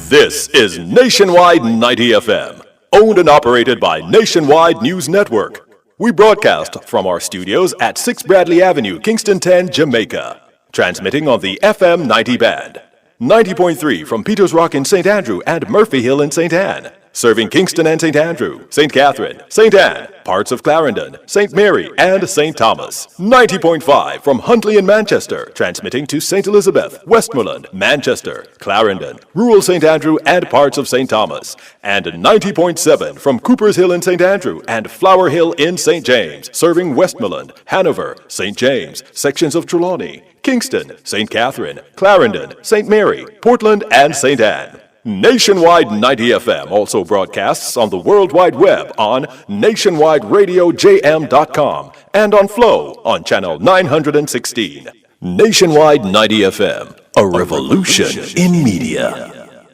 This is Nationwide 90 FM, owned and operated by Nationwide News Network. We broadcast from our studios at 6 Bradley Avenue, Kingston 10, Jamaica. Transmitting on the FM 90 band. 90.3 from Peters Rock in St. Andrew and Murphy Hill in St. Anne. Serving Kingston and St. Andrew, St. Catherine, St. Anne, parts of Clarendon, St. Mary, and St. Thomas. 90.5 from Huntley in Manchester, transmitting to St. Elizabeth, Westmoreland, Manchester, Clarendon, rural St. Andrew, and parts of St. Thomas. And 90.7 from Cooper's Hill in St. Andrew and Flower Hill in St. James, serving Westmoreland, Hanover, St. James, sections of Trelawney, Kingston, St. Catherine, Clarendon, St. Mary, Portland, and St. Anne. Nationwide 90 FM also broadcasts on the World Wide Web on nationwideradiojm.com and on Flow on channel 916. Nationwide 90 FM, a revolution in media.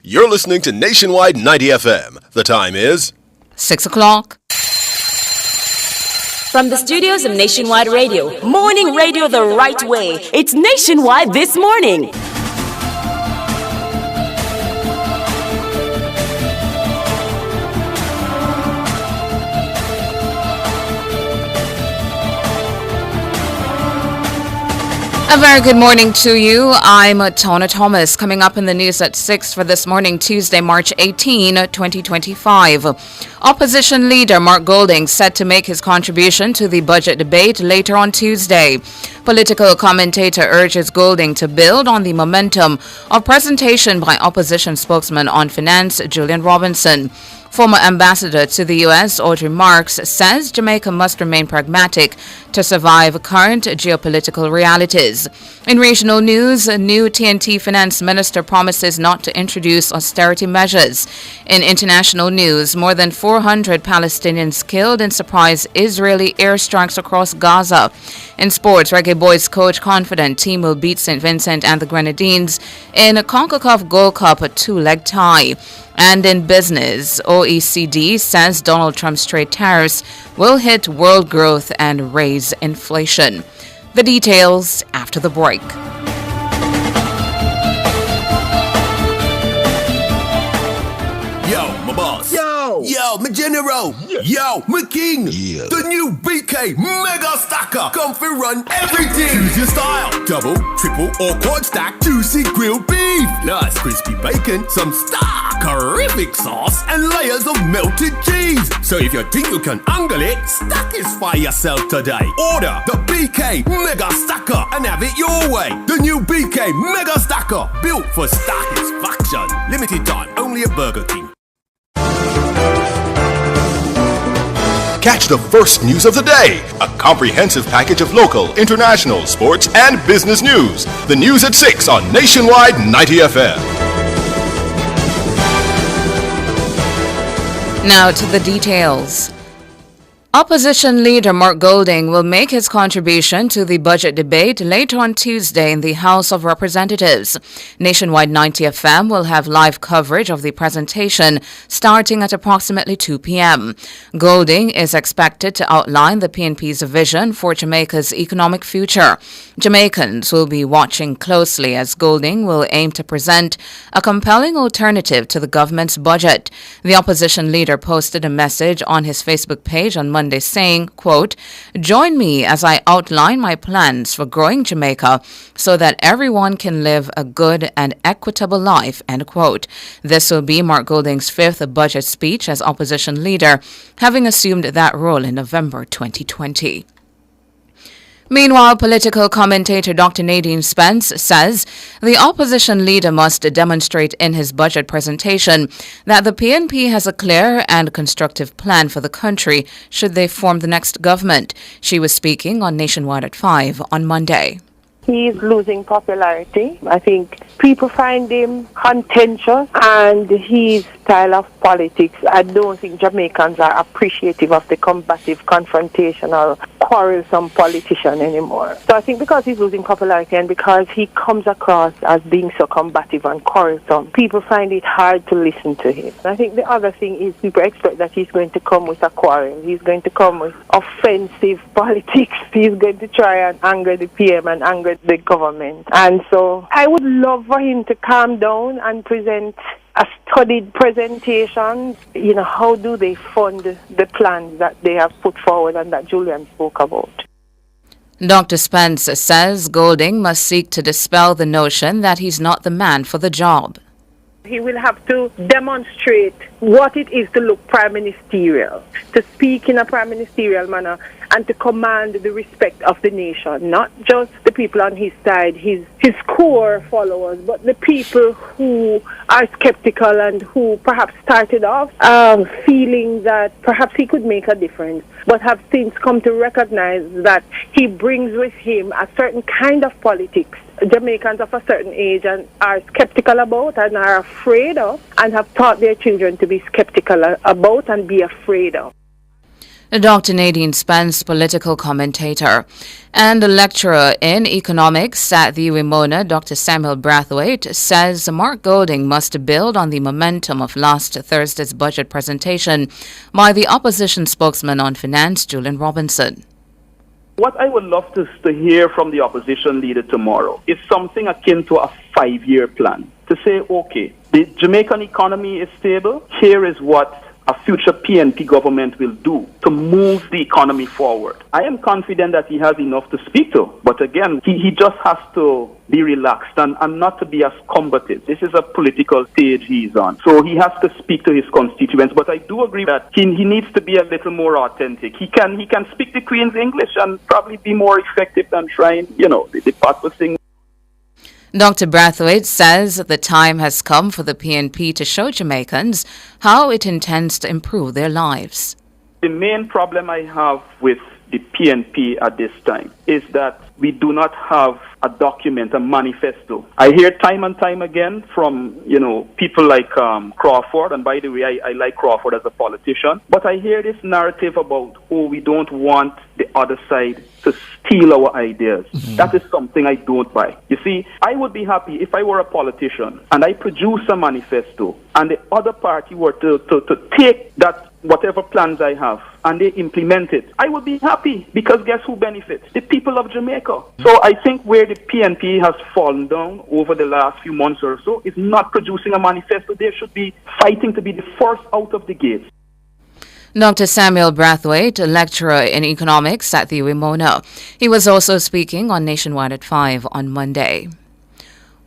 You're listening to Nationwide 90 FM. The time is 6 o'clock. From the studios of Nationwide Radio, morning radio the right way. It's Nationwide This Morning. A very good morning to you. I'm Tona Thomas. Coming up in the news at 6 for this morning, Tuesday, March 18, 2025. Opposition leader Mark Golding set to make his contribution to the budget debate later on Tuesday. Political commentator urges Golding to build on the momentum of presentation by opposition spokesman on finance Julian Robinson. Former ambassador to the U.S., Audrey Marks, says Jamaica must remain pragmatic to survive current geopolitical realities. In regional news, a new TNT finance minister promises not to introduce austerity measures. In international news, more than 400 Palestinians killed in surprise Israeli airstrikes across Gaza. In sports, Reggae Boys coach confident team will beat St. Vincent and the Grenadines in a CONCACAF Gold Cup, a two-leg tie. And in business, OECD says Donald Trump's trade tariffs will hit world growth and raise inflation. The details after the break. Yo, my boss. Yo, my general. Yo, my king. Yeah. The new BK Mega Stacker. Come for run everything. Choose your style. Double, triple, or quad stack. Juicy grilled beef. Plus crispy bacon. Some stackerific sauce. And layers of melted cheese. So if you think you can angle it, stackify yourself today. Order the BK Mega Stacker and have it your way. The new BK Mega Stacker. Built for satisfaction. Limited time. Only at Burger King. Catch the first news of the day. A comprehensive package of local, international, sports, and business news. The news at 6 on Nationwide 90 FM. Now to the details. Opposition leader Mark Golding will make his contribution to the budget debate later on Tuesday in the House of Representatives. Nationwide 90 FM will have live coverage of the presentation starting at approximately 2 p.m. Golding is expected to outline the PNP's vision for Jamaica's economic future. Jamaicans will be watching closely as Golding will aim to present a compelling alternative to the government's budget. The opposition leader posted a message on his Facebook page on Monday saying, quote, "Join me as I outline my plans for growing Jamaica so that everyone can live a good and equitable life," end quote. This will be Mark Golding's fifth budget speech as opposition leader, having assumed that role in November 2020. Meanwhile, political commentator Dr. Nadine Spence says the opposition leader must demonstrate in his budget presentation that the PNP has a clear and constructive plan for the country should they form the next government. She was speaking on Nationwide at 5 on Monday. He's losing popularity. I think people find him contentious and his style of politics. I don't think Jamaicans are appreciative of the combative, confrontational, quarrelsome politician anymore. So I think because he's losing popularity and because he comes across as being so combative and quarrelsome, people find it hard to listen to him. I think the other thing is people expect that he's going to come with a quarrel. He's going to come with offensive politics. He's going to try and anger the PM and anger the government. And so I would love for him to calm down and present a studied presentation. You know, how do they fund the plans that they have put forward and that Julian spoke about? Dr. Spence says Golding must seek to dispel the notion that he's not the man for the job. He will have to demonstrate what it is to look prime ministerial, to speak in a prime ministerial manner, and to command the respect of the nation, not just the people on his side, his core followers, but the people who are skeptical and who perhaps started off feeling that perhaps he could make a difference, but have since come to recognize that he brings with him a certain kind of politics Jamaicans of a certain age and are skeptical about and are afraid of, and have taught their children to be skeptical about and be afraid of. Dr. Nadine Spence, political commentator, and a lecturer in economics at the Wimona, Dr. Samuel Brathwaite, says Mark Golding must build on the momentum of last Thursday's budget presentation by the opposition spokesman on finance, Julian Robinson. What I would love to hear from the opposition leader tomorrow is something akin to a 5-year plan. To say, okay, the Jamaican economy is stable. Here is what a future PNP government will do to move the economy forward. I am confident that he has enough to speak to. But again, he just has to be relaxed and not to be as combative. This is a political stage he's on. So he has to speak to his constituents. But I do agree that he needs to be a little more authentic. He can speak the Queen's English and probably be more effective than trying, the purposing. Dr. Brathwaite says the time has come for the PNP to show Jamaicans how it intends to improve their lives. The main problem I have with the PNP at this time is that we do not have a document, a manifesto. I hear time and time again from, people like Crawford, and by the way, I like Crawford as a politician, but I hear this narrative about, we don't want the other side to steal our ideas. Mm-hmm. That is something I don't buy. You see, I would be happy if I were a politician and I produce a manifesto and the other party were to take that whatever plans I have and they implement it. I would be happy because guess who benefits? The people of Jamaica. So I think where the PNP has fallen down over the last few months or so is not producing a manifesto. They should be fighting to be the first out of the gates. Dr. Samuel Brathwaite, a lecturer in economics at the Wimona. He was also speaking on Nationwide at 5 on Monday.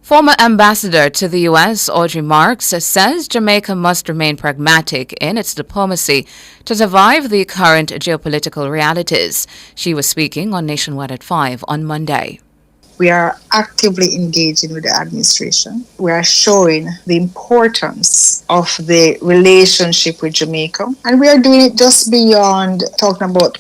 Former ambassador to the U.S., Audrey Marks, says Jamaica must remain pragmatic in its diplomacy to survive the current geopolitical realities. She was speaking on Nationwide at 5 on Monday. We are actively engaging with the administration. We are showing the importance of the relationship with Jamaica. And we are doing it just beyond talking about,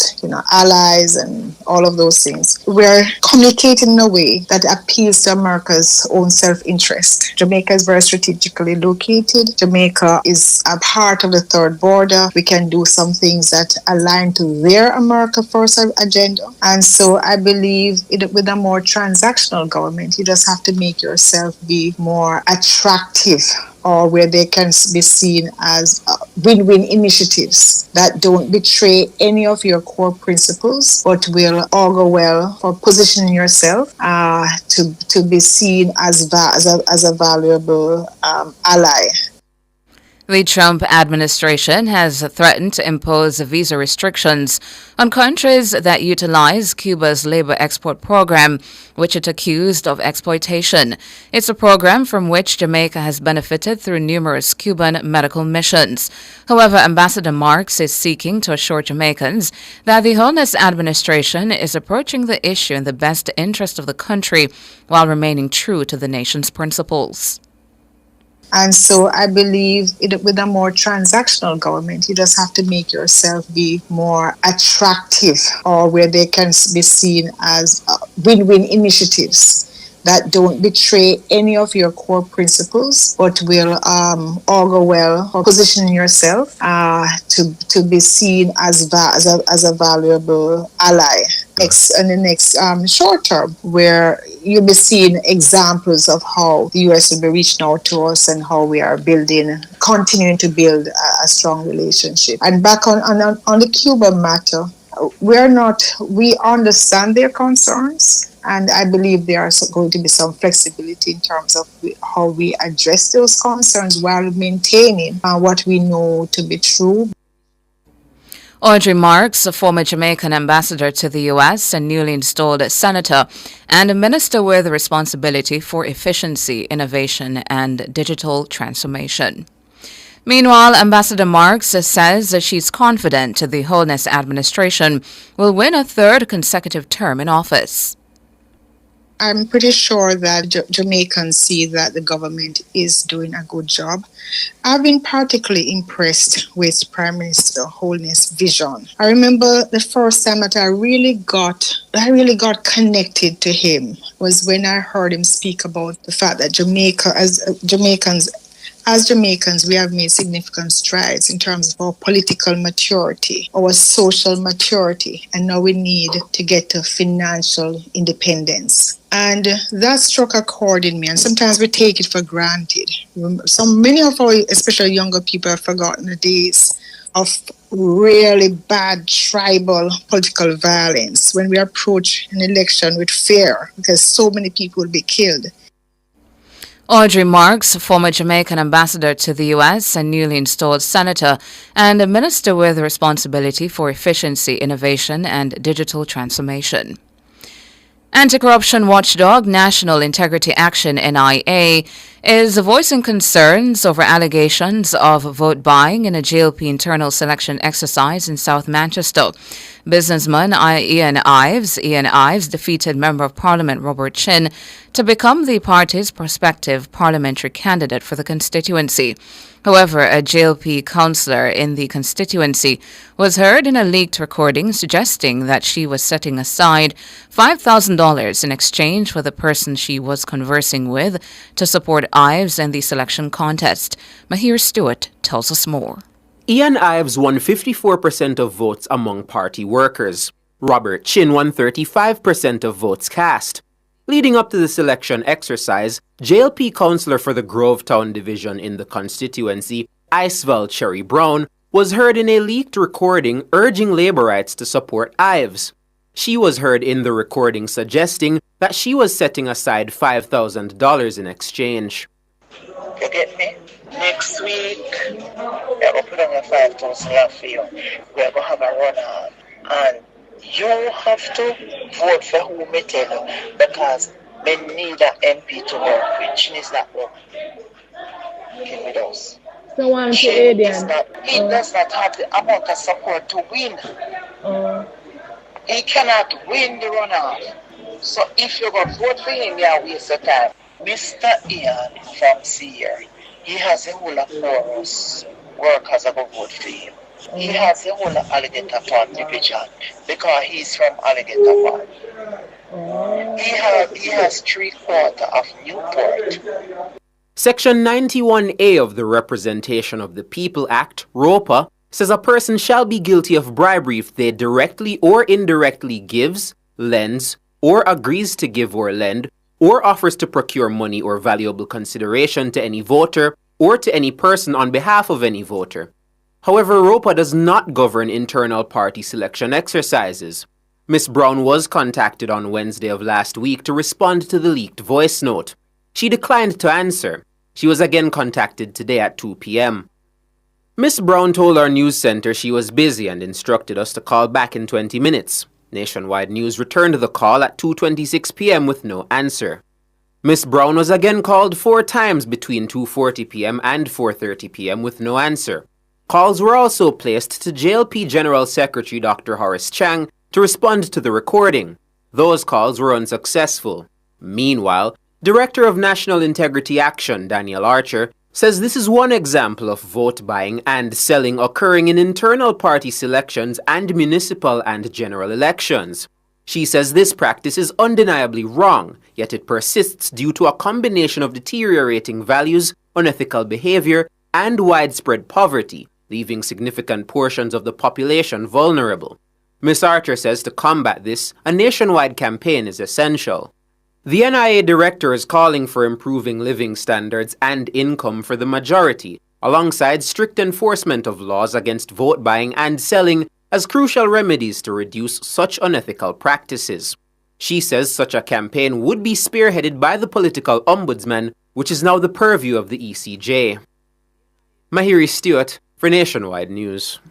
allies and all of those things. We are communicating in a way that appeals to America's own self-interest. Jamaica is very strategically located. Jamaica is a part of the third border. We can do some things that align to their America First agenda. And so I believe with a more transactional government, you just have to make yourself be more attractive, or where they can be seen as win-win initiatives that don't betray any of your core principles, but will augur well for positioning yourself to be seen as a valuable ally. The Trump administration has threatened to impose visa restrictions on countries that utilize Cuba's labor export program, which it accused of exploitation. It's a program from which Jamaica has benefited through numerous Cuban medical missions. However, Ambassador Marks is seeking to assure Jamaicans that the Holness administration is approaching the issue in the best interest of the country while remaining true to the nation's principles. And so I believe with a more transactional government, you just have to make yourself be more attractive, or where they can be seen as win-win initiatives that don't betray any of your core principles, but will augur well for positioning yourself to be seen as a valuable ally. In the next short term, where you'll be seeing examples of how the U.S. will be reaching out to us and how we are continuing to build a strong relationship. And back on the Cuban matter, we understand their concerns. And I believe there is going to be some flexibility in terms of how we address those concerns while maintaining what we know to be true. Audrey Marks, a former Jamaican ambassador to the U.S. and newly installed senator and a minister with responsibility for efficiency, innovation, and digital transformation. Meanwhile, Ambassador Marks says that she's confident the Holness administration will win a third consecutive term in office. I'm pretty sure that Jamaicans see that the government is doing a good job. I've been particularly impressed with Prime Minister Holness' vision. I remember the first time that I really got connected to him was when I heard him speak about the fact that as Jamaicans, we have made significant strides in terms of our political maturity, our social maturity, and now we need to get to financial independence. And that struck a chord in me, and sometimes we take it for granted. Many of our, especially younger people, have forgotten the days of really bad tribal political violence when we approach an election with fear because so many people will be killed. Audrey Marks, former Jamaican ambassador to the U.S. and newly installed senator and a minister with responsibility for efficiency, innovation, and digital transformation. Anti-corruption watchdog National Integrity Action NIA is voicing concerns over allegations of vote buying in a GLP internal selection exercise in South Manchester. Businessman Ian Ives defeated Member of Parliament Robert Chin to become the party's prospective parliamentary candidate for the constituency. However, a JLP councillor in the constituency was heard in a leaked recording suggesting that she was setting aside $5,000 in exchange for the person she was conversing with to support Ives in the selection contest. Mahir Stewart tells us more. Ian Ives won 54% of votes among party workers. Robert Chin won 35% of votes cast. Leading up to the selection exercise, JLP councillor for the Grovetown division in the constituency, Iceval Cherry Brown, was heard in a leaked recording urging Labourites to support Ives. She was heard in the recording suggesting that she was setting aside $5,000 in exchange. You get me? Next week, we're going to put on a $5,000 for you. We're going to have a runoff. And you have to vote for who me tell you because we need an MP to work with. Chin is not working. Came with us. So one to Adrian. He does not have the amount of support to win. He cannot win the runoff. So if you go vote for him, you waste your time. Mr. Ian from Seer, he has a whole of chorus workers that go vote for him. He has a whole of Alligator Farm division because he's from Alligator Farm. He has 3/4 of Newport. Section 91A of the Representation of the People Act, ROPA, says a person shall be guilty of bribery if they directly or indirectly gives, lends, or agrees to give or lend, or offers to procure money or valuable consideration to any voter or to any person on behalf of any voter. However, ROPA does not govern internal party selection exercises. Ms. Brown was contacted on Wednesday of last week to respond to the leaked voice note. She declined to answer. She was again contacted today at 2 p.m. Ms. Brown told our news center she was busy and instructed us to call back in 20 minutes. Nationwide News returned the call at 2:26 p.m. with no answer. Ms. Brown was again called 4 times between 2:40 p.m. and 4:30 p.m. with no answer. Calls were also placed to JLP General Secretary Dr. Horace Chang to respond to the recording. Those calls were unsuccessful. Meanwhile, Director of National Integrity Action, Daniel Archer, says this is one example of vote buying and selling occurring in internal party selections and municipal and general elections. She says this practice is undeniably wrong, yet it persists due to a combination of deteriorating values, unethical behavior, and widespread poverty, leaving significant portions of the population vulnerable. Ms. Archer says to combat this, a nationwide campaign is essential. The NIA director is calling for improving living standards and income for the majority, alongside strict enforcement of laws against vote buying and selling as crucial remedies to reduce such unethical practices. She says such a campaign would be spearheaded by the political ombudsman, which is now the purview of the ECJ. Mahiri Stewart for Nationwide News.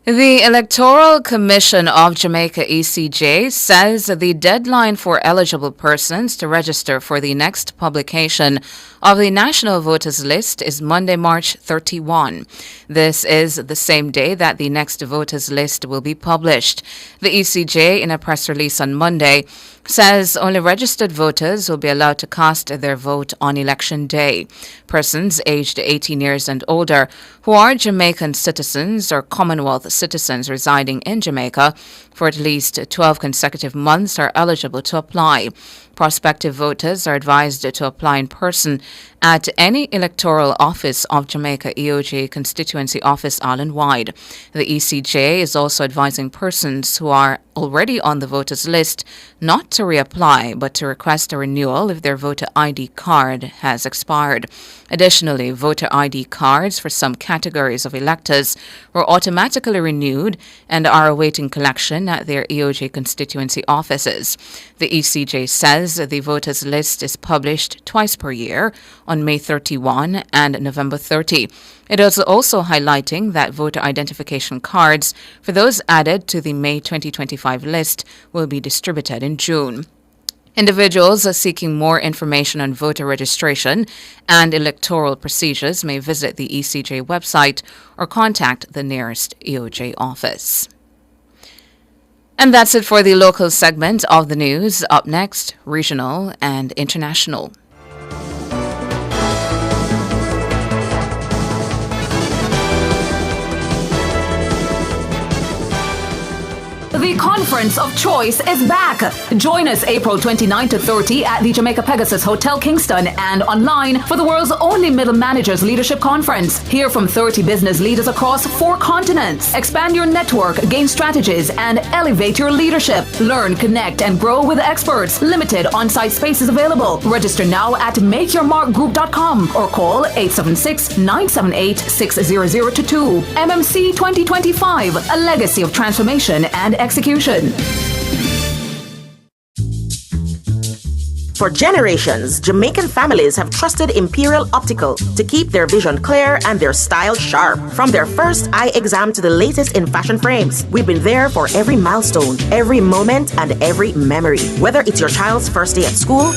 The Electoral Commission of Jamaica ECJ says the deadline for eligible persons to register for the next publication of the National Voters List is Monday, March 31. This is the same day that the next voters list will be published. The ECJ, in a press release on Monday, says only registered voters will be allowed to cast their vote on Election Day. Persons aged 18 years and older who are Jamaican citizens or Commonwealth citizens residing in Jamaica for at least 12 consecutive months are eligible to apply. Prospective voters are advised to apply in person at any electoral office of Jamaica EOJ Constituency Office island-wide. The ECJ is also advising persons who are already on the voters list not to reapply but to request a renewal if their voter ID card has expired. Additionally, voter ID cards for some categories of electors were automatically renewed and are awaiting collection at their EOJ constituency offices. The ECJ says the voters list is published twice per year, on May 31 and November 30. It is also highlighting that voter identification cards for those added to the May 2025 list will be distributed in June. Individuals seeking more information on voter registration and electoral procedures may visit the ECJ website or contact the nearest EOJ office. And that's it for the local segment of the news. Up next, regional and international. The Conference of Choice is back. Join us April 29 to 30 at the Jamaica Pegasus Hotel Kingston and online for the world's only Middle Managers Leadership Conference. Hear from 30 business leaders across 4 continents. Expand your network, gain strategies, and elevate your leadership. Learn, connect, and grow with experts. Limited on-site spaces available. Register now at makeyourmarkgroup.com or call 876-978-60022. MMC 2025, a legacy of transformation and execution. For generations, Jamaican families have trusted Imperial Optical to keep their vision clear and their style sharp. From their first eye exam to the latest in fashion frames, we've been there for every milestone, every moment, and every memory. Whether it's your child's first day at school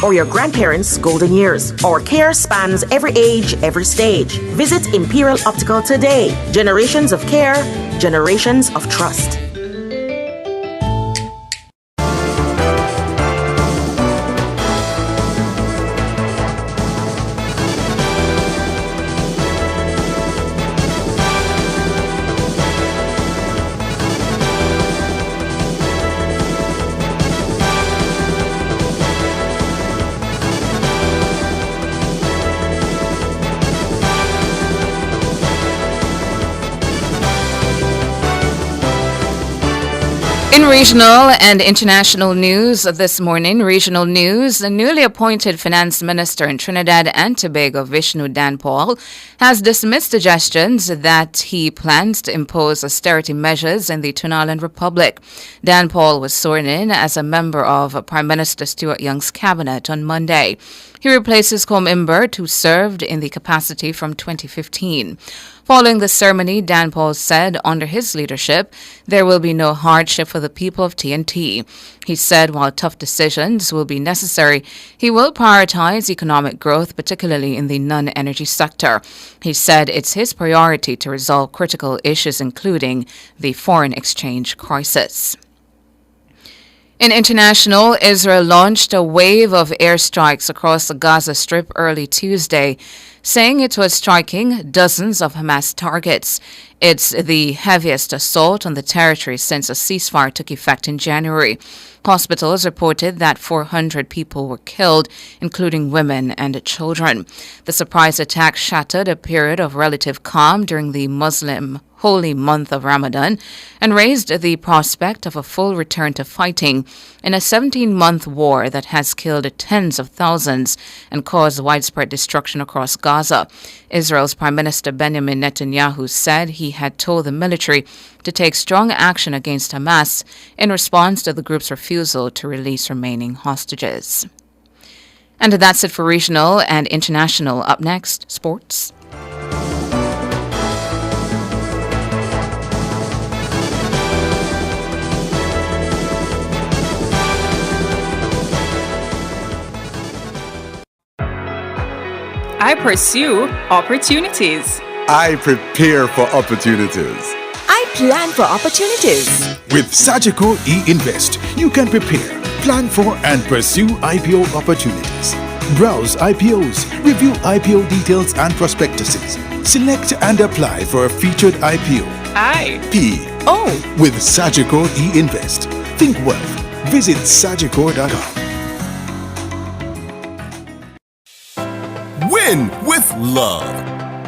or your grandparents' golden years, our care spans every age, every stage. Visit Imperial Optical today. Generations of care, generations of trust. In regional and international news this morning, regional news, the newly appointed finance minister in Trinidad and Tobago, Vishnu Danpal, has dismissed suggestions that he plans to impose austerity measures in the Tun Island Republic. Danpal was sworn in as a member of Prime Minister Stuart Young's cabinet on Monday. He replaces Com Imbert, who served in the capacity from 2015. Following the ceremony, Danpal said under his leadership, there will be no hardship for the people of TNT. He said while tough decisions will be necessary, he will prioritize economic growth, particularly in the non-energy sector. He said it's his priority to resolve critical issues, including the foreign exchange crisis. In international, Israel launched a wave of airstrikes across the Gaza Strip early Tuesday, saying it was striking dozens of Hamas targets. It's the heaviest assault on the territory since a ceasefire took effect in January. Hospitals reported that 400 people were killed, including women and children. The surprise attack shattered a period of relative calm during the Muslim holy month of Ramadan and raised the prospect of a full return to fighting in a 17-month war that has killed tens of thousands and caused widespread destruction across Gaza. Israel's Prime Minister Benjamin Netanyahu said he had told the military to take strong action against Hamas in response to the group's refusal to release remaining hostages. And that's it for regional and international. Up next, sports. I pursue opportunities. I prepare for opportunities. I plan for opportunities. With Sagicor e-Invest, you can prepare, plan for and pursue IPO opportunities. Browse IPOs, review IPO details and prospectuses. Select and apply for a featured IPO. With Sagicor e-Invest. Think wealth. Visit sagicor.com. Win with love.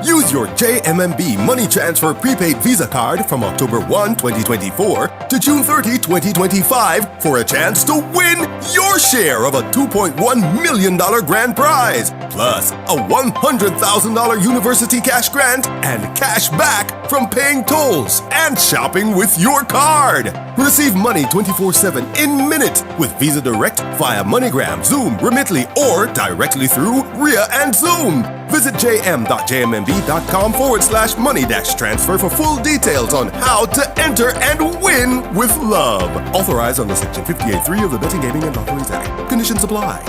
Use your JMMB Money Transfer Prepaid Visa Card from October 1, 2024 to June 30, 2025 for a chance to win your share of a $2.1 million grand prize, plus a $100,000 university cash grant and cash back from paying tolls and shopping with your card. Receive money 24/7 in minute with Visa Direct via MoneyGram, Zoom, Remitly, or directly through RIA and Zoom. Visit jm.jmmb.com/money-transfer for full details on how to enter and win with love. Authorized under Section 58.3 of the Betting, Gaming and Lotteries Act. Conditions apply.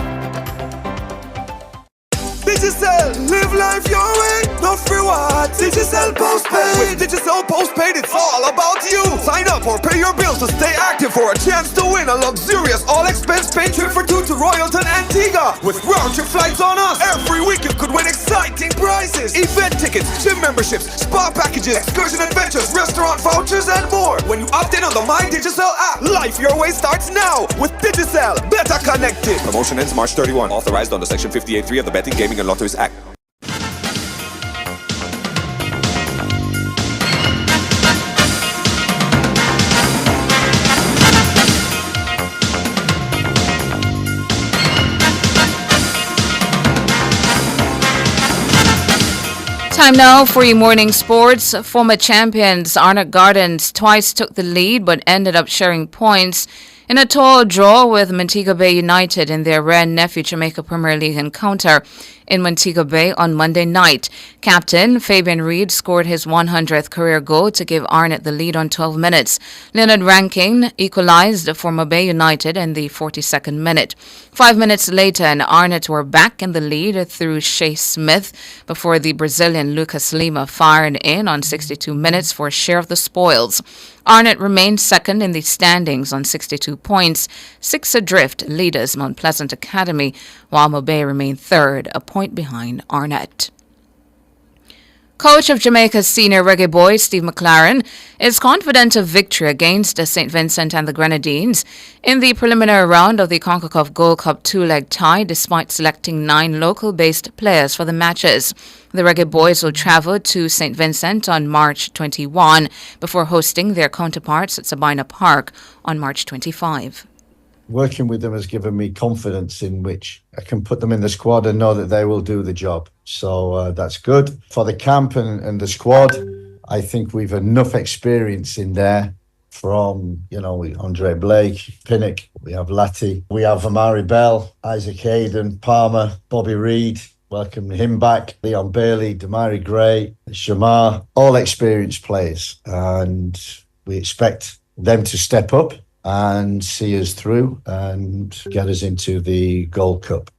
Digicel, live life your way, no free what? Digicel postpaid. With Digicel postpaid, it's all about you. Sign up or pay your bills to stay active for a chance to win a luxurious all-expense paid trip for two to Royalton, Antigua. With round-trip flights on us, every week you could win exciting prizes. Event tickets, gym memberships, spa packages, excursion adventures, restaurant vouchers, and more. When you opt in on the My Digicel app, life your way starts now. With Digicel, better connected. Promotion ends March 31. Authorized under Section 58.3 of the Betting, Gaming and Lotteries Act. Time now for your morning sports. Former champions Arnott Gardens twice took the lead but ended up sharing points in a tall draw with Montego Bay United in their rare nephew Jamaica Premier League encounter in Montego Bay on Monday night. Captain Fabian Reid scored his 100th career goal to give Arnott the lead on 12 minutes. Leonard Rankin equalized for Mobay United in the 42nd minute. 5 minutes later, and Arnott were back in the lead through Shea Smith before the Brazilian Lucas Lima fired in on 62 minutes for a share of the spoils. Arnott remained second in the standings on 62 points, 6 adrift leaders Mount Pleasant Academy, while Mobay remained third, a point behind Arnott. Coach of Jamaica's senior reggae boys, Steve McLaren, is confident of victory against St. Vincent and the Grenadines in the preliminary round of the CONCACAF Gold Cup two-leg tie, despite selecting 9 local-based players for the matches. The reggae boys will travel to St. Vincent on March 21 before hosting their counterparts at Sabina Park on March 25. Working with them has given me confidence in which I can put them in the squad and know that they will do the job. So that's good. For the camp and the squad, I think we've enough experience in there from, Andre Blake, Pinnock, we have Latty, we have Amari Bell, Isaac Hayden, Palmer, Bobby Reid, welcome him back, Leon Bailey, Damari Gray, Shamar, all experienced players. And we expect them to step up and see us through and get us into the Gold Cup.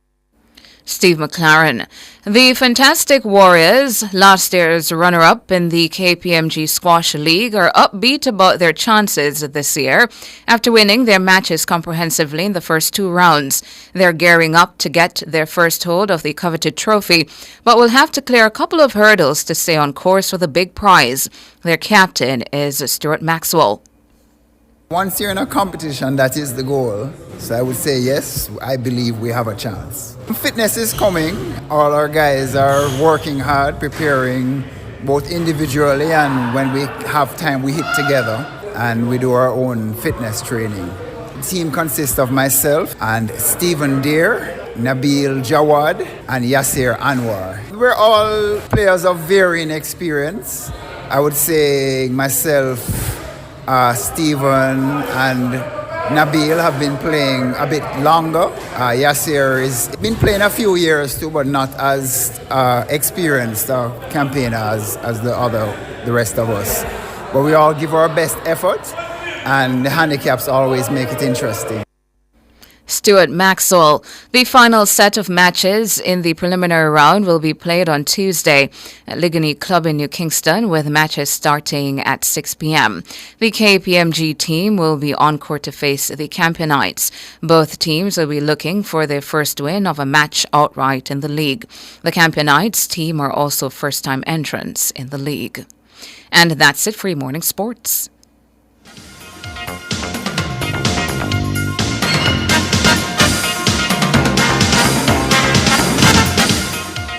Steve McLaren. The Fantastic Warriors, last year's runner-up in the KPMG Squash League, are upbeat about their chances this year. After winning their matches comprehensively in the first 2 rounds, they're gearing up to get their first hold of the coveted trophy, but will have to clear a couple of hurdles to stay on course for the big prize. Their captain is Stuart Maxwell. Once you're in a competition, that is the goal. So I would say yes, I believe we have a chance. Fitness is coming. All our guys are working hard, preparing both individually and when we have time, we hit together and we do our own fitness training. The team consists of myself and Stephen Deere, Nabil Jawad, and Yasser Anwar. We're all players of varying experience. I would say myself, Stephen, and Nabil have been playing a bit longer. Yasser has been playing a few years too, but not as experienced a campaigner as the rest of us. But we all give our best effort, and the handicaps always make it interesting. Stuart Maxwell. The final set of matches in the preliminary round will be played on Tuesday at Ligonier Club in New Kingston, with matches starting at 6 p.m. The KPMG team will be on court to face the Campionites. Both teams will be looking for their first win of a match outright in the league. The Campionites team are also first-time entrants in the league. And that's it for your morning sports.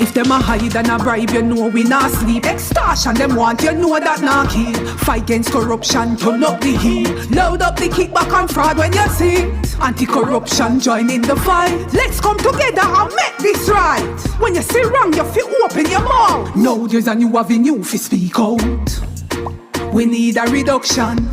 If them a hide and a bribe, you know we not sleep. Extortion them want, you know that not keep. Fight against corruption, turn up the heat. Load up the kickback and fraud when you see anti-corruption, join in the fight. Let's come together and make this right. When you see wrong, you feel open your mouth. Now there's a new avenue for speak out. We need a reduction.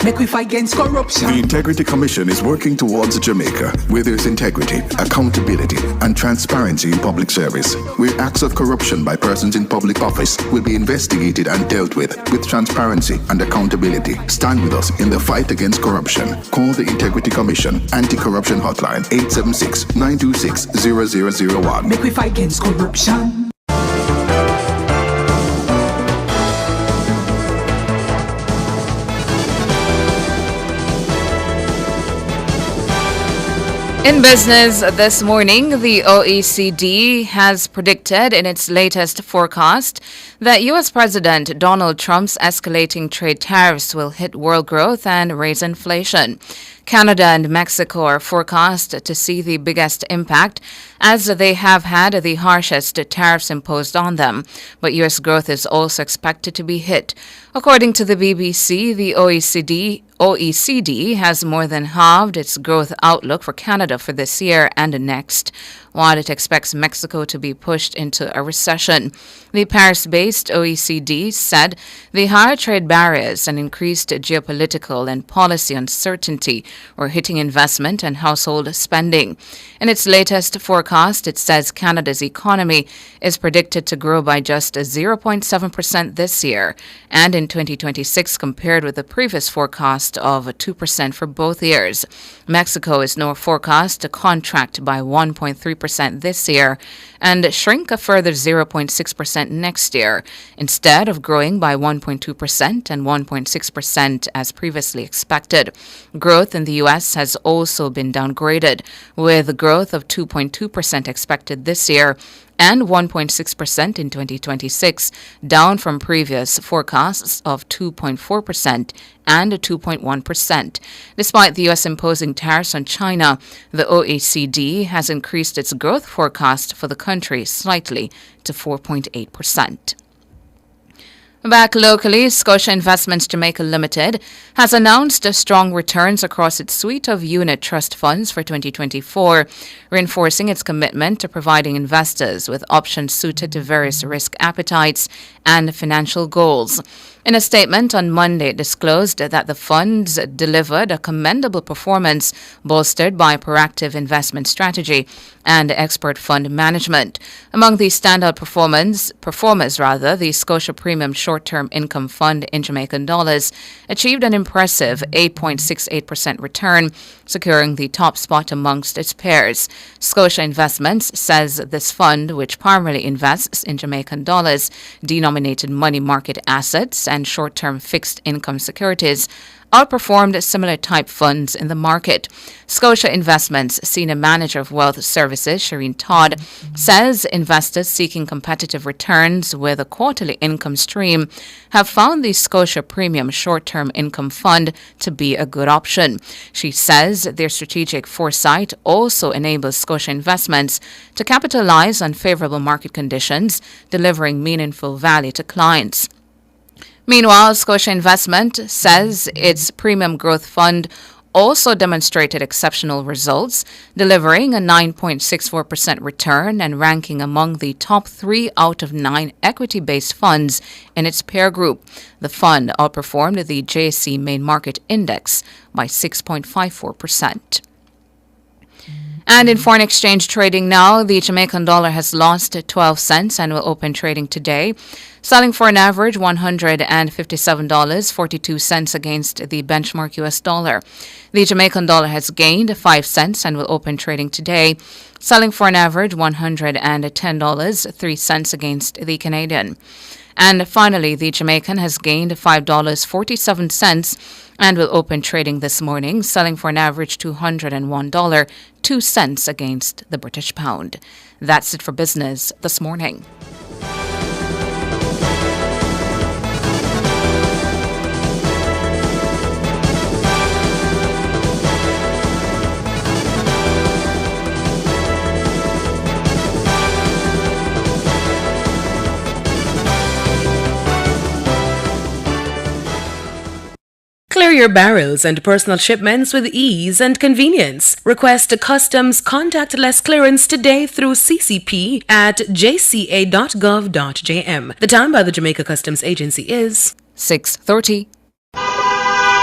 Make we fight against corruption. The Integrity Commission is working towards Jamaica, where there's integrity, accountability, and transparency in public service, where acts of corruption by persons in public office will be investigated and dealt with transparency and accountability. Stand with us in the fight against corruption. Call the Integrity Commission Anti-Corruption Hotline 876-926-0001. Make we fight against corruption. In business this morning, the OECD has predicted in its latest forecast that U.S. President Donald Trump's escalating trade tariffs will hit world growth and raise inflation. Canada and Mexico are forecast to see the biggest impact, as they have had the harshest tariffs imposed on them. But U.S. growth is also expected to be hit. According to the BBC, the OECD has more than halved its growth outlook for Canada for this year and next, while it expects Mexico to be pushed into a recession. The Paris-based OECD said the higher trade barriers and increased geopolitical and policy uncertainty were hitting investment and household spending. In its latest forecast, it says Canada's economy is predicted to grow by just 0.7% this year, and in 2026 compared with the previous forecast of 2% for both years. Mexico is now forecast to contract by 1.3% this year and shrink a further 0.6% next year, instead of growing by 1.2% and 1.6% as previously expected. Growth in the U.S. has also been downgraded, with growth of 2.2% expected this year and 1.6% in 2026, down from previous forecasts of 2.4% and 2.1%. Despite the U.S. imposing tariffs on China, the OECD has increased its growth forecast for the country slightly to 4.8%. Back locally, Scotia Investments Jamaica Limited has announced strong returns across its suite of unit trust funds for 2024, reinforcing its commitment to providing investors with options suited to various risk appetites and financial goals. In a statement on Monday, it disclosed that the funds delivered a commendable performance bolstered by proactive investment strategy and expert fund management. Among the standout performers, the Scotia Premium Short-Term Income Fund in Jamaican dollars achieved an impressive 8.68% return, securing the top spot amongst its peers. Scotia Investments says this fund, which primarily invests in Jamaican dollars, denominated money market assets, and and short-term fixed income securities outperformed similar type funds in the market. Scotia Investments Senior Manager of Wealth Services, Shireen Todd, says investors seeking competitive returns with a quarterly income stream have found the Scotia Premium Short-Term Income Fund to be a good option. She says their strategic foresight also enables Scotia Investments to capitalize on favorable market conditions, delivering meaningful value to clients. Meanwhile, Scotia Investment says its Premium Growth Fund also demonstrated exceptional results, delivering a 9.64% return and ranking among the top 3 out of 9 equity-based funds in its peer group. The fund outperformed the JSE Main Market Index by 6.54%. And in foreign exchange trading now, the Jamaican dollar has lost 12 cents and will open trading today, selling for an average $157.42 against the benchmark US dollar. The Jamaican dollar has gained 5 cents and will open trading today, selling for an average $110.03 against the Canadian. And finally, the Jamaican has gained $5.47 and will open trading this morning, selling for an average $201.02 against the British pound. That's it for business this morning. Clear your barrels and personal shipments with ease and convenience. Request a customs contactless clearance today through CCP at jca.gov.jm. The time by the Jamaica Customs Agency is 6:30.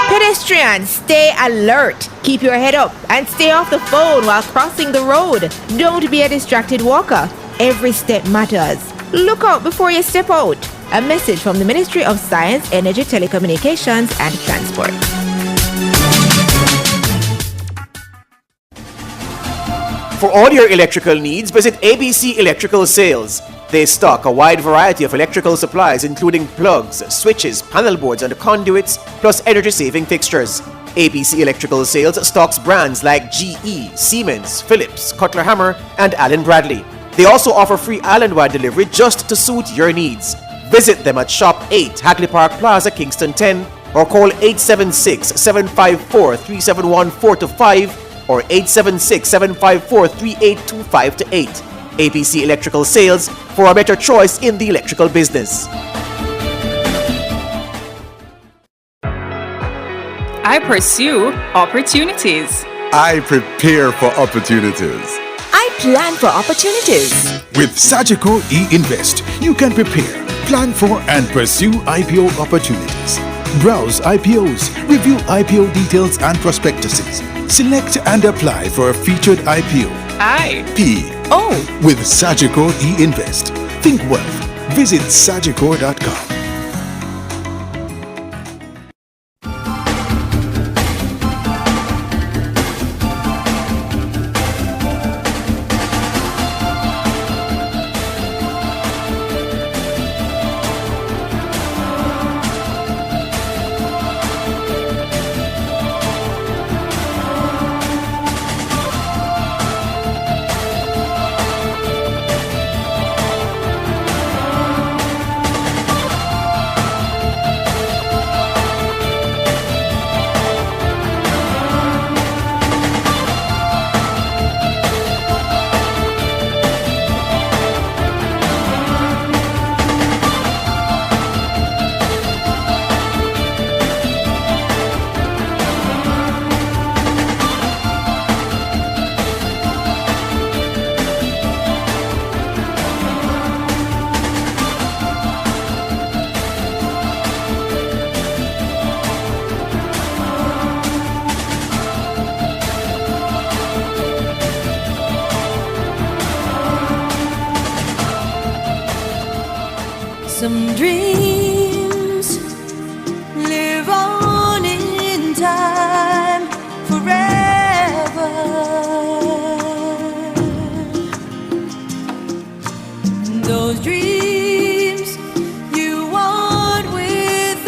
Pedestrians, stay alert. Keep your head up and stay off the phone while crossing the road. Don't be a distracted walker. Every step matters. Look out before you step out. A message from the Ministry of Science, Energy, Telecommunications and Transport. For all your electrical needs, visit ABC Electrical Sales. They stock a wide variety of electrical supplies including plugs, switches, panel boards and conduits, plus energy-saving fixtures. ABC Electrical Sales stocks brands like GE, Siemens, Philips, Cutler Hammer and Allen Bradley. They also offer free island-wide delivery just to suit your needs. Visit them at Shop 8, Hagley Park Plaza, Kingston 10, or call 876-754-3714-5 or 876-754-3825-8. ABC Electrical Sales, for a better choice in the electrical business. I pursue opportunities. I prepare for opportunities. I plan for opportunities. With Sagicor e-Invest, you can prepare, plan for and pursue IPO opportunities. Browse IPOs, review IPO details and prospectuses. Select and apply for a featured IPO. I-P-O. With Sagicor e-Invest. Think wealth. Visit sagicor.com. Some dreams live on in time forever. Those dreams you want with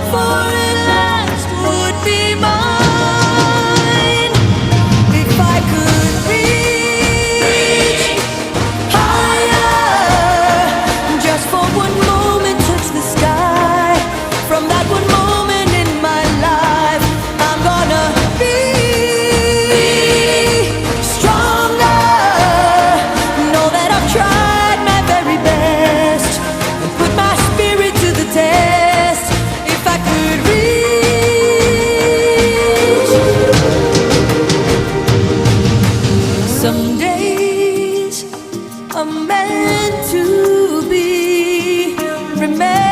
for at last would be mine. If I could reach higher, just for one moment touch the sky. From that one moment in my life, I'm gonna be stronger. Know that I've tried my very best and put my spirit to the test. If I could reach, some days are meant to be remembered.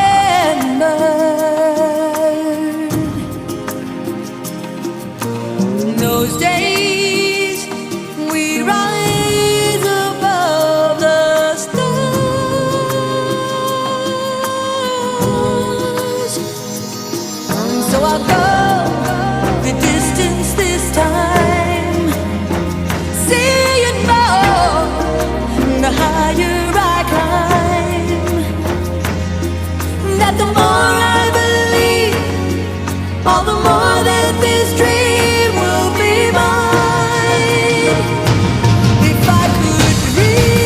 Those days we rise above the stars. So I'll go the distance this time. See you know, the higher I climb, that the more I believe, all the more that this dream will be mine. If I could reach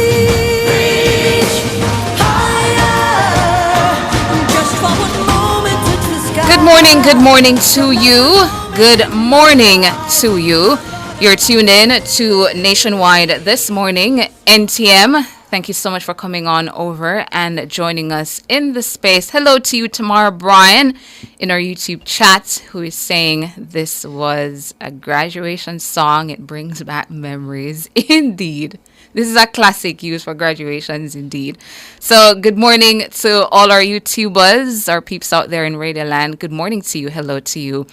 higher, just for one moment touch the sky. Good morning to you. Good morning to you. You're tuned in to Nationwide this morning, NTM. Thank you so much for coming on over and joining us in the space. Hello to you, Tamara Bryan, in our YouTube chat, who is saying this was a graduation song. It brings back memories. Indeed. This is a classic used for graduations, indeed. So good morning to all our YouTubers, our peeps out there in Radio Land. Good morning to you. Hello to you.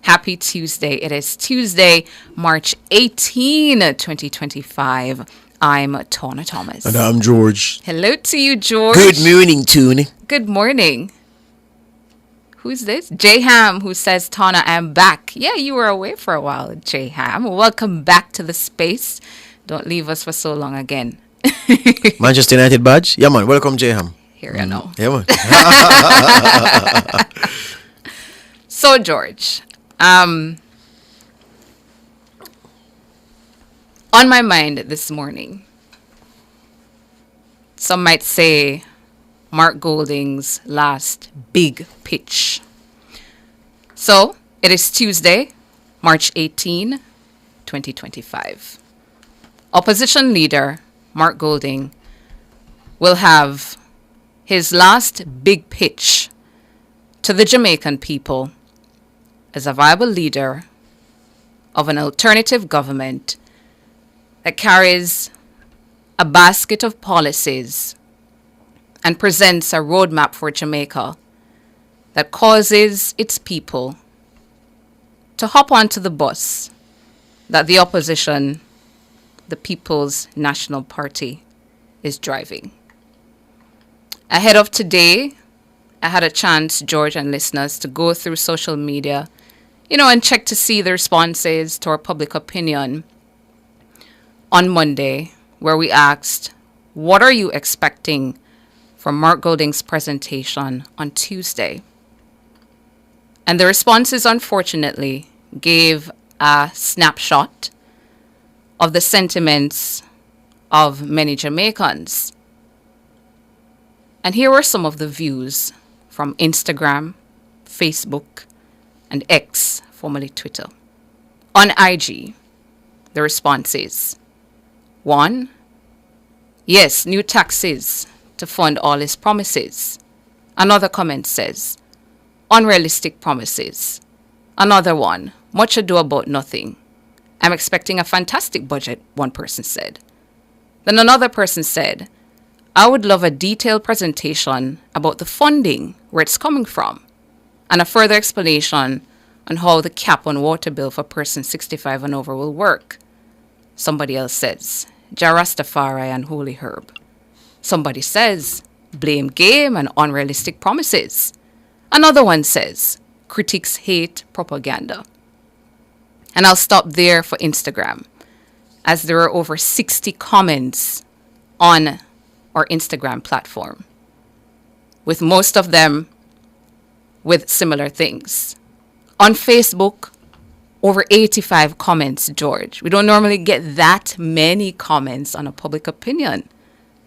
Happy Tuesday. It is Tuesday, March 18, 2025. I'm Tawna Thomas. And I'm George. Hello to you, George. Good morning, Toonie. Good morning. Who's this? J Ham, who says, Tawna, I'm back. Yeah, you were away for a while, J Ham. Welcome back to the space. Don't leave us for so long again. Manchester United badge? Yeah, man. Welcome, J Ham. Here you know. Yeah, man. So, George, on my mind this morning, some might say Mark Golding's last big pitch. So, it is Tuesday, March 18, 2025. Opposition leader Mark Golding will have his last big pitch to the Jamaican people as a viable leader of an alternative government that carries a basket of policies and presents a roadmap for Jamaica that causes its people to hop onto the bus that the opposition, the People's National Party, is driving. Ahead of today, I had a chance, George and listeners, to go through social media, and check to see the responses to our public opinion on Monday, where we asked, what are you expecting from Mark Golding's presentation on Tuesday? And the responses, unfortunately, gave a snapshot of the sentiments of many Jamaicans. And here were some of the views from Instagram, Facebook, and X, formerly Twitter. On IG, the responses: 1. Yes, new taxes to fund all his promises. Another comment says, unrealistic promises. Another one, much ado about nothing. I'm expecting a fantastic budget, one person said. Then another person said, I would love a detailed presentation about the funding, where it's coming from, and a further explanation on how the cap on water bill for persons 65 and over will work. Somebody else says, Jarastafari and Holy Herb. Somebody says, blame game and unrealistic promises. Another one says, critics hate propaganda. And I'll stop there for Instagram, as there are over 60 comments on our Instagram platform, with most of them with similar things. On Facebook, over 85 comments, George. We don't normally get that many comments on a public opinion,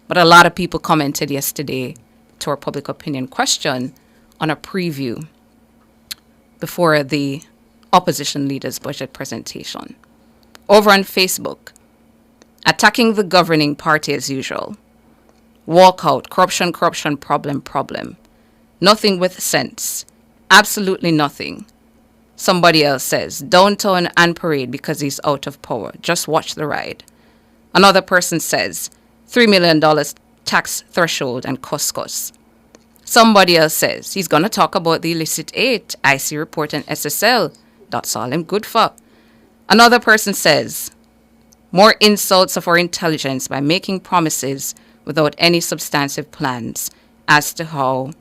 but a lot of people commented yesterday to our public opinion question on a preview before the opposition leader's budget presentation. Over on Facebook, attacking the governing party as usual. Walkout, corruption, problem. Nothing with sense. Absolutely nothing. Somebody else says, downtown and parade because he's out of power. Just watch the ride. Another person says, $3 million tax threshold and couscous. Somebody else says, he's going to talk about the illicit aid, IC report and SSL. That's all I'm good for. Another person says, more insults of our intelligence by making promises without any substantive plans as to how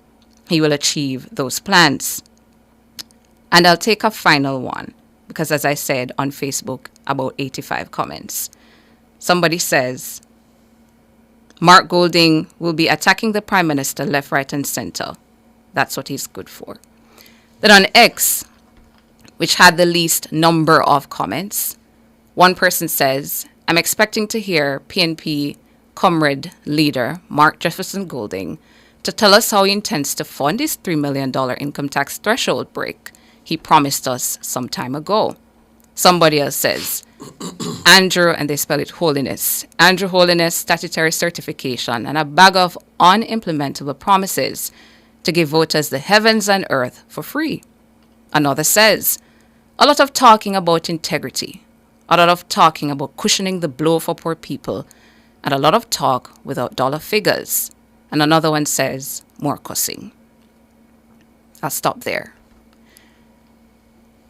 he will achieve those plans. And I'll take a final one, because as I said on Facebook, about 85 comments. Somebody says, Mark Golding will be attacking the Prime Minister left, right, and center. That's what he's good for. Then on X, which had the least number of comments, one person says, I'm expecting to hear PNP comrade leader Mark Jefferson Golding to tell us how he intends to fund his $3 million income tax threshold break he promised us some time ago. Somebody else says, Andrew, and they spell it Holiness. Andrew Holiness, statutory certification, and a bag of unimplementable promises to give voters the heavens and earth for free. Another says, a lot of talking about integrity, a lot of talking about cushioning the blow for poor people, and a lot of talk without dollar figures. And another one says, more cussing. I'll stop there.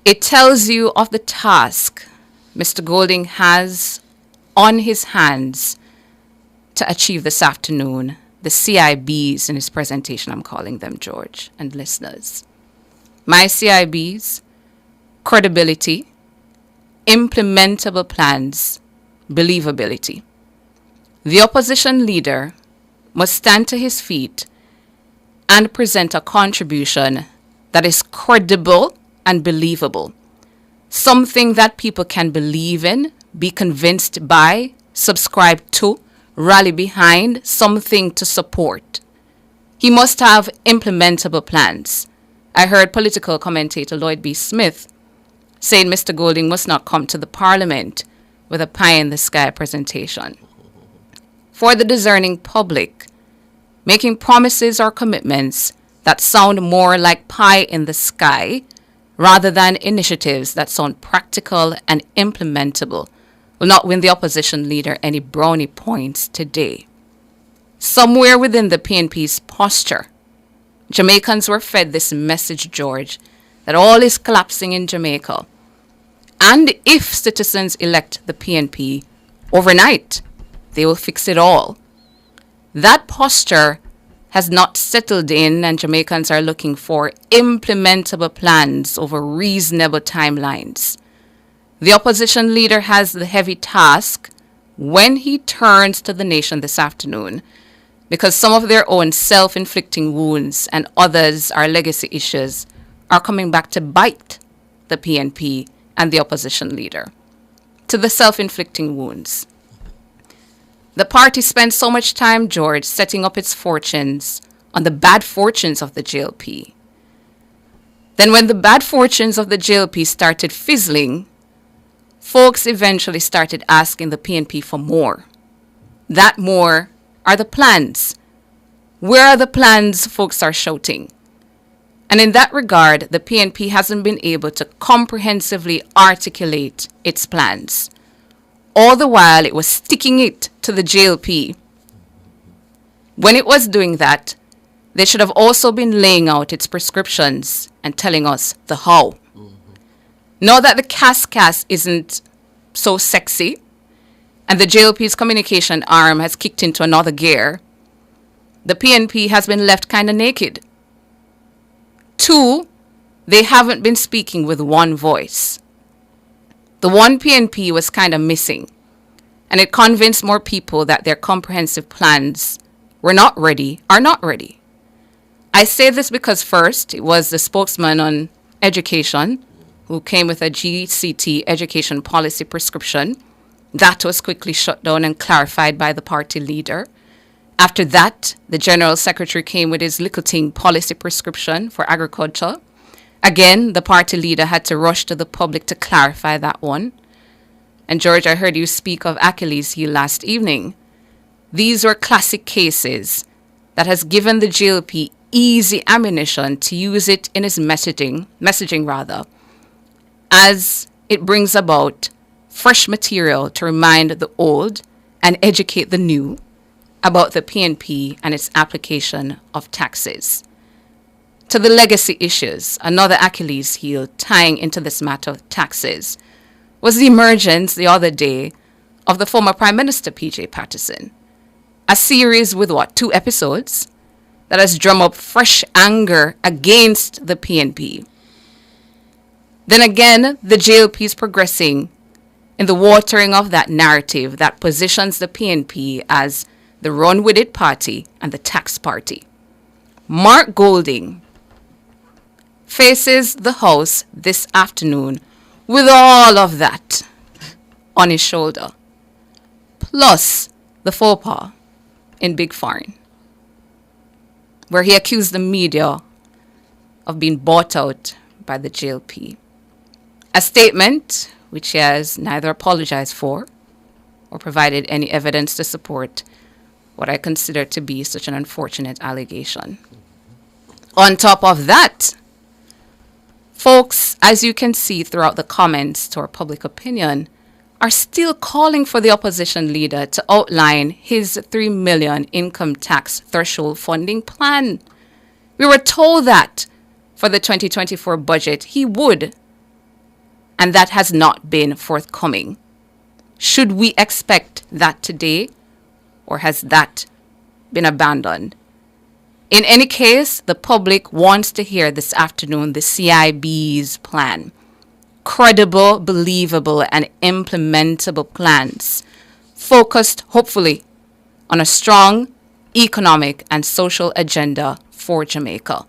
It tells you of the task Mr. Golding has on his hands to achieve this afternoon, the CIBs in his presentation, I'm calling them, George, and listeners. My CIBs, credibility, implementable plans, believability. The opposition leader must stand to his feet and present a contribution that is credible and believable. Something that people can believe in, be convinced by, subscribe to, rally behind, something to support. He must have implementable plans. I heard political commentator Lloyd B. Smith saying Mr. Golding must not come to the Parliament with a pie-in-the-sky presentation. For the discerning public, making promises or commitments that sound more like pie in the sky rather than initiatives that sound practical and implementable will not win the opposition leader any brownie points today. Somewhere within the PNP's posture, Jamaicans were fed this message, George, that all is collapsing in Jamaica. And if citizens elect the PNP overnight, they will fix it all. That posture has not settled in, and Jamaicans are looking for implementable plans over reasonable timelines. The opposition leader has the heavy task when he turns to the nation this afternoon, because some of their own self-inflicting wounds and others are legacy issues are coming back to bite the PNP and the opposition leader. To the self-inflicting wounds. The party spent so much time, George, setting up its fortunes on the bad fortunes of the JLP. Then when the bad fortunes of the JLP started fizzling, folks eventually started asking the PNP for more. That more are the plans. Where are the plans, folks are shouting. And in that regard, the PNP hasn't been able to comprehensively articulate its plans. All the while, it was sticking it to the JLP. When it was doing that, they should have also been laying out its prescriptions and telling us the how. Now that the CAS isn't so sexy, and the JLP's communication arm has kicked into another gear, the PNP has been left kind of naked. 2, they haven't been speaking with one voice. The one PNP was kind of missing, and it convinced more people that their comprehensive plans are not ready. I say this because first, it was the spokesman on education who came with a GCT education policy prescription. That was quickly shut down and clarified by the party leader. After that, the General Secretary came with his Lickelting policy prescription for agriculture. Again, the party leader had to rush to the public to clarify that one. And George, I heard you speak of Achilles' heel last evening. These were classic cases that has given the GLP easy ammunition to use it in its messaging as it brings about fresh material to remind the old and educate the new about the PNP and its application of taxes. To the legacy issues, another Achilles heel tying into this matter of taxes was the emergence the other day of the former Prime Minister P.J. Patterson. A series with 2 episodes that has drummed up fresh anger against the PNP. Then again, the JLP is progressing in the watering of that narrative that positions the PNP as the run-with-it party and the tax party. Mark Golding faces the House this afternoon with all of that on his shoulder, plus the faux pas in Big Foreign, where he accused the media of being bought out by the JLP. A statement which he has neither apologized for or provided any evidence to support what I consider to be such an unfortunate allegation. On top of that, folks, as you can see throughout the comments to our public opinion, are still calling for the opposition leader to outline his 3 million income tax threshold funding plan. We were told that for the 2024 budget he would, and that has not been forthcoming. Should we expect that today, or has that been abandoned? In any case, the public wants to hear this afternoon the CIB's plan. Credible, believable, and implementable plans, focused, hopefully, on a strong economic and social agenda for Jamaica.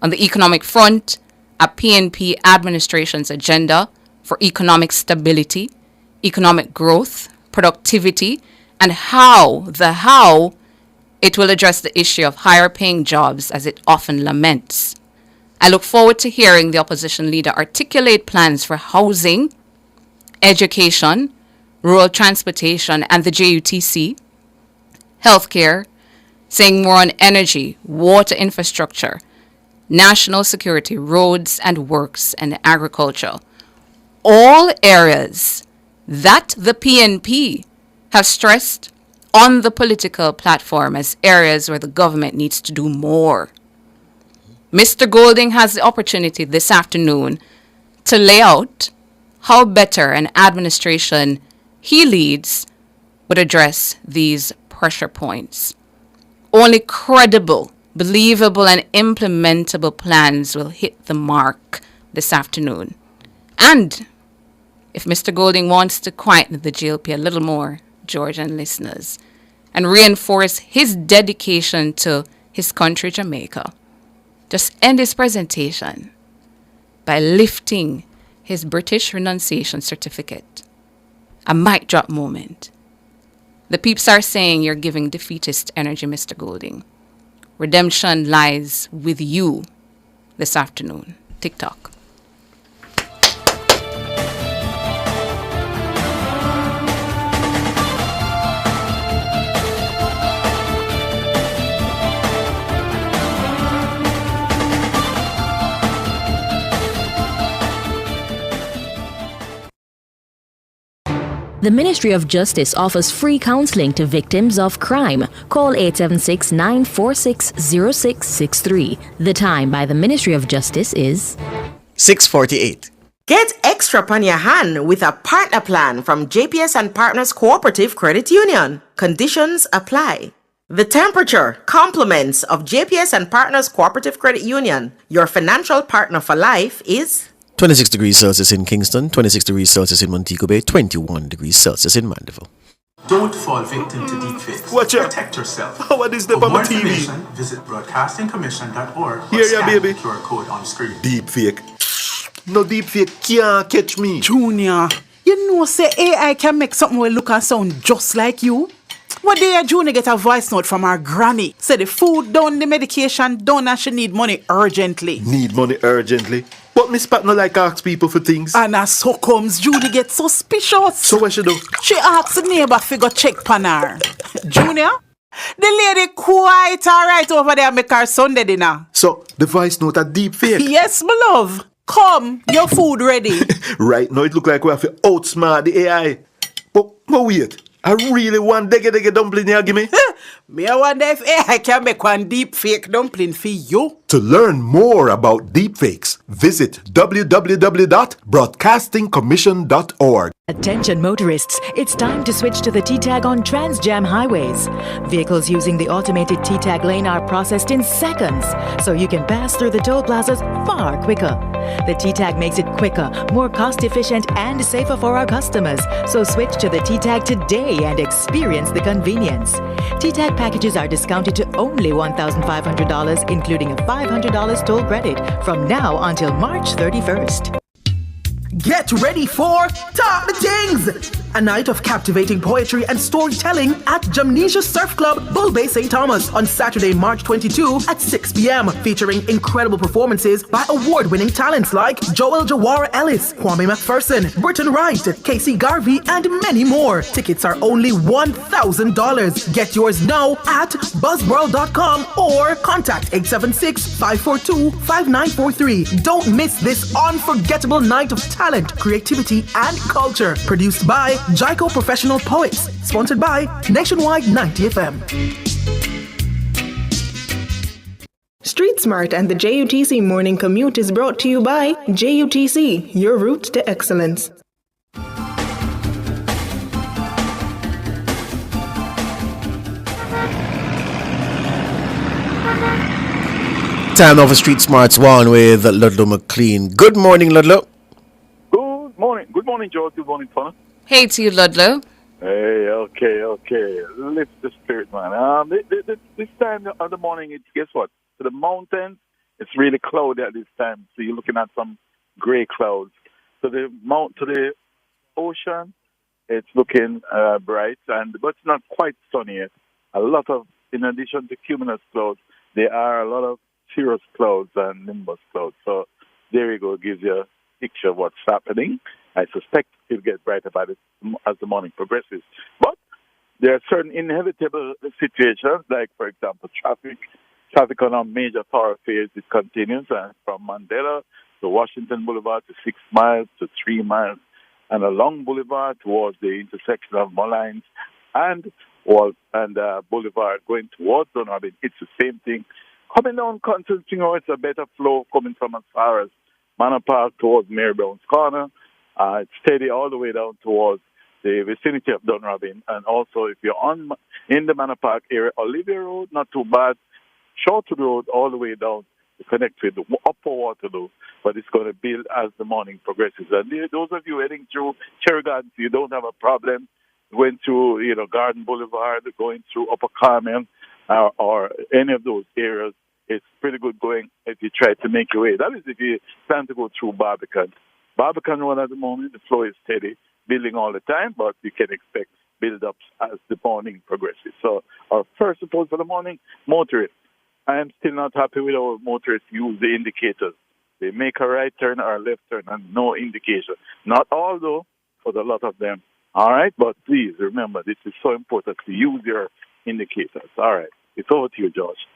On the economic front, a PNP administration's agenda for economic stability, economic growth, productivity, and how it will address the issue of higher paying jobs as it often laments. I look forward to hearing the opposition leader articulate plans for housing, education, rural transportation, and the JUTC, healthcare, saying more on energy, water infrastructure, national security, roads and works, and agriculture. All areas that the PNP have stressed on the political platform as areas where the government needs to do more. Mr. Golding has the opportunity this afternoon to lay out how better an administration he leads would address these pressure points. Only credible, believable, and implementable plans will hit the mark this afternoon. And if Mr. Golding wants to quieten the GLP a little more, George and listeners, and reinforce his dedication to his country, Jamaica, just end his presentation by lifting his British renunciation certificate. A mic drop moment. The peeps are saying you're giving defeatist energy, Mr. Golding. Redemption lies with you this afternoon. TikTok. The Ministry of Justice offers free counseling to victims of crime. Call 876-946-0663. The time by the Ministry of Justice is 6:48. Get extra on your hand with a partner plan from JPS and Partners Cooperative Credit Union. Conditions apply. The temperature, compliments of JPS and Partners Cooperative Credit Union, your financial partner for life, is 26 degrees Celsius in Kingston, 26 degrees Celsius in Montego Bay, 21 degrees Celsius in Mandeville. Don't fall victim to deepfakes. Watch out. Protect yourself. How are this For on more my TV? information, visit broadcastingcommission.org or Here ya, scan baby. the QR code on screen. Deepfake. No deepfake can't catch me. Junior, you know say AI can make something will look and sound just like you? One day Junior get a voice note from her granny. Say the food done, the medication done, and she need money urgently. Need money urgently? But Miss Pat no like ask people for things. And as so comes, Judy get suspicious. So what she do? She asks the neighbor to go check pan her. Junior, the lady quite alright over there make her Sunday dinner. So the voice note a deepfake? Yes, my love. Come, your food ready. Right now it look like we have to outsmart the AI. But wait, I really want dege dumpling here, give me. Me I wonder if AI can make one deep fake dumpling for you. To learn more about deepfakes, visit www.broadcastingcommission.org. Attention motorists, it's time to switch to the T-Tag on Transjam highways. Vehicles using the automated T-Tag lane are processed in seconds, so you can pass through the toll plazas far quicker. The T-Tag makes it quicker, more cost-efficient, and safer for our customers. So switch to the T-Tag today and experience the convenience. T-Tag packages are discounted to only $1,500, including a $500 toll credit from now until March 31st. Get ready for Talk the Things! A night of captivating poetry and storytelling at Jamnesia Surf Club, Bull Bay, St. Thomas on Saturday, March 22 at 6 p.m. featuring incredible performances by award-winning talents like Joel Jawara Ellis, Kwame McPherson, Burton Wright, Casey Garvey, and many more. Tickets are only $1,000. Get yours now at buzzworld.com or contact 876-542-5943. Don't miss this unforgettable night of talent, creativity, and culture. Produced by Jaiko Professional Poets. Sponsored by Nationwide 90 FM. Street Smart and the JUTC Morning Commute is brought to you by JUTC, your route to excellence. Time now for Street Smarts 1 with Ludlow McLean. Good morning, Ludlow. Good morning. Good morning, George. Good morning, Tona. Hey to you, Ludlow. Hey, okay. Lift the spirit, man. This time of the morning, it's, guess what? To the mountains, it's really cloudy at this time. So you're looking at some gray clouds. To the ocean, it's looking bright, but it's not quite sunny yet. A lot of, in addition to cumulus clouds, there are a lot of cirrus clouds and nimbus clouds. So there you go, gives you a picture of what's happening. I suspect it'll get brighter as the morning progresses. But there are certain inevitable situations, like, for example, traffic on our major thoroughfares, it continues from Mandela to Washington Boulevard to 6 miles to 3 miles, and along Boulevard towards the intersection of Mullines and Boulevard going towards Dunrobin. It's the same thing. Coming down Constantine, it's a better flow coming from as far as Manor Park towards Mary Brown's Corner. It's steady all the way down towards the vicinity of Dunrobin. And also, if you're in the Manor Park area, Olivia Road, not too bad. Shortwood Road all the way down to connect with the upper Waterloo. But it's going to build as the morning progresses. And those of you heading through Cherry Gardens, you don't have a problem going through, Garden Boulevard, going through Upper Carmel, or any of those areas. It's pretty good going if you try to make your way. That is if you plan to go through Barbican. Barbican Road at the moment, the flow is steady, building all the time, but you can expect build-ups as the morning progresses. So our first support for the morning, motorists. I am still not happy with our motorists use the indicators. They make a right turn or a left turn and no indication. Not all, though, for a lot of them. All right? But please remember, this is so important to use your indicators. All right. It's over to you, George.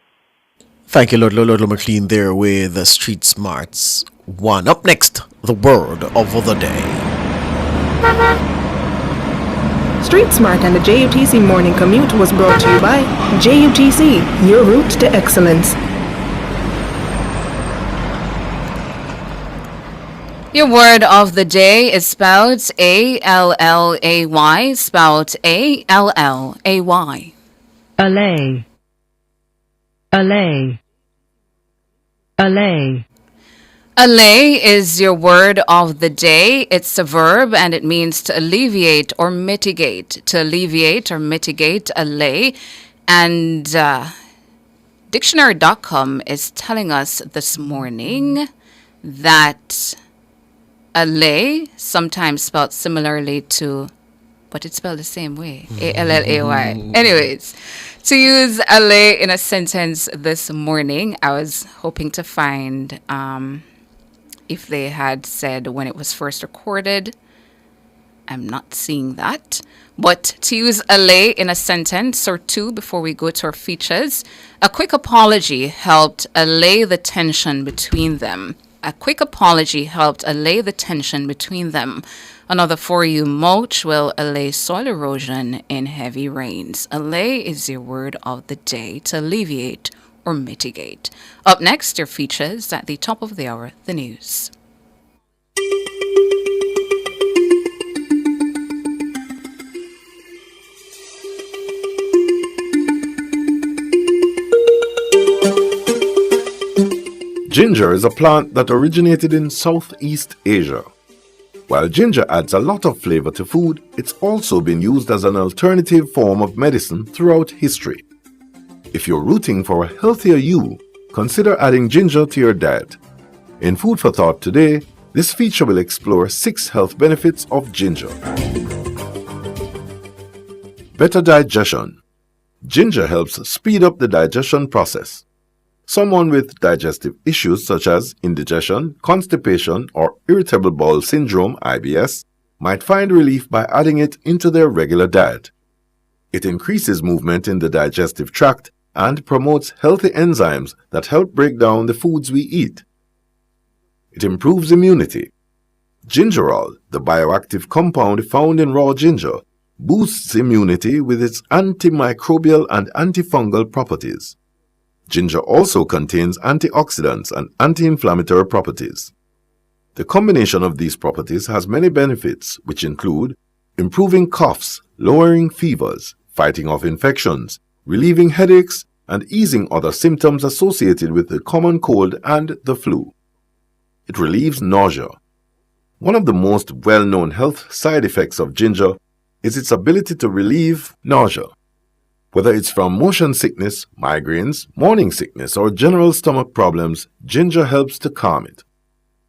Thank you, Ludlow McLean there with Street Smarts 1. Up next, the word of the day. Street Smart and the JUTC Morning Commute was brought to you by JUTC, your route to excellence. Your word of the day is spelled A-L-L-A-Y, spelled A-L-L-A-Y. Allay. Allay is your word of the day. It's a verb and it means to alleviate or mitigate. To alleviate or mitigate, allay. And dictionary.com is telling us this morning that allay, sometimes spelled similarly to, but it's spelled the same way, A-L-L-A-Y. Anyways, to use allay in a sentence this morning, I was hoping to find if they had said when it was first recorded. I'm not seeing that. But to use allay in a sentence or two before we go to our features, a quick apology helped allay the tension between them. A quick apology helped allay the tension between them. Another for you, mulch will allay soil erosion in heavy rains. Allay is your word of the day, to alleviate or mitigate. Up next, your features at the top of the hour, the news. Ginger is a plant that originated in Southeast Asia. While ginger adds a lot of flavor to food, it's also been used as an alternative form of medicine throughout history. If you're rooting for a healthier you, consider adding ginger to your diet. In Food for Thought today, this feature will explore 6 health benefits of ginger. Better digestion. Ginger helps speed up the digestion process. Someone with digestive issues such as indigestion, constipation, or irritable bowel syndrome (IBS) might find relief by adding it into their regular diet. It increases movement in the digestive tract and promotes healthy enzymes that help break down the foods we eat. It improves immunity. Gingerol, the bioactive compound found in raw ginger, boosts immunity with its antimicrobial and antifungal properties. Ginger also contains antioxidants and anti-inflammatory properties. The combination of these properties has many benefits, which include improving coughs, lowering fevers, fighting off infections, relieving headaches, and easing other symptoms associated with the common cold and the flu. It relieves nausea. One of the most well-known health side effects of ginger is its ability to relieve nausea. Whether it's from motion sickness, migraines, morning sickness, or general stomach problems, ginger helps to calm it.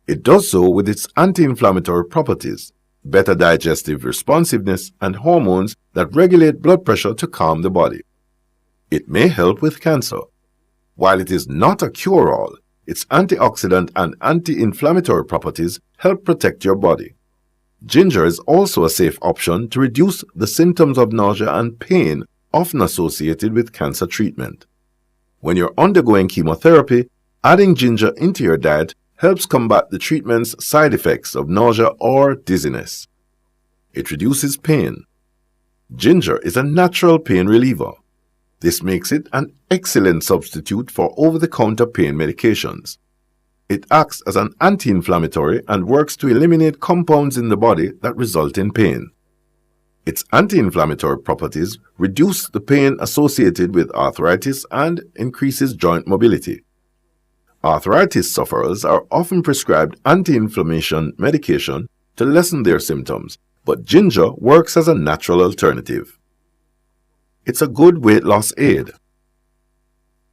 It does so with its anti-inflammatory properties, better digestive responsiveness, and hormones that regulate blood pressure to calm the body. It may help with cancer. While it is not a cure-all, its antioxidant and anti-inflammatory properties help protect your body. Ginger is also a safe option to reduce the symptoms of nausea and pain often associated with cancer treatment. When you're undergoing chemotherapy, adding ginger into your diet helps combat the treatment's side effects of nausea or dizziness. It reduces pain. Ginger is a natural pain reliever. This makes it an excellent substitute for over-the-counter pain medications. It acts as an anti-inflammatory and works to eliminate compounds in the body that result in pain. Its anti-inflammatory properties reduce the pain associated with arthritis and increases joint mobility. Arthritis sufferers are often prescribed anti-inflammation medication to lessen their symptoms, but ginger works as a natural alternative. It's a good weight loss aid.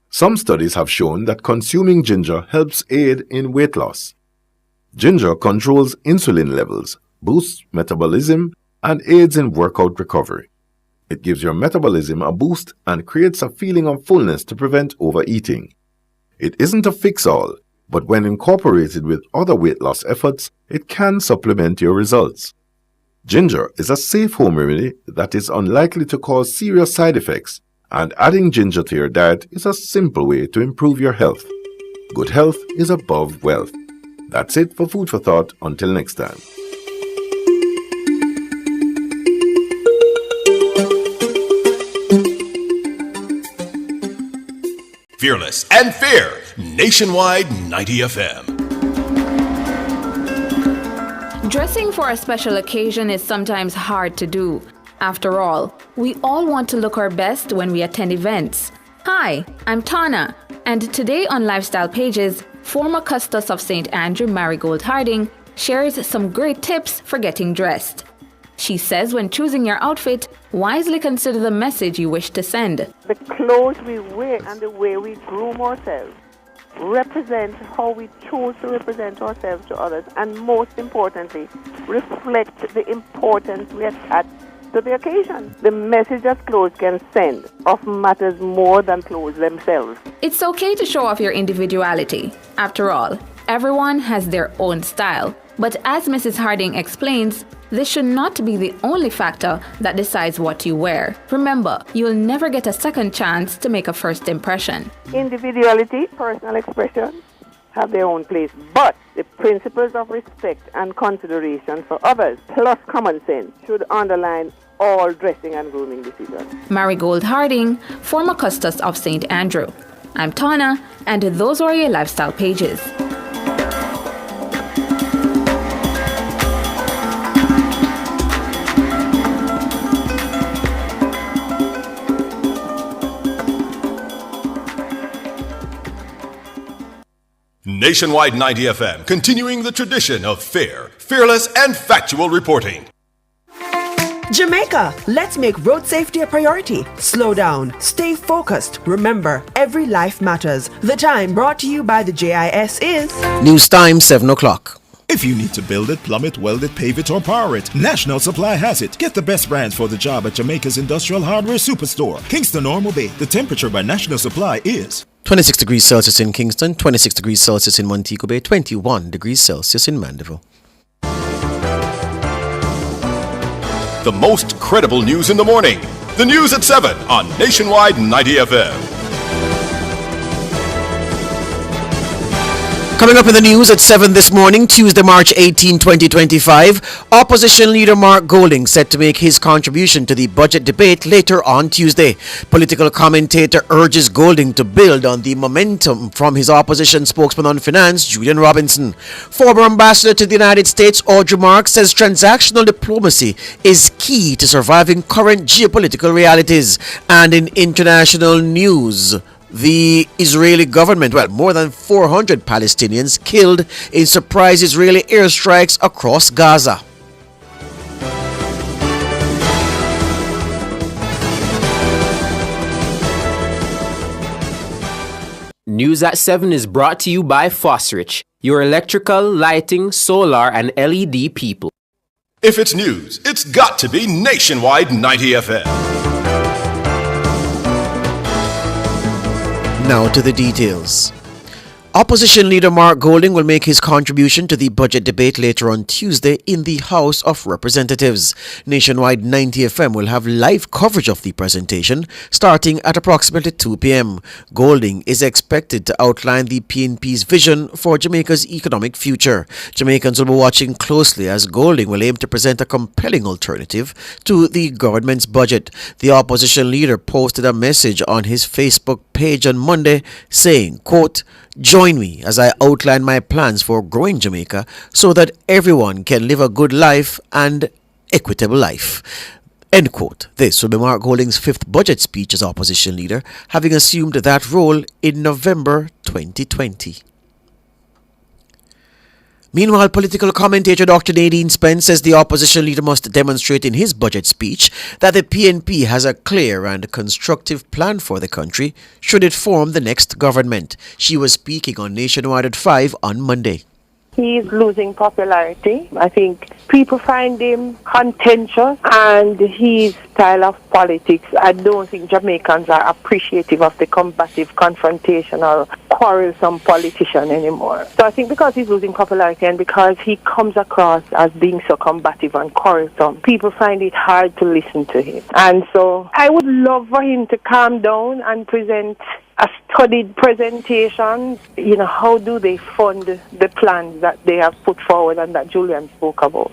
Some studies have shown that consuming ginger helps aid in weight loss. Ginger controls insulin levels, boosts metabolism, and aids in workout recovery. It gives your metabolism a boost and creates a feeling of fullness to prevent overeating. It isn't a fix-all, but when incorporated with other weight loss efforts, it can supplement your results. Ginger is a safe home remedy that is unlikely to cause serious side effects, and adding ginger to your diet is a simple way to improve your health. Good health is above wealth. That's it for Food for Thought. Until next time. Fearless and fair, Nationwide 90 FM. Dressing for a special occasion is sometimes hard to do. After all, we all want to look our best when we attend events. Hi, I'm Tana, and today on Lifestyle Pages, Former Custos of St. Andrew, Marigold Harding, shares some great tips for getting dressed. She says when choosing your outfit, wisely consider the message you wish to send. The clothes we wear and the way we groom ourselves represent how we choose to represent ourselves to others, and most importantly, reflect the importance we attach to the occasion. The message that clothes can send often matters more than clothes themselves. It's okay to show off your individuality. After all, everyone has their own style. But as Mrs. Harding explains, this should not be the only factor that decides what you wear. Remember, you'll never get a second chance to make a first impression. Individuality, personal expression have their own place, but the principles of respect and consideration for others, plus common sense, should underline all dressing and grooming decisions. Marigold Harding, former Custos of St. Andrew. I'm Tana, and those are your lifestyle pages. Nationwide 90 FM, continuing the tradition of fair, fearless, and factual reporting. Jamaica, let's make road safety a priority. Slow down, stay focused. Remember, every life matters. The time brought to you by the JIS is... News time, 7 o'clock. If you need to build it, plumb it, weld it, pave it, or power it, National Supply has it. Get the best brands for the job at Jamaica's Industrial Hardware Superstore, Kingston or Bay. The temperature by National Supply is 26 degrees Celsius in Kingston, 26 degrees Celsius in Montego Bay, 21 degrees Celsius in Mandeville. The most credible news in the morning. The news at 7 on Nationwide 90 FM. Coming up in the news at 7 this morning, Tuesday, March 18, 2025, Opposition Leader Mark Golding set to make his contribution to the budget debate later on Tuesday. Political commentator urges Golding to build on the momentum from his opposition spokesman on finance, Julian Robinson. Former Ambassador to the United States, Audrey Marks, says transactional diplomacy is key to surviving current geopolitical realities. And in international news, the Israeli government, more than 400 Palestinians killed in surprise Israeli airstrikes across Gaza. News at 7 is brought to you by Fosrich, your electrical, lighting, solar, and LED people. If it's news, it's got to be Nationwide 90 FM. Now to the details. Opposition Leader Mark Golding will make his contribution to the budget debate later on Tuesday in the House of Representatives. Nationwide 90 FM will have live coverage of the presentation starting at approximately 2 p.m. Golding is expected to outline the PNP's vision for Jamaica's economic future. Jamaicans will be watching closely as Golding will aim to present a compelling alternative to the government's budget. The opposition leader posted a message on his Facebook page on Monday saying, quote, "Join me as I outline my plans for growing Jamaica so that everyone can live a good life and equitable life." End quote. This will be Mark Golding's fifth budget speech as opposition leader, having assumed that role in November 2020. Meanwhile, political commentator Dr. Nadine Spence says the opposition leader must demonstrate in his budget speech that the PNP has a clear and constructive plan for the country should it form the next government. She was speaking on Nationwide at 5 on Monday. He's losing popularity. I think people find him contentious, and his style of politics, I don't think Jamaicans are appreciative of the combative, confrontational, quarrelsome politician anymore. So I think because he's losing popularity and because he comes across as being so combative and quarrelsome, people find it hard to listen to him. And so I would love for him to calm down and present a studied presentation. You know, how do they fund the plans that they have put forward and that Julian spoke about?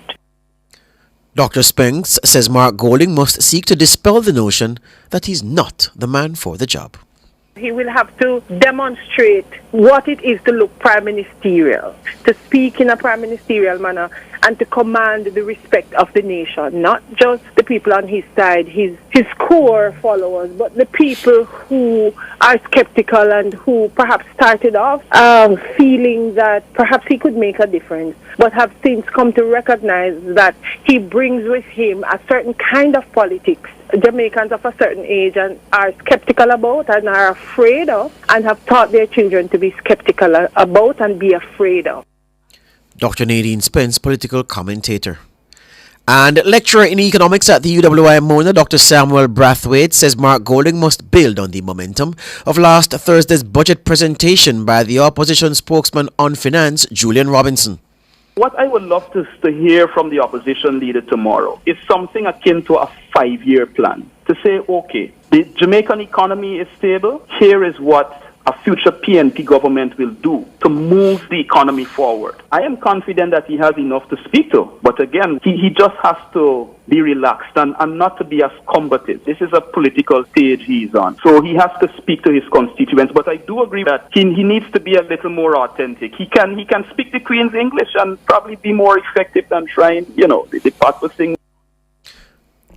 Dr. Spence says Mark Golding must seek to dispel the notion that he's not the man for the job. He will have to demonstrate what it is to look prime ministerial, to speak in a prime ministerial manner, and to command the respect of the nation, not just the people on his side, his core followers, but the people who are skeptical and who perhaps started off feeling that perhaps he could make a difference, but have since come to recognize that he brings with him a certain kind of politics Jamaicans of a certain age and are skeptical about and are afraid of, and have taught their children to be skeptical about and be afraid of. Dr. Nadine Spence, political commentator. And lecturer in economics at the UWI Mona, Dr. Samuel Brathwaite, says Mark Golding must build on the momentum of last Thursday's budget presentation by the opposition spokesman on finance, Julian Robinson. What I would love to hear from the opposition leader tomorrow is something akin to a 5-year plan. To say, okay, the Jamaican economy is stable. Here is what a future PNP government will do to move the economy forward. I am confident that he has enough to speak to. But again, he just has to be relaxed and not to be as combative. This is a political stage he's on. So he has to speak to his constituents. But I do agree that he needs to be a little more authentic. He can speak the Queen's English and probably be more effective than trying, the purposing.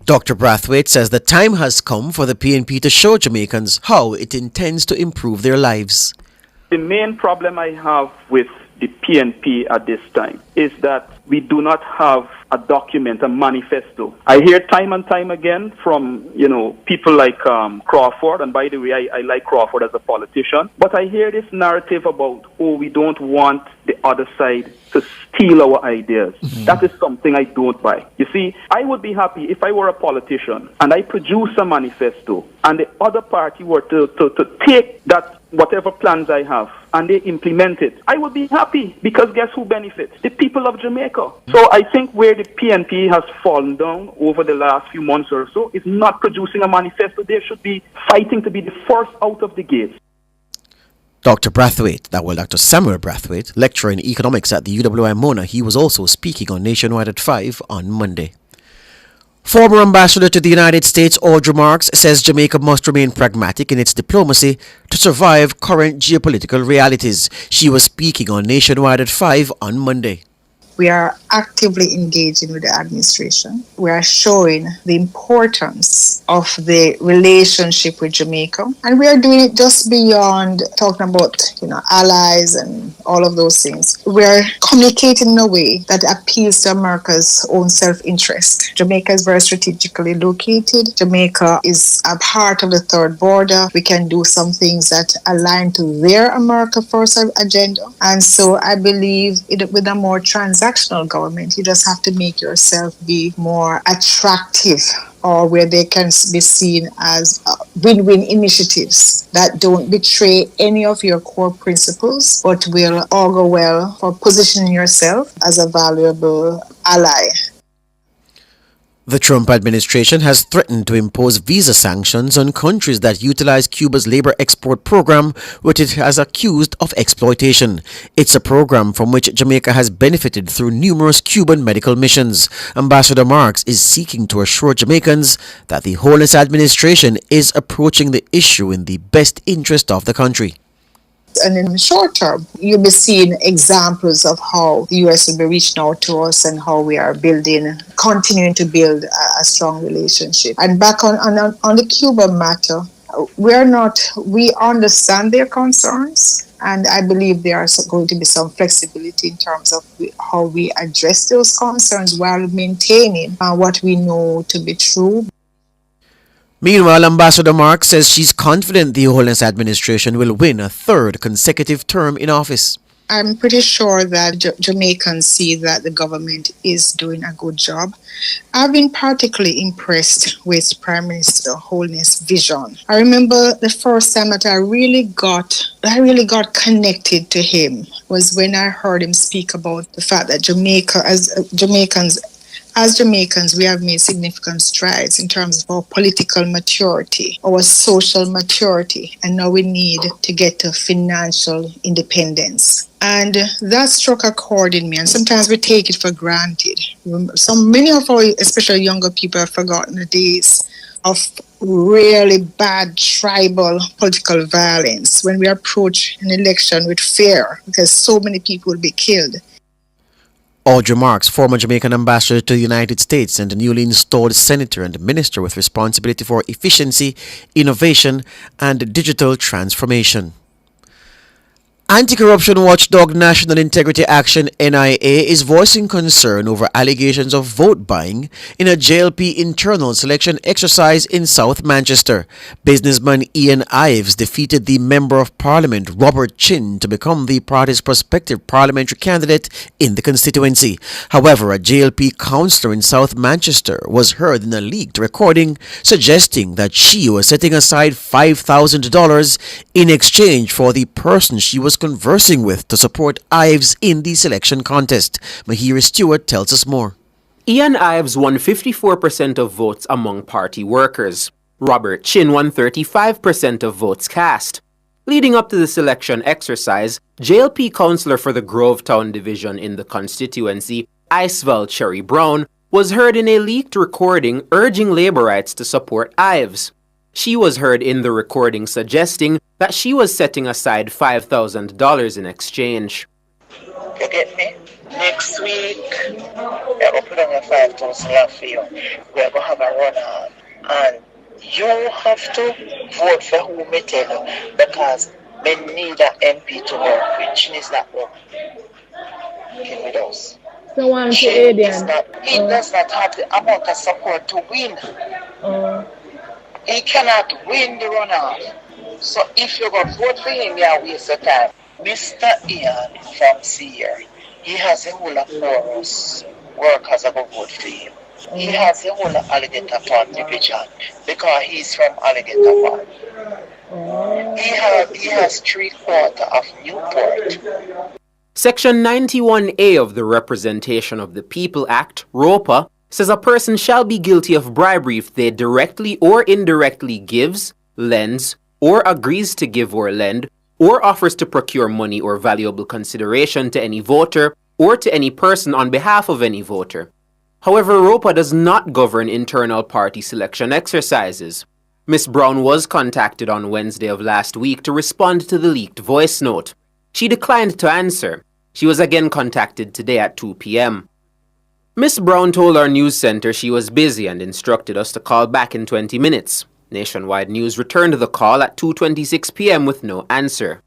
Dr. Brathwaite says the time has come for the PNP to show Jamaicans how it intends to improve their lives. The main problem I have with the PNP at this time is that we do not have a document, a manifesto. I hear time and time again from, people like Crawford, and by the way, I like Crawford as a politician, but I hear this narrative about, we don't want the other side to steal our ideas. That is something I don't buy. You see, I would be happy if I were a politician and I produce a manifesto and the other party were to take that, whatever plans I have, and they implement it. I would be happy because guess who benefits? The people of Jamaica. So I think where the PNP has fallen down over the last few months or so is not producing a manifesto. They should be fighting to be the first out of the gates. Dr. Brathwaite, Dr. Samuel Brathwaite, lecturer in economics at the UWI Mona, he was also speaking on Nationwide at 5 on Monday. Former ambassador to the United States, Audrey Marks, says Jamaica must remain pragmatic in its diplomacy to survive current geopolitical realities. She was speaking on Nationwide at 5 on Monday. We are actively engaging with the administration. We are showing the importance of the relationship with Jamaica. And we are doing it just beyond talking about, allies and all of those things. We are communicating in a way that appeals to America's own self-interest. Jamaica is very strategically located. Jamaica is a part of the third border. We can do some things that align to their America First agenda. And so I believe with a more transactional government, you just have to make yourself be more attractive, or where they can be seen as win-win initiatives that don't betray any of your core principles, but will augur well for positioning yourself as a valuable ally. The Trump administration has threatened to impose visa sanctions on countries that utilize Cuba's labor export program, which it has accused of exploitation. It's a program from which Jamaica has benefited through numerous Cuban medical missions. Ambassador Marks is seeking to assure Jamaicans that the Holness administration is approaching the issue in the best interest of the country. And in the short term, you'll be seeing examples of how the U.S. will be reaching out to us and how we are continuing to build a strong relationship. And back on the Cuba matter, we understand their concerns, and I believe there are going to be some flexibility in terms of how we address those concerns while maintaining what we know to be true. Meanwhile, Ambassador Marks says she's confident the Holness administration will win a third consecutive term in office. I'm pretty sure that Jamaicans see that the government is doing a good job. I've been particularly impressed with Prime Minister Holness' vision. I remember the first time that I really got connected to him was when I heard him speak about the fact that As Jamaicans, we have made significant strides in terms of our political maturity, our social maturity, and now we need to get to financial independence. And that struck a chord in me, and sometimes we take it for granted. Many of our, especially younger people, have forgotten the days of really bad tribal political violence when we approach an election with fear because so many people will be killed. Audrey Marks, former Jamaican ambassador to the United States and the newly installed senator and minister with responsibility for efficiency, innovation, and digital transformation. Anti-corruption watchdog National Integrity Action (NIA) is voicing concern over allegations of vote buying in a JLP internal selection exercise in South Manchester. Businessman Ian Ives defeated the Member of Parliament Robert Chin to become the party's prospective parliamentary candidate in the constituency. However, a JLP councillor in South Manchester was heard in a leaked recording suggesting that she was setting aside $5,000 in exchange for the person she was conversing with to support Ives in the selection contest. Mahiri Stewart tells us more. Ian Ives won 54% of votes among party workers. Robert Chin won 35% of votes cast. Leading up to the selection exercise, JLP councillor for the Grovetown division in the constituency, Iceval Cherry Brown, was heard in a leaked recording urging laborites to support Ives. She was heard in the recording suggesting that she was setting aside $5,000 in exchange. You get me? Next week, we're going to put on a $5,000 for you. We're going to have a runoff. And you have to vote for who me tell you, because we need an MP to work with. Chin is not working. Came with us. So one to Chin Adrian. he does not have the amount of support to win. He cannot win the runoff. So if you're going to vote for him, you waste your time. Mr. Ian from Seer, he has a whole of chorus workers that go vote for him. He has a whole of Alligator Pond division because he's from Alligator Pond. He has 3/4 of Newport. Section 91A of the Representation of the People Act, ROPA, says a person shall be guilty of bribery if they directly or indirectly gives, lends, or agrees to give or lend, or offers to procure money or valuable consideration to any voter or to any person on behalf of any voter. However, ROPA does not govern internal party selection exercises. Ms. Brown was contacted on Wednesday of last week to respond to the leaked voice note. She declined to answer. She was again contacted today at 2 p.m. Ms. Brown told our news center she was busy and instructed us to call back in 20 minutes. Nationwide News returned the call at 2:26 p.m. with no answer.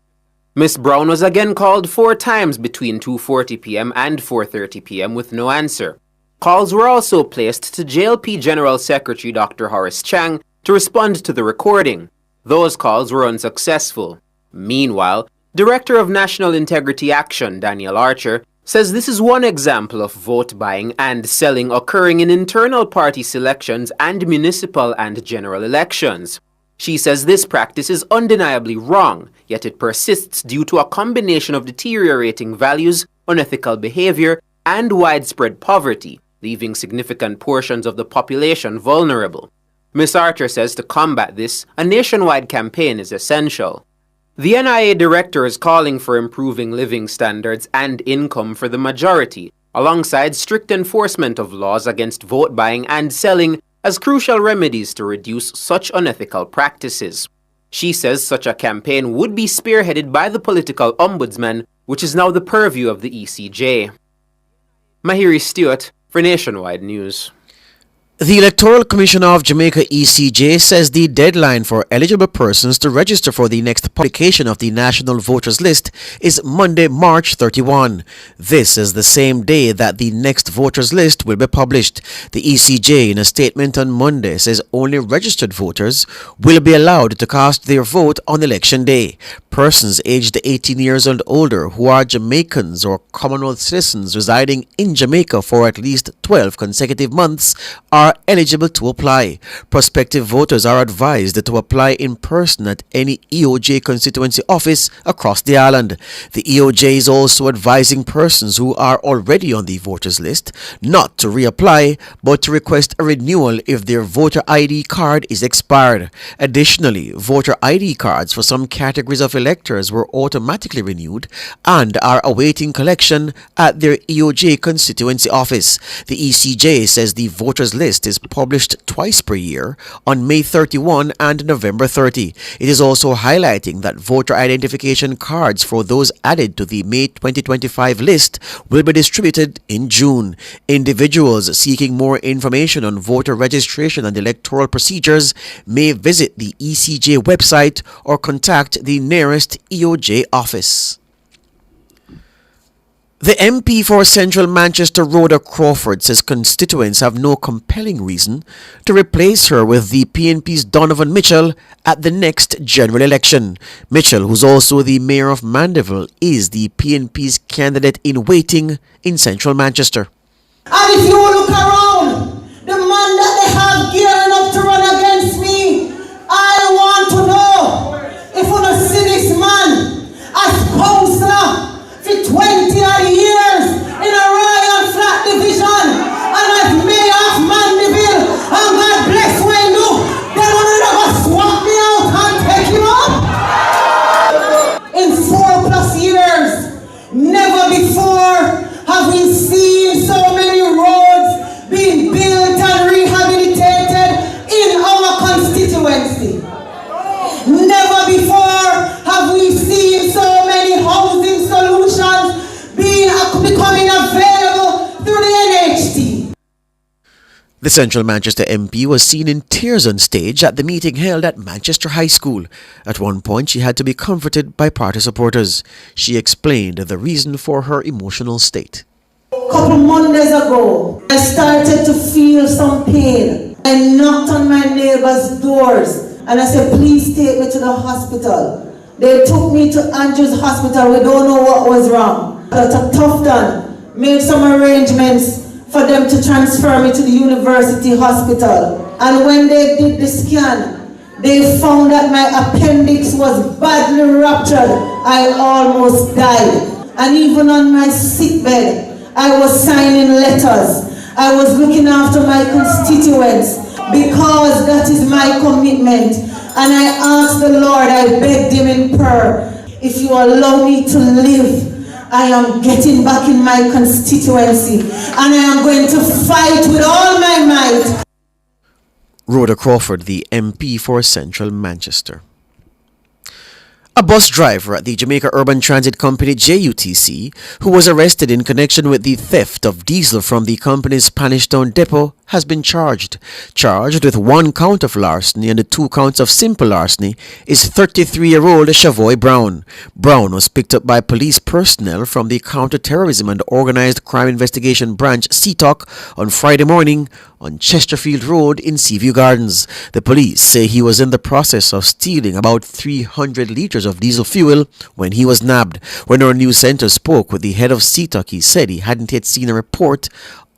Ms. Brown was again called 4 times between 2:40 p.m. and 4:30 p.m. with no answer. Calls were also placed to JLP General Secretary Dr. Horace Chang to respond to the recording. Those calls were unsuccessful. Meanwhile, Director of National Integrity Action, Daniel Archer, says this is one example of vote buying and selling occurring in internal party selections and municipal and general elections. She says this practice is undeniably wrong, yet it persists due to a combination of deteriorating values, unethical behavior, and widespread poverty, leaving significant portions of the population vulnerable. Ms. Archer says to combat this, a nationwide campaign is essential. The NIA director is calling for improving living standards and income for the majority, alongside strict enforcement of laws against vote buying and selling as crucial remedies to reduce such unethical practices. She says such a campaign would be spearheaded by the political ombudsman, which is now the purview of the ECJ. Mahiri Stewart for Nationwide News. The Electoral Commissioner of Jamaica ECJ says the deadline for eligible persons to register for the next publication of the National Voters List is Monday, March 31. This is the same day that the next voters list will be published. The ECJ in a statement on Monday says only registered voters will be allowed to cast their vote on election day. Persons aged 18 years and older who are Jamaicans or Commonwealth citizens residing in Jamaica for at least 12 consecutive months are eligible to apply. Prospective voters are advised to apply in person at any EOJ constituency office across the island. The EOJ is also advising persons who are already on the voters list not to reapply but to request a renewal if their voter ID card is expired. Additionally, voter ID cards for some categories of electors were automatically renewed and are awaiting collection at their EOJ constituency office. The ECJ says the voters list is published twice per year on May 31 and November 30. It is also highlighting that voter identification cards for those added to the May 2025 list will be distributed in June. Individuals seeking more information on voter registration and electoral procedures may visit the ECJ website or contact the nearest EOJ office. The MP for Central Manchester, Rhoda Crawford, says constituents have no compelling reason to replace her with the PNP's Donovan Mitchell at the next general election. Mitchell, who's also the mayor of Mandeville, is the PNP's candidate in waiting in Central Manchester. And if you look around, the man that they have gearing up to run against me, I want to know if you don't see this man as councillor for 20 odd years in a Royal Flat Division and as mayor of Mandeville, and God bless when you, they will never swap me out and take him up. In 4+ years, never before have we seen so many roads being built and rehabilitated in our constituency. Never before have we seen so many housing solutions becoming available through the NHT. The Central Manchester MP was seen in tears on stage at the meeting held at Manchester High School. At one point, she had to be comforted by party supporters. She explained the reason for her emotional state. A couple Mondays ago, I started to feel some pain. I knocked on my neighbor's doors and I said, please take me to the hospital. They took me to Andrews Hospital. We don't know what was wrong. Dr. Tufton made some arrangements for them to transfer me to the University Hospital. And when they did the scan, they found that my appendix was badly ruptured. I almost died. And even on my sickbed, I was signing letters. I was looking after my constituents because that is my commitment. And I asked the Lord, I begged him in prayer, if you allow me to live, I am getting back in my constituency and I am going to fight with all my might. Rhoda Crawford, the MP for Central Manchester. A bus driver at the Jamaica Urban Transit Company JUTC, who was arrested in connection with the theft of diesel from the company's Spanish Town depot, has been charged. Charged with 1 count of larceny and 2 counts of simple larceny is 33-year-old Shavoy Brown. Brown was picked up by police personnel from the Counter-Terrorism and Organized Crime Investigation Branch CTOC on Friday morning on Chesterfield Road in Seaview Gardens. The police say he was in the process of stealing about 300 litres of diesel fuel when he was nabbed. When our news centre spoke with the head of CTOC, he said he hadn't yet seen a report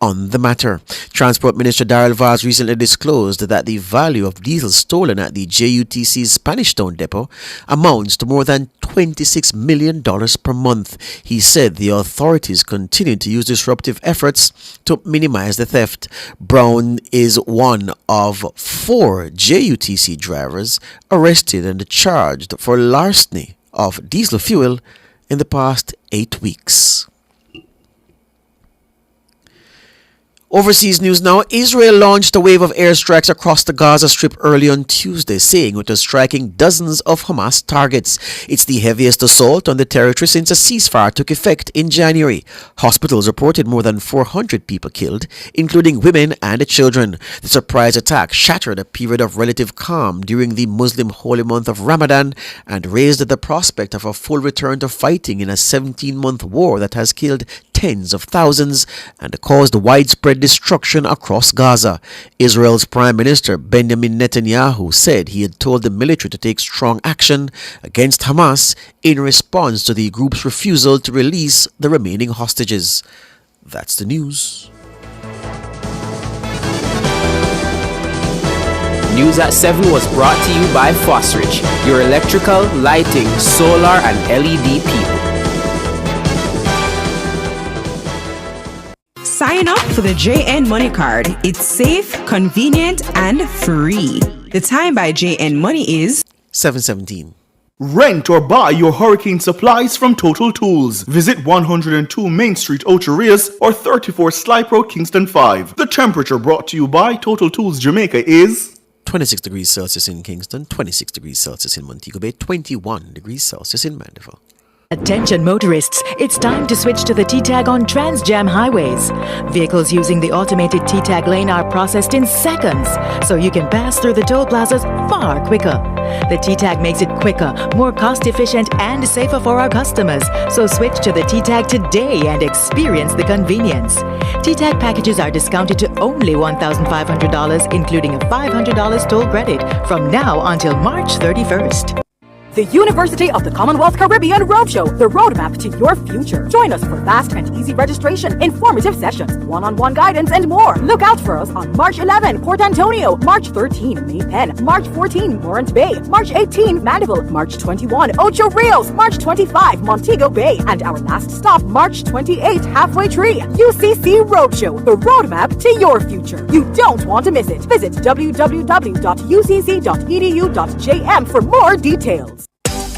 on the matter. Transport Minister Darrell Vaz recently disclosed that the value of diesel stolen at the JUTC's Spanish Town depot amounts to more than $26 million per month. He said the authorities continue to use disruptive efforts to minimize the theft. Brown is one of 4 JUTC drivers arrested and charged for larceny of diesel fuel in the past 8 weeks. Overseas news now. Israel launched a wave of airstrikes across the Gaza Strip early on Tuesday, saying it was striking dozens of Hamas targets. It's the heaviest assault on the territory since a ceasefire took effect in January. Hospitals reported more than 400 people killed, including women and children. The surprise attack shattered a period of relative calm during the Muslim holy month of Ramadan and raised the prospect of a full return to fighting in a 17-month war that has killed tens of thousands and caused widespread destruction across Gaza. Israel's Prime Minister Benjamin Netanyahu said he had told the military to take strong action against Hamas in response to the group's refusal to release the remaining hostages. That's the news. News at 7 was brought to you by Fosrich, your electrical, lighting, solar, and LED people. Sign up for the JN Money Card. It's safe, convenient, and free. The time by JN Money is 7:17. Rent or buy your hurricane supplies from Total Tools. Visit 102 Main Street, Ocho Rios or 34 Slipe Road, Kingston 5. The temperature brought to you by Total Tools Jamaica is 26 degrees Celsius in Kingston, 26 degrees Celsius in Montego Bay, 21 degrees Celsius in Mandeville. Attention motorists, it's time to switch to the T-Tag on TransJam highways. Vehicles using the automated T-Tag lane are processed in seconds, so you can pass through the toll plazas far quicker. The T-Tag makes it quicker, more cost-efficient and safer for our customers, so switch to the T-Tag today and experience the convenience. T-Tag packages are discounted to only $1,500, including a $500 toll credit from now until March 31st. The University of the Commonwealth Caribbean Roadshow, the roadmap to your future. Join us for fast and easy registration, informative sessions, one-on-one guidance, and more. Look out for us on March 11, Port Antonio, March 13, May Pen, March 14, Morant Bay, March 18, Mandeville, March 21, Ocho Rios, March 25, Montego Bay, and our last stop, March 28, Halfway Tree. UCC Roadshow, the roadmap to your future. You don't want to miss it. Visit www.ucc.edu.jm for more details.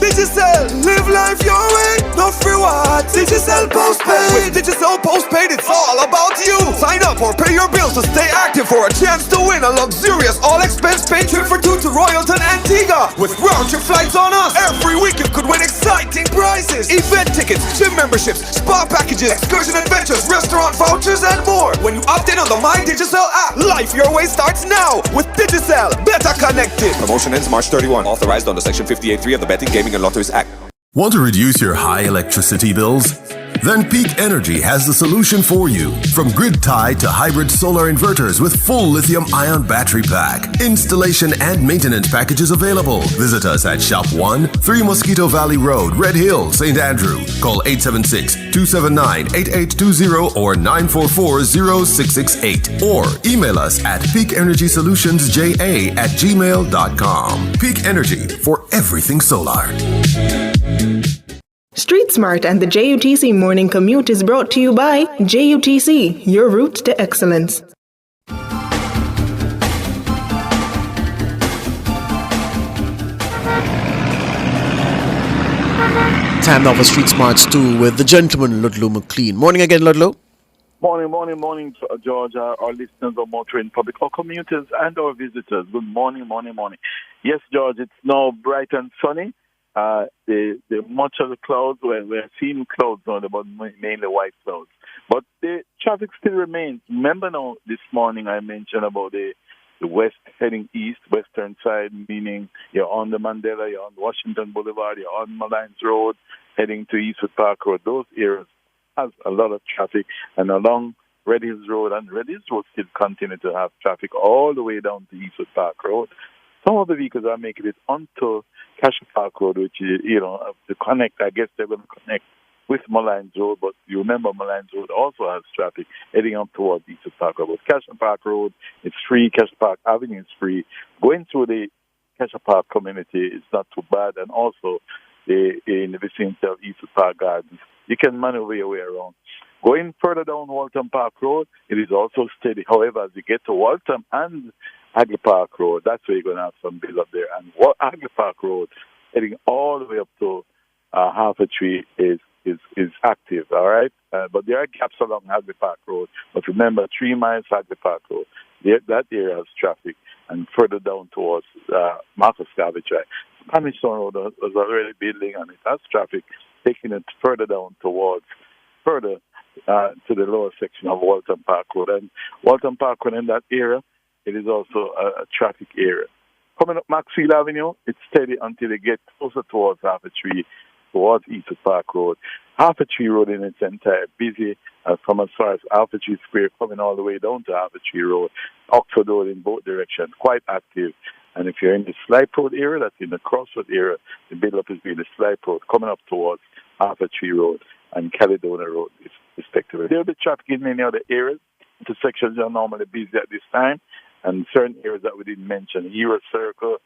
Digicel, live life your way, no free what? Digicel postpaid. With Digicel postpaid, it's all about you. Sign up or pay your bills to stay active for a chance to win a luxurious all-expense paid trip for two to Royalton, Antigua. With round-trip flights on us, every week you could win exciting prizes. Event tickets, gym memberships, spa packages, excursion adventures, restaurant vouchers, and more. When you opt in on the My Digicel app, life your way starts now with Digicel. Better connected. Promotion ends March 31. Authorized under Section 58.3 of the Betting, Gaming and Lotteries Act. Want to reduce your high electricity bills? Then Peak Energy has the solution for you. From grid-tied to hybrid solar inverters with full lithium-ion battery pack. Installation and maintenance packages available. Visit us at Shop 1, 3 Mosquito Valley Road, Red Hill, St. Andrew. Call 876-279-8820 or 944-0668. Or email us at peakenergysolutionsja@gmail.com. Peak Energy for everything solar. Street Smart and the JUTC Morning Commute is brought to you by JUTC, your route to excellence. Time now for Street Smarts 2 with the gentleman Ludlow McLean. Morning again, Ludlow. Morning, George, our listeners, our motoring public, our commuters, and our visitors. Good morning. Yes, George, it's now bright and sunny. The much of the clouds, we're seeing clouds now, but mainly white clouds. But the traffic still remains. Remember now, this morning I mentioned about the west heading east, western side, meaning you're on the Mandela, you're on Washington Boulevard, you're on Malines Road, heading to Eastwood Park Road. Those areas have a lot of traffic, and along Red Hills Road, and Red Hills Road still continue to have traffic all the way down to Eastwood Park Road. Some of the vehicles are making it onto Castle Park Road, which is, to connect, I guess they're going to connect with Malines Road, but you remember Malines Road also has traffic heading up towards Eastwood Park Road. But Castle Park Road, it's free. Castle Park Avenue is free. Going through the Castle Park community is not too bad, and also in the vicinity of Eastwood Park Gardens, you can maneuver your way around. Going further down Waltham Park Road, it is also steady. However, as you get to Waltham and Hagley Park Road, that's where you're going to have some build up there. And Hagley Park Road, heading all the way up to Half a Tree is active, all right? But there are gaps along Hagley Park Road. But remember, 3 miles Hagley Park Road, that area has traffic. And further down towards Marcus Garvey Drive, Spanish Town Road was already building, and it has traffic taking it further down towards to the lower section of Waltham Park Road. And Waltham Park Road in that area, it is also a traffic area. Coming up Maxfield Avenue, it's steady until they get closer towards Half a Tree, towards Eastwood Park Road. Half a Tree Road in its entirety busy from as far as Half a Tree Square coming all the way down to Half a Tree Road. Oxford Road in both directions, quite active. And if you're in the Slipe Road area, that's in the Crossroad area, the build-up is being the Slipe Road coming up towards Half a Tree Road and Caledonia Road, respectively. There'll be traffic in many other areas. Intersections are normally busy at this time, and certain areas that we didn't mention, Hero Circle,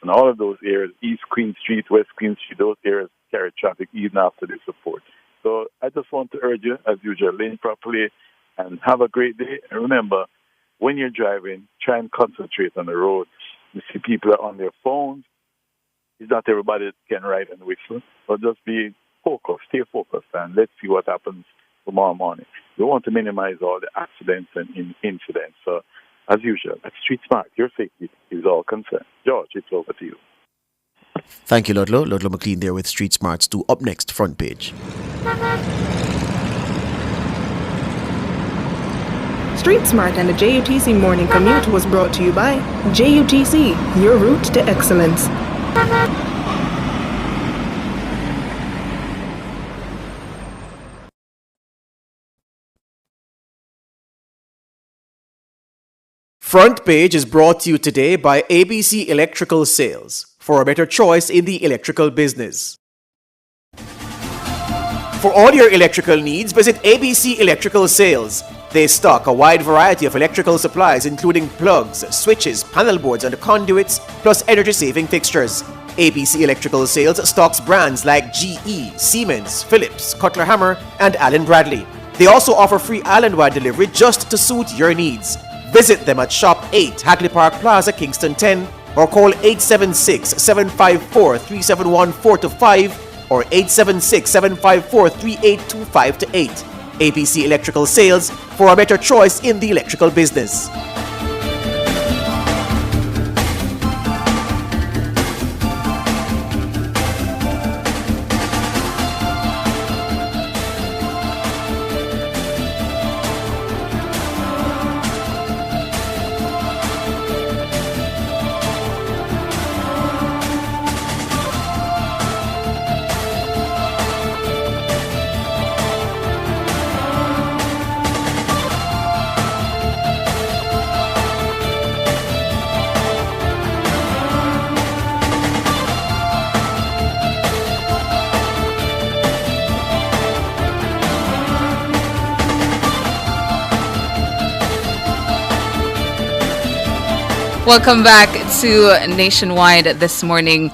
and all of those areas, East Queen Street, West Queen Street, those areas carry traffic even after the support. So I just want to urge you, as usual, lane properly and have a great day. And remember, when you're driving, try and concentrate on the road. You see people are on their phones, It's not everybody that can ride and whistle, but just be focused, stay focused, and let's see what happens tomorrow morning. We want to minimize all the accidents and incidents. So, as usual, at Street Smart, your safety is all concerned. George, it's over to you. Thank you, Ludlow. Ludlow McLean there with Street Smarts 2. Up next, Front Page. Street Smart and the JUTC Morning Commute was brought to you by JUTC, your route to excellence. Front Page is brought to you today by ABC Electrical Sales, for a better choice in the electrical business. For all your electrical needs, visit ABC Electrical Sales. They stock a wide variety of electrical supplies including plugs, switches, panel boards and conduits, plus energy-saving fixtures. ABC Electrical Sales stocks brands like GE, Siemens, Philips, Cutler Hammer and Allen Bradley. They also offer free island-wide delivery just to suit your needs. Visit them at Shop 8, Hagley Park Plaza, Kingston 10, or call 876-754-371-4-5 or 876-754-3825-8. ABC Electrical Sales, for a better choice in the electrical business. Welcome back to Nationwide this morning.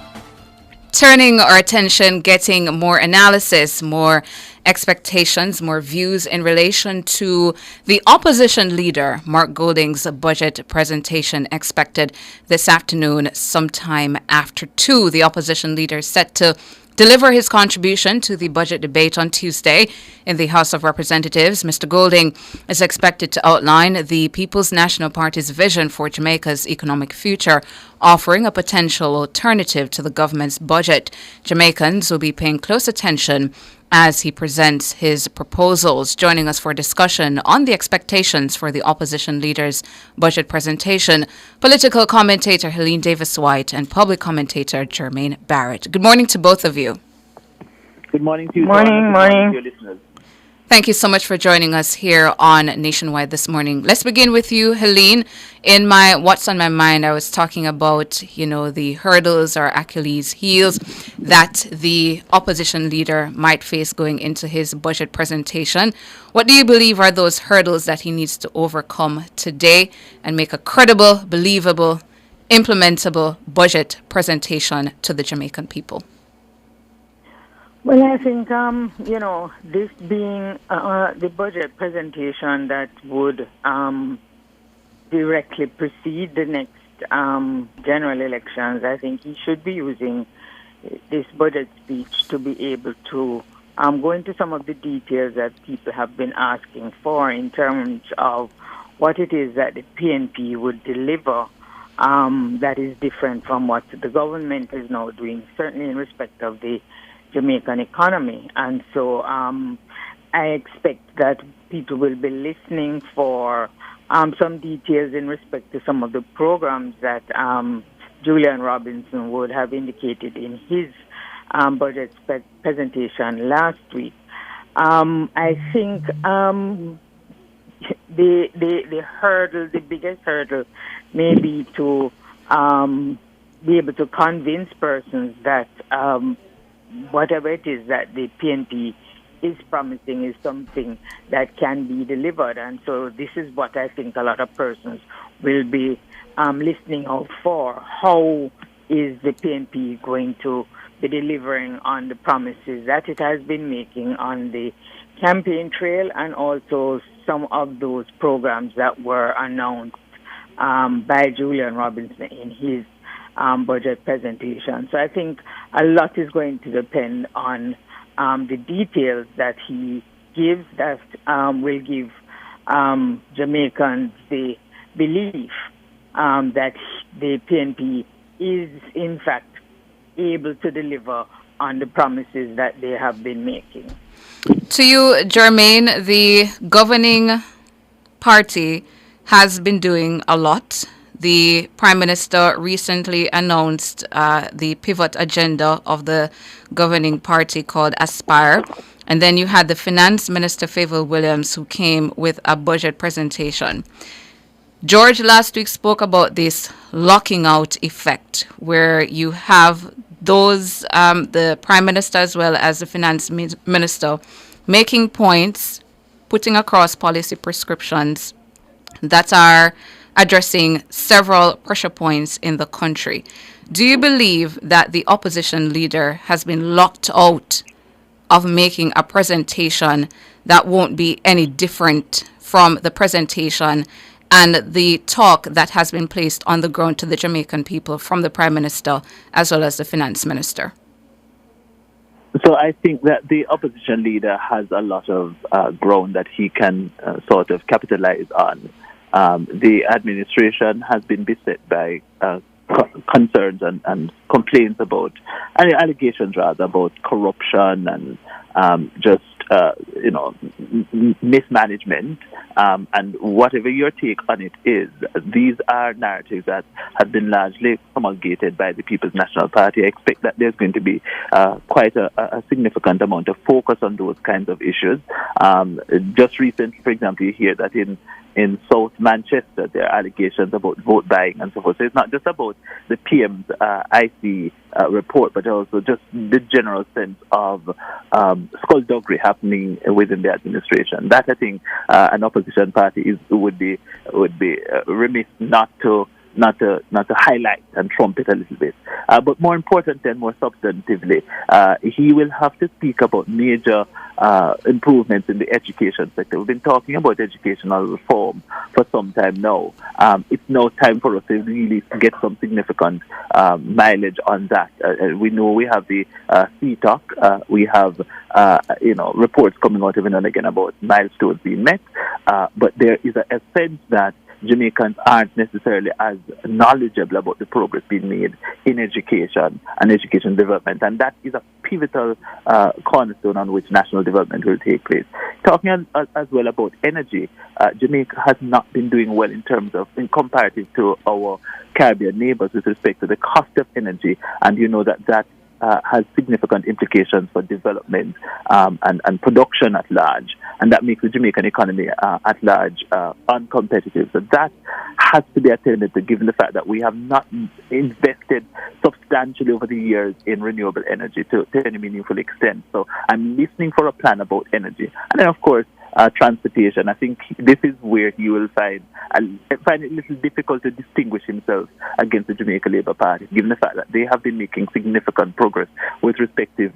Turning our attention, getting more analysis, more expectations, more views in relation to the opposition leader, Mark Golding's budget presentation expected this afternoon sometime after 2. The opposition leader is set to deliver his contribution to the budget debate on Tuesday in the House of Representatives. Mr. Golding is expected to outline the People's National Party's vision for Jamaica's economic future, offering a potential alternative to the government's budget. Jamaicans will be paying close attention as he presents his proposals. Joining us for a discussion on the expectations for the opposition leader's budget presentation, political commentator Helene Davis-White and public commentator Jermaine Barrett. Good morning to both of you. Good morning to you. Morning. To your listeners. Thank you so much for joining us here on Nationwide this morning. Let's begin with you, Helene. In my What's on My Mind, I was talking about, the hurdles or Achilles' heels that the opposition leader might face going into his budget presentation. What do you believe are those hurdles that he needs to overcome today and make a credible, believable, implementable budget presentation to the Jamaican people? Well, I think, this being the budget presentation that would directly precede the next general elections, I think he should be using this budget speech to be able to go into some of the details that people have been asking for in terms of what it is that the PNP would deliver that is different from what the government is now doing, certainly in respect of the Jamaican economy. And so I expect that people will be listening for some details in respect to some of the programs that Julian Robinson would have indicated in his budget presentation last week. I think the hurdle, the biggest hurdle, may be to be able to convince persons that whatever it is that the PNP is promising is something that can be delivered. And so this is what I think a lot of persons will be listening out for. How is the PNP going to be delivering on the promises that it has been making on the campaign trail, and also some of those programs that were announced by Julian Robinson in his budget presentation. So I think a lot is going to depend on the details that he gives that will give Jamaicans the belief that the PNP is in fact able to deliver on the promises that they have been making. To you, Jermaine, the governing party has been doing a lot. The Prime Minister recently announced the pivot agenda of the governing party called Aspire. And then you had the Finance Minister, Favour Williams, who came with a budget presentation. George last week spoke about this locking out effect, where you have those, the Prime Minister as well as the Finance Minister, making points, putting across policy prescriptions that are addressing several pressure points in the country. Do you believe that the opposition leader has been locked out of making a presentation that won't be any different from the presentation and the talk that has been placed on the ground to the Jamaican people from the Prime Minister as well as the Finance Minister? So I think that the opposition leader has a lot of ground that he can sort of capitalize on. The administration has been beset by concerns and complaints about, and allegations rather, about corruption and mismanagement. And whatever your take on it is, these are narratives that have been largely promulgated by the People's National Party. I expect that there's going to be quite a significant amount of focus on those kinds of issues. Just recently, for example, you hear that in South Manchester, there are allegations about vote buying and so forth. So it's not just about the PM's IC report, but also just the general sense of skullduggery happening within the administration. That, I think, an opposition party would be remiss not to highlight and trumpet a little bit. But more important and more substantively, he will have to speak about major improvements in the education sector. We've been talking about educational reform for some time now. It's now time for us to really get some significant mileage on that. We know we have the CTOC. We have reports coming out every now and again about milestones being met. But there is a sense that Jamaicans aren't necessarily as knowledgeable about the progress being made in education and education development, and that is a pivotal cornerstone on which national development will take place. Talking as well about energy, Jamaica has not been doing well in comparative to our Caribbean neighbors with respect to the cost of energy, and you know that has significant implications for development and production at large, and that makes the Jamaican economy at large uncompetitive. So that has to be attended to, given the fact that we have not invested substantially over the years in renewable energy to any meaningful extent. So I'm listening for a plan about energy. And then, of course, transportation. I think this is where he will find it a little difficult to distinguish himself against the Jamaica Labour Party, given the fact that they have been making significant progress with respect to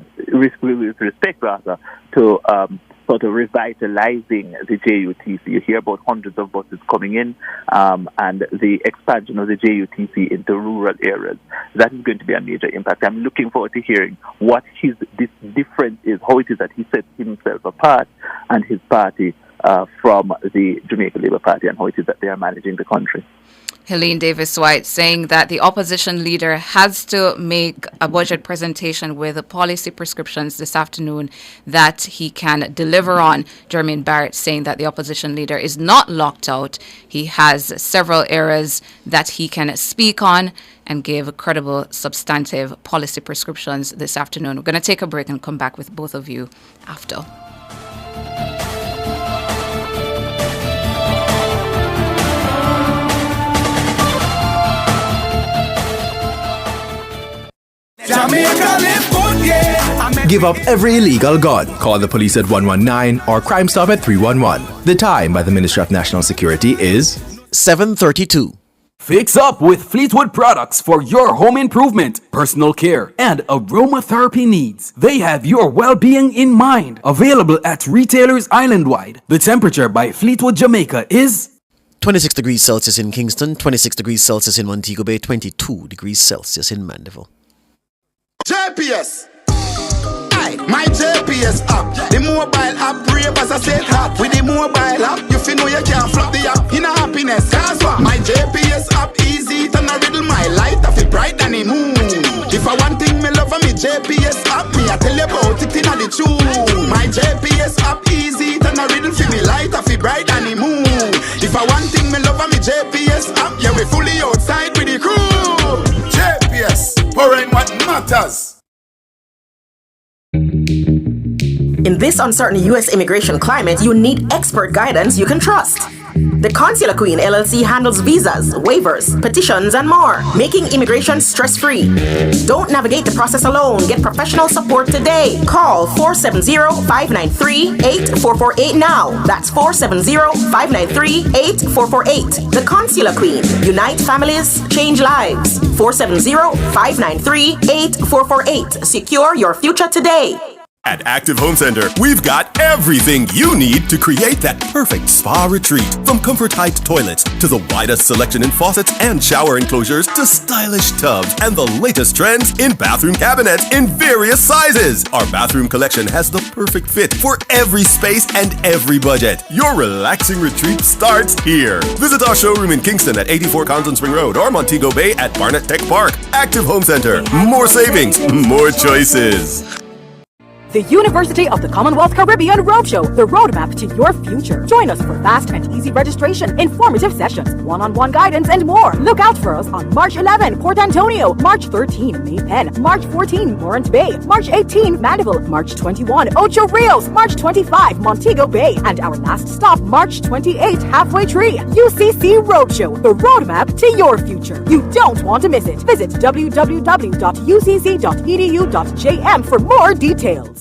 sort of revitalizing the JUTC. You hear about hundreds of buses coming in and the expansion of the JUTC into rural areas. That is going to be a major impact. I'm looking forward to hearing what this difference is, how it is that he sets himself apart and his party from the Jamaica Labour Party, and how it is that they are managing the country. Helene Davis-White saying that the opposition leader has to make a budget presentation with policy prescriptions this afternoon that he can deliver on. Jermaine Barrett saying that the opposition leader is not locked out. He has several areas that he can speak on and give credible, substantive policy prescriptions this afternoon. We're going to take a break and come back with both of you after. Give up every illegal gun. Call the police at 119 or Crime Stop at 311. The time by the Ministry of National Security is 7:32. Fix up with Fleetwood products for your home improvement, personal care, and aromatherapy needs. They have your well-being in mind. Available at retailers island-wide. The temperature by Fleetwood Jamaica is 26 degrees Celsius in Kingston, 26 degrees Celsius in Montego Bay, 22 degrees Celsius in Mandeville. JPS. Aye, my JPS app. The mobile app brave as I said hot. With the mobile app, you feel know you can't flop the app in a happiness. Cause what? My JPS app easy to a riddle my light of it bright than the moon. If I want thing me love me JPS app, me I tell you about it in the tune. My JPS app easy to a riddle for me light of it bright than the moon. If I want thing me love me JPS app, yeah we fully outside with the crew. JPS, pouring what matters. In this uncertain U.S. immigration climate, you need expert guidance you can trust. The Consular Queen LLC handles visas, waivers, petitions, and more, making immigration stress-free. Don't navigate the process alone. Get professional support today. Call 470-593-8448 now. That's 470-593-8448. The Consular Queen. Unite families, change lives. 470-593-8448. Secure your future today. At Active Home Center, we've got everything you need to create that perfect spa retreat. From comfort-hyped toilets to the widest selection in faucets and shower enclosures to stylish tubs and the latest trends in bathroom cabinets in various sizes. Our bathroom collection has the perfect fit for every space and every budget. Your relaxing retreat starts here. Visit our showroom in Kingston at 84 Constance Spring Road or Montego Bay at Barnett Tech Park. Active Home Center. More savings, more choices. The University of the Commonwealth Caribbean Roadshow, the roadmap to your future. Join us for fast and easy registration, informative sessions, one-on-one guidance, and more. Look out for us on March 11, Port Antonio, March 13, May Pen, March 14, Morant Bay, March 18, Mandeville, March 21, Ocho Rios, March 25, Montego Bay, and our last stop, March 28, Halfway Tree. UCC Roadshow, the roadmap to your future. You don't want to miss it. Visit www.ucc.edu.jm for more details.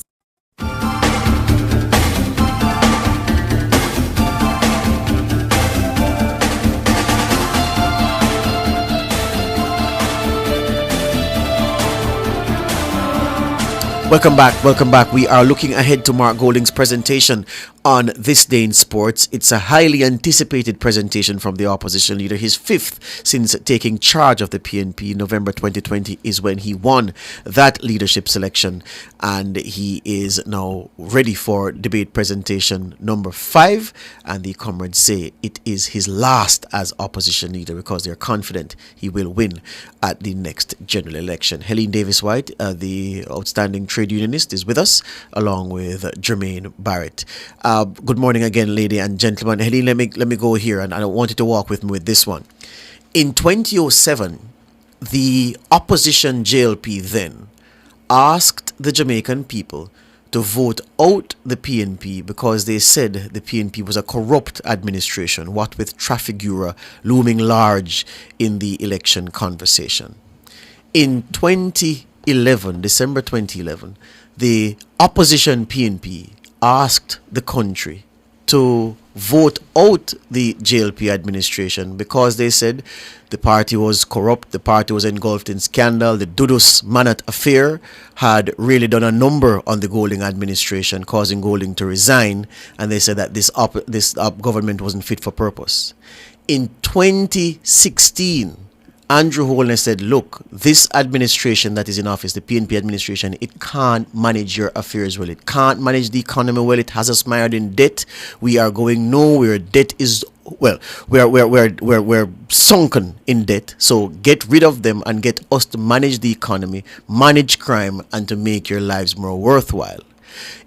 Welcome back. We are looking ahead to Mark Golding's presentation on This Day in Sports. It's a highly anticipated presentation from the opposition leader. His fifth since taking charge of the PNP. November 2020 is when he won that leadership selection, and he is now ready for debate presentation number 5, and the comrades say it is his last as opposition leader because they're confident he will win at the next general election. Helene Davis-White, the outstanding trade unionist, is with us along with Jermaine Barrett. Good morning again, ladies and gentlemen. Helene, let me go here, and I want you to walk with me with this one. In 2007, the opposition JLP then asked the Jamaican people to vote out the PNP because they said the PNP was a corrupt administration, what with Trafigura looming large in the election conversation. In 2011, December 2011, the opposition PNP asked the country to vote out the JLP administration because they said the party was corrupt, the party was engulfed in scandal, the Dudus Manat affair had really done a number on the Golding administration, causing Golding to resign, and they said that this government wasn't fit for purpose. In 2016, Andrew Holness said, look, this administration that is in office, the PNP administration, it can't manage your affairs well. It can't manage the economy well. It has us mired in debt. We are going nowhere. Debt is, well, we're sunken in debt. So get rid of them and get us to manage the economy, manage crime, and to make your lives more worthwhile.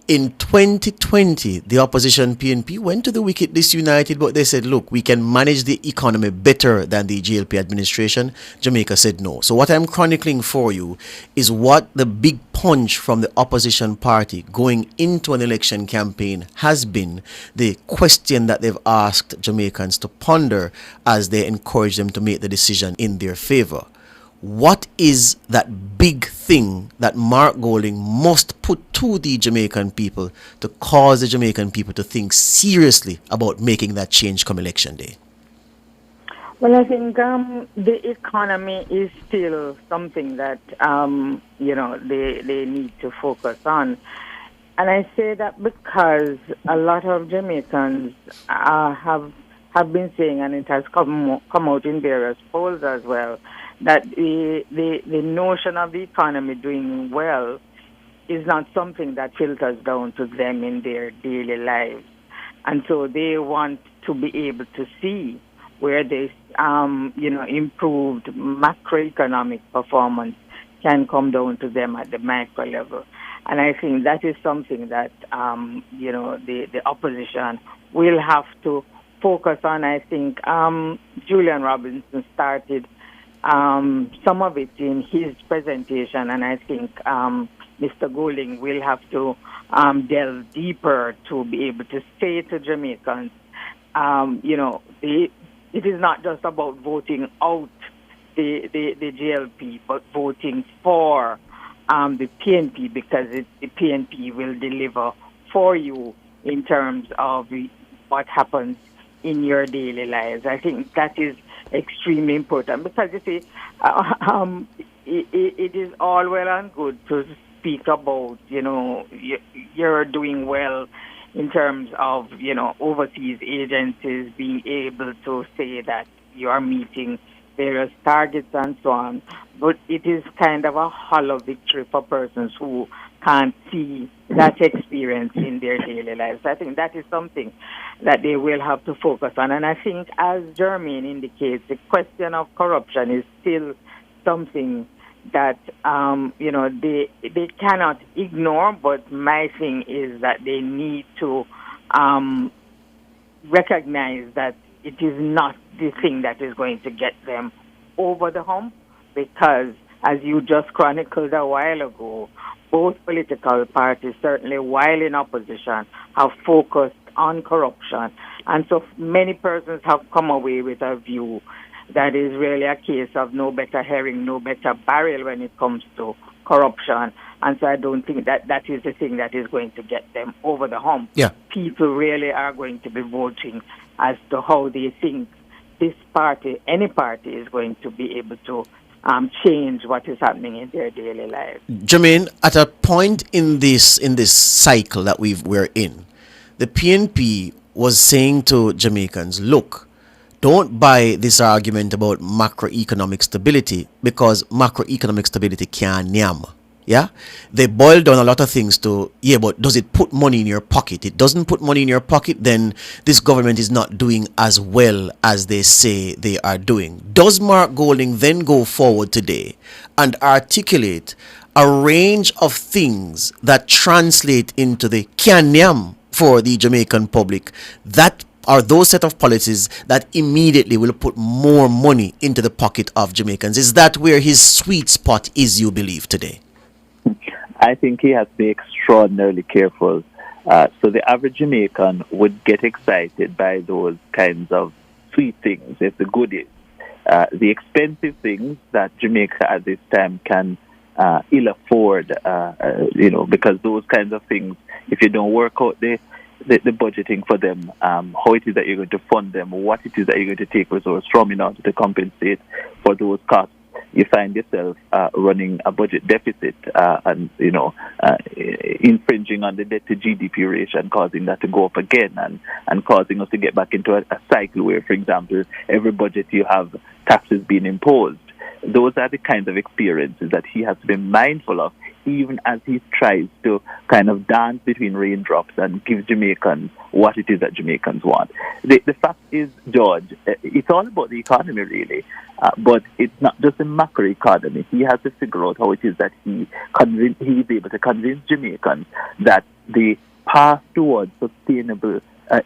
In 2020, the opposition PNP went to the wicket disunited, but they said, look, we can manage the economy better than the JLP administration. Jamaica said no. So what I'm chronicling for you is what the big punch from the opposition party going into an election campaign has been, the question that they've asked Jamaicans to ponder as they encourage them to make the decision in their favor. What is that big thing that Mark Golding must put to the Jamaican people to cause the Jamaican people to think seriously about making that change come election day? Well, I think the economy is still something that, they need to focus on. And I say that because a lot of Jamaicans have have been saying, and it has come out in various polls as well, that the notion of the economy doing well is not something that filters down to them in their daily lives. And so they want to be able to see where this, improved macroeconomic performance can come down to them at the micro level. And I think that is something that, the opposition will have to focus on. I think Julian Robinson started some of it in his presentation, and I think Mr. Golding will have to delve deeper to be able to say to Jamaicans, it is not just about voting out the JLP, but voting for the PNP, because the PNP will deliver for you in terms of what happens in your daily lives. I think that is extremely important, because you see, it is all well and good to speak about, you're doing well in terms of, overseas agencies being able to say that you are meeting various targets and so on. But it is kind of a hollow victory for persons who can't see that experience in their daily lives. I think that is something that they will have to focus on. And I think, as Jermaine indicates, the question of corruption is still something that, they cannot ignore. But my thing is that they need to recognize that it is not the thing that is going to get them over the hump, because, as you just chronicled a while ago, both political parties, certainly while in opposition, have focused on corruption. And so many persons have come away with a view that is really a case of no better herring, no better barrel when it comes to corruption. And so I don't think that that is the thing that is going to get them over the hump. Yeah. People really are going to be voting as to how they think this party, any party, is going to be able to change what is happening in their daily lives. Jermaine, at a point in this cycle that we're in, the PNP was saying to Jamaicans, look, don't buy this argument about macroeconomic stability, because macroeconomic stability can't yam. Yeah, they boil down a lot of things to, but does it put money in your pocket? It doesn't put money in your pocket, then this government is not doing as well as they say they are doing. Does Mark Golding then go forward today and articulate a range of things that translate into the Kanyam for the Jamaican public, that are those set of policies that immediately will put more money into the pocket of Jamaicans? Is that where his sweet spot is, you believe, today? I think he has to be extraordinarily careful. So the average Jamaican would get excited by those kinds of sweet things, if the goodies. The expensive things that Jamaica at this time can ill afford, because those kinds of things, if you don't work out the budgeting for them, how it is that you're going to fund them, what it is that you're going to take resources from in order to compensate for those costs, you find yourself running a budget deficit and, infringing on the debt to GDP ratio and causing that to go up again and causing us to get back into a cycle where, for example, every budget you have taxes being imposed. Those are the kinds of experiences that he has to be mindful of, even as he tries to kind of dance between raindrops and give Jamaicans what it is that Jamaicans want. The fact is, George, it's all about the economy, really, but it's not just the macro economy. He has to figure out how it is that he is able to convince Jamaicans that the path towards sustainable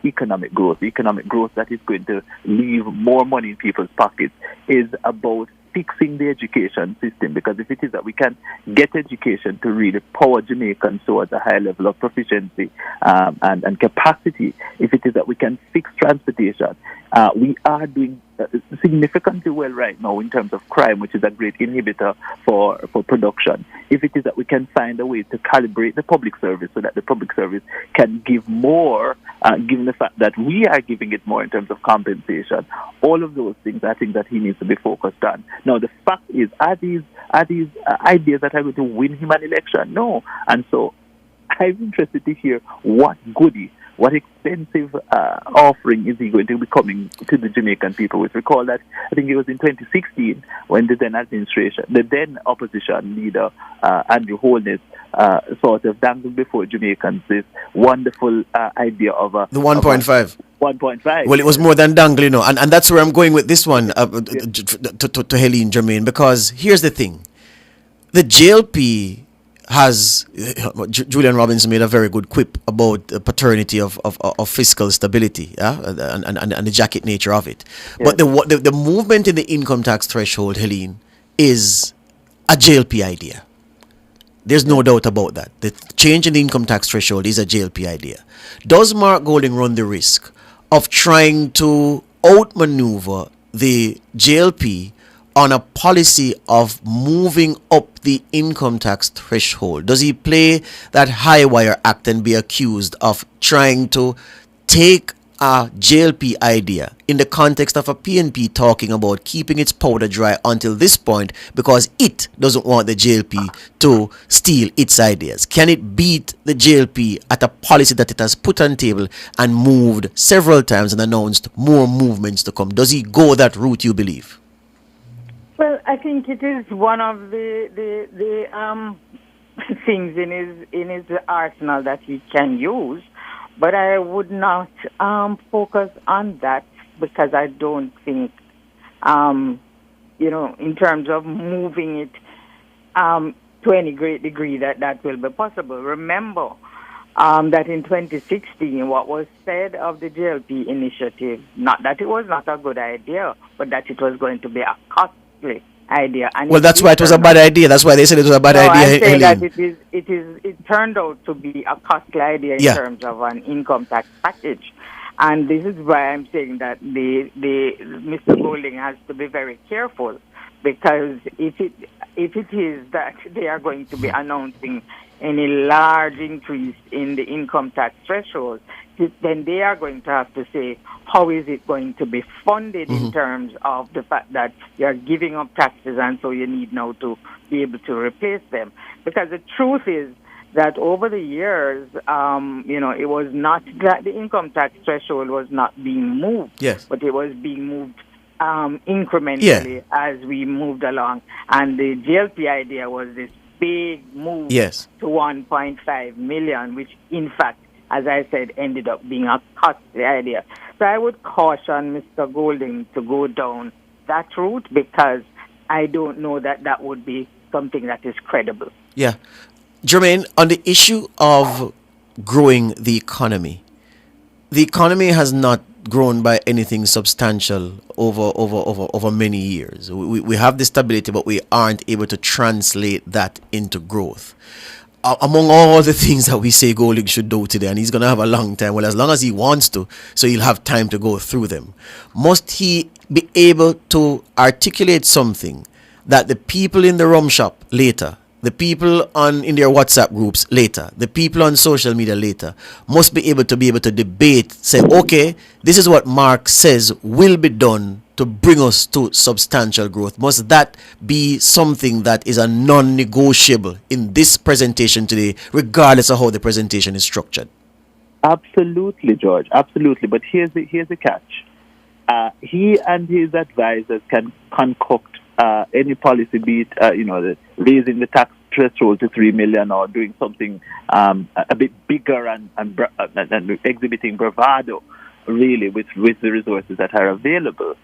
economic growth that is going to leave more money in people's pockets, is about fixing the education system. Because if it is that we can get education to really power Jamaicans towards a high level of proficiency and capacity, if it is that we can fix transportation, we are doing significantly well right now in terms of crime, which is a great inhibitor for production. If it is that we can find a way to calibrate the public service so that the public service can give more, given the fact that we are giving it more in terms of compensation, all of those things I think that he needs to be focused on. Now, the fact is, are these ideas that are going to win him an election? No. And so I'm interested to hear what goodie what expensive offering is he going to be coming to the Jamaican people with? Recall that I think it was in 2016 when the then opposition leader Andrew Holness sort of dangled before Jamaicans this wonderful idea of the 1.5. 1.5. Well, it was more than dangle, and that's where I'm going with this one to Helene Jermaine, because here's the thing. The JLP has, Julian Robinson made a very good quip about the paternity of fiscal stability, and the jacket nature of it. Yeah. But the movement in the income tax threshold, Helene, is a JLP idea. There's no doubt about that. The change in the income tax threshold is a JLP idea. Does Mark Golding run the risk of trying to outmaneuver the JLP on a policy of moving up the income tax threshold? Does he play that high wire act and be accused of trying to take a JLP idea in the context of a PNP talking about keeping its powder dry until this point because it doesn't want the JLP to steal its ideas? Can it beat the JLP at a policy that it has put on table and moved several times and announced more movements to come? Does he go that route, you believe? Well, I think it is one of the things in his arsenal that he can use, but I would not focus on that because I don't think, in terms of moving it to any great degree that will be possible. Remember that in 2016, what was said of the JLP initiative, not that it was not a good idea, but that it was going to be a costly idea. And well, that's why it was a bad idea. That's why they said it was a bad idea. I say that it turned out to be a costly idea in terms of an income tax package. And this is why I'm saying that the Mr. Golding has to be very careful, because if it is that they are going to be announcing any large increase in the income tax threshold, then they are going to have to say, how is it going to be funded in terms of the fact that you're giving up taxes and so you need now to be able to replace them? Because the truth is that over the years, it was not that the income tax threshold was not being moved, but it was being moved incrementally as we moved along. And the JLP idea was this big move to 1.5 million, which in fact, as I said, ended up being a costly idea. So I would caution Mr. Golding to go down that route, because I don't know that would be something that is credible. Yeah. Jermaine, on the issue of growing the economy has not grown by anything substantial over many years. We have the stability, but we aren't able to translate that into growth. Among all the things that we say Golding should do today, and he's going to have a long time, well, as long as he wants to, so he'll have time to go through them, must he be able to articulate something that the people in the rum shop later, the people in their WhatsApp groups later, the people on social media later, must be able to debate, say, okay, this is what Mark says will be done to bring us to substantial growth. Must that be something that is a non-negotiable in this presentation today, regardless of how the presentation is structured? Absolutely, George. Absolutely. But here's the catch. He and his advisors can concoct any policy, be it raising the tax threshold to 3 million or doing something a bit bigger and exhibiting bravado, really, with the resources that are available.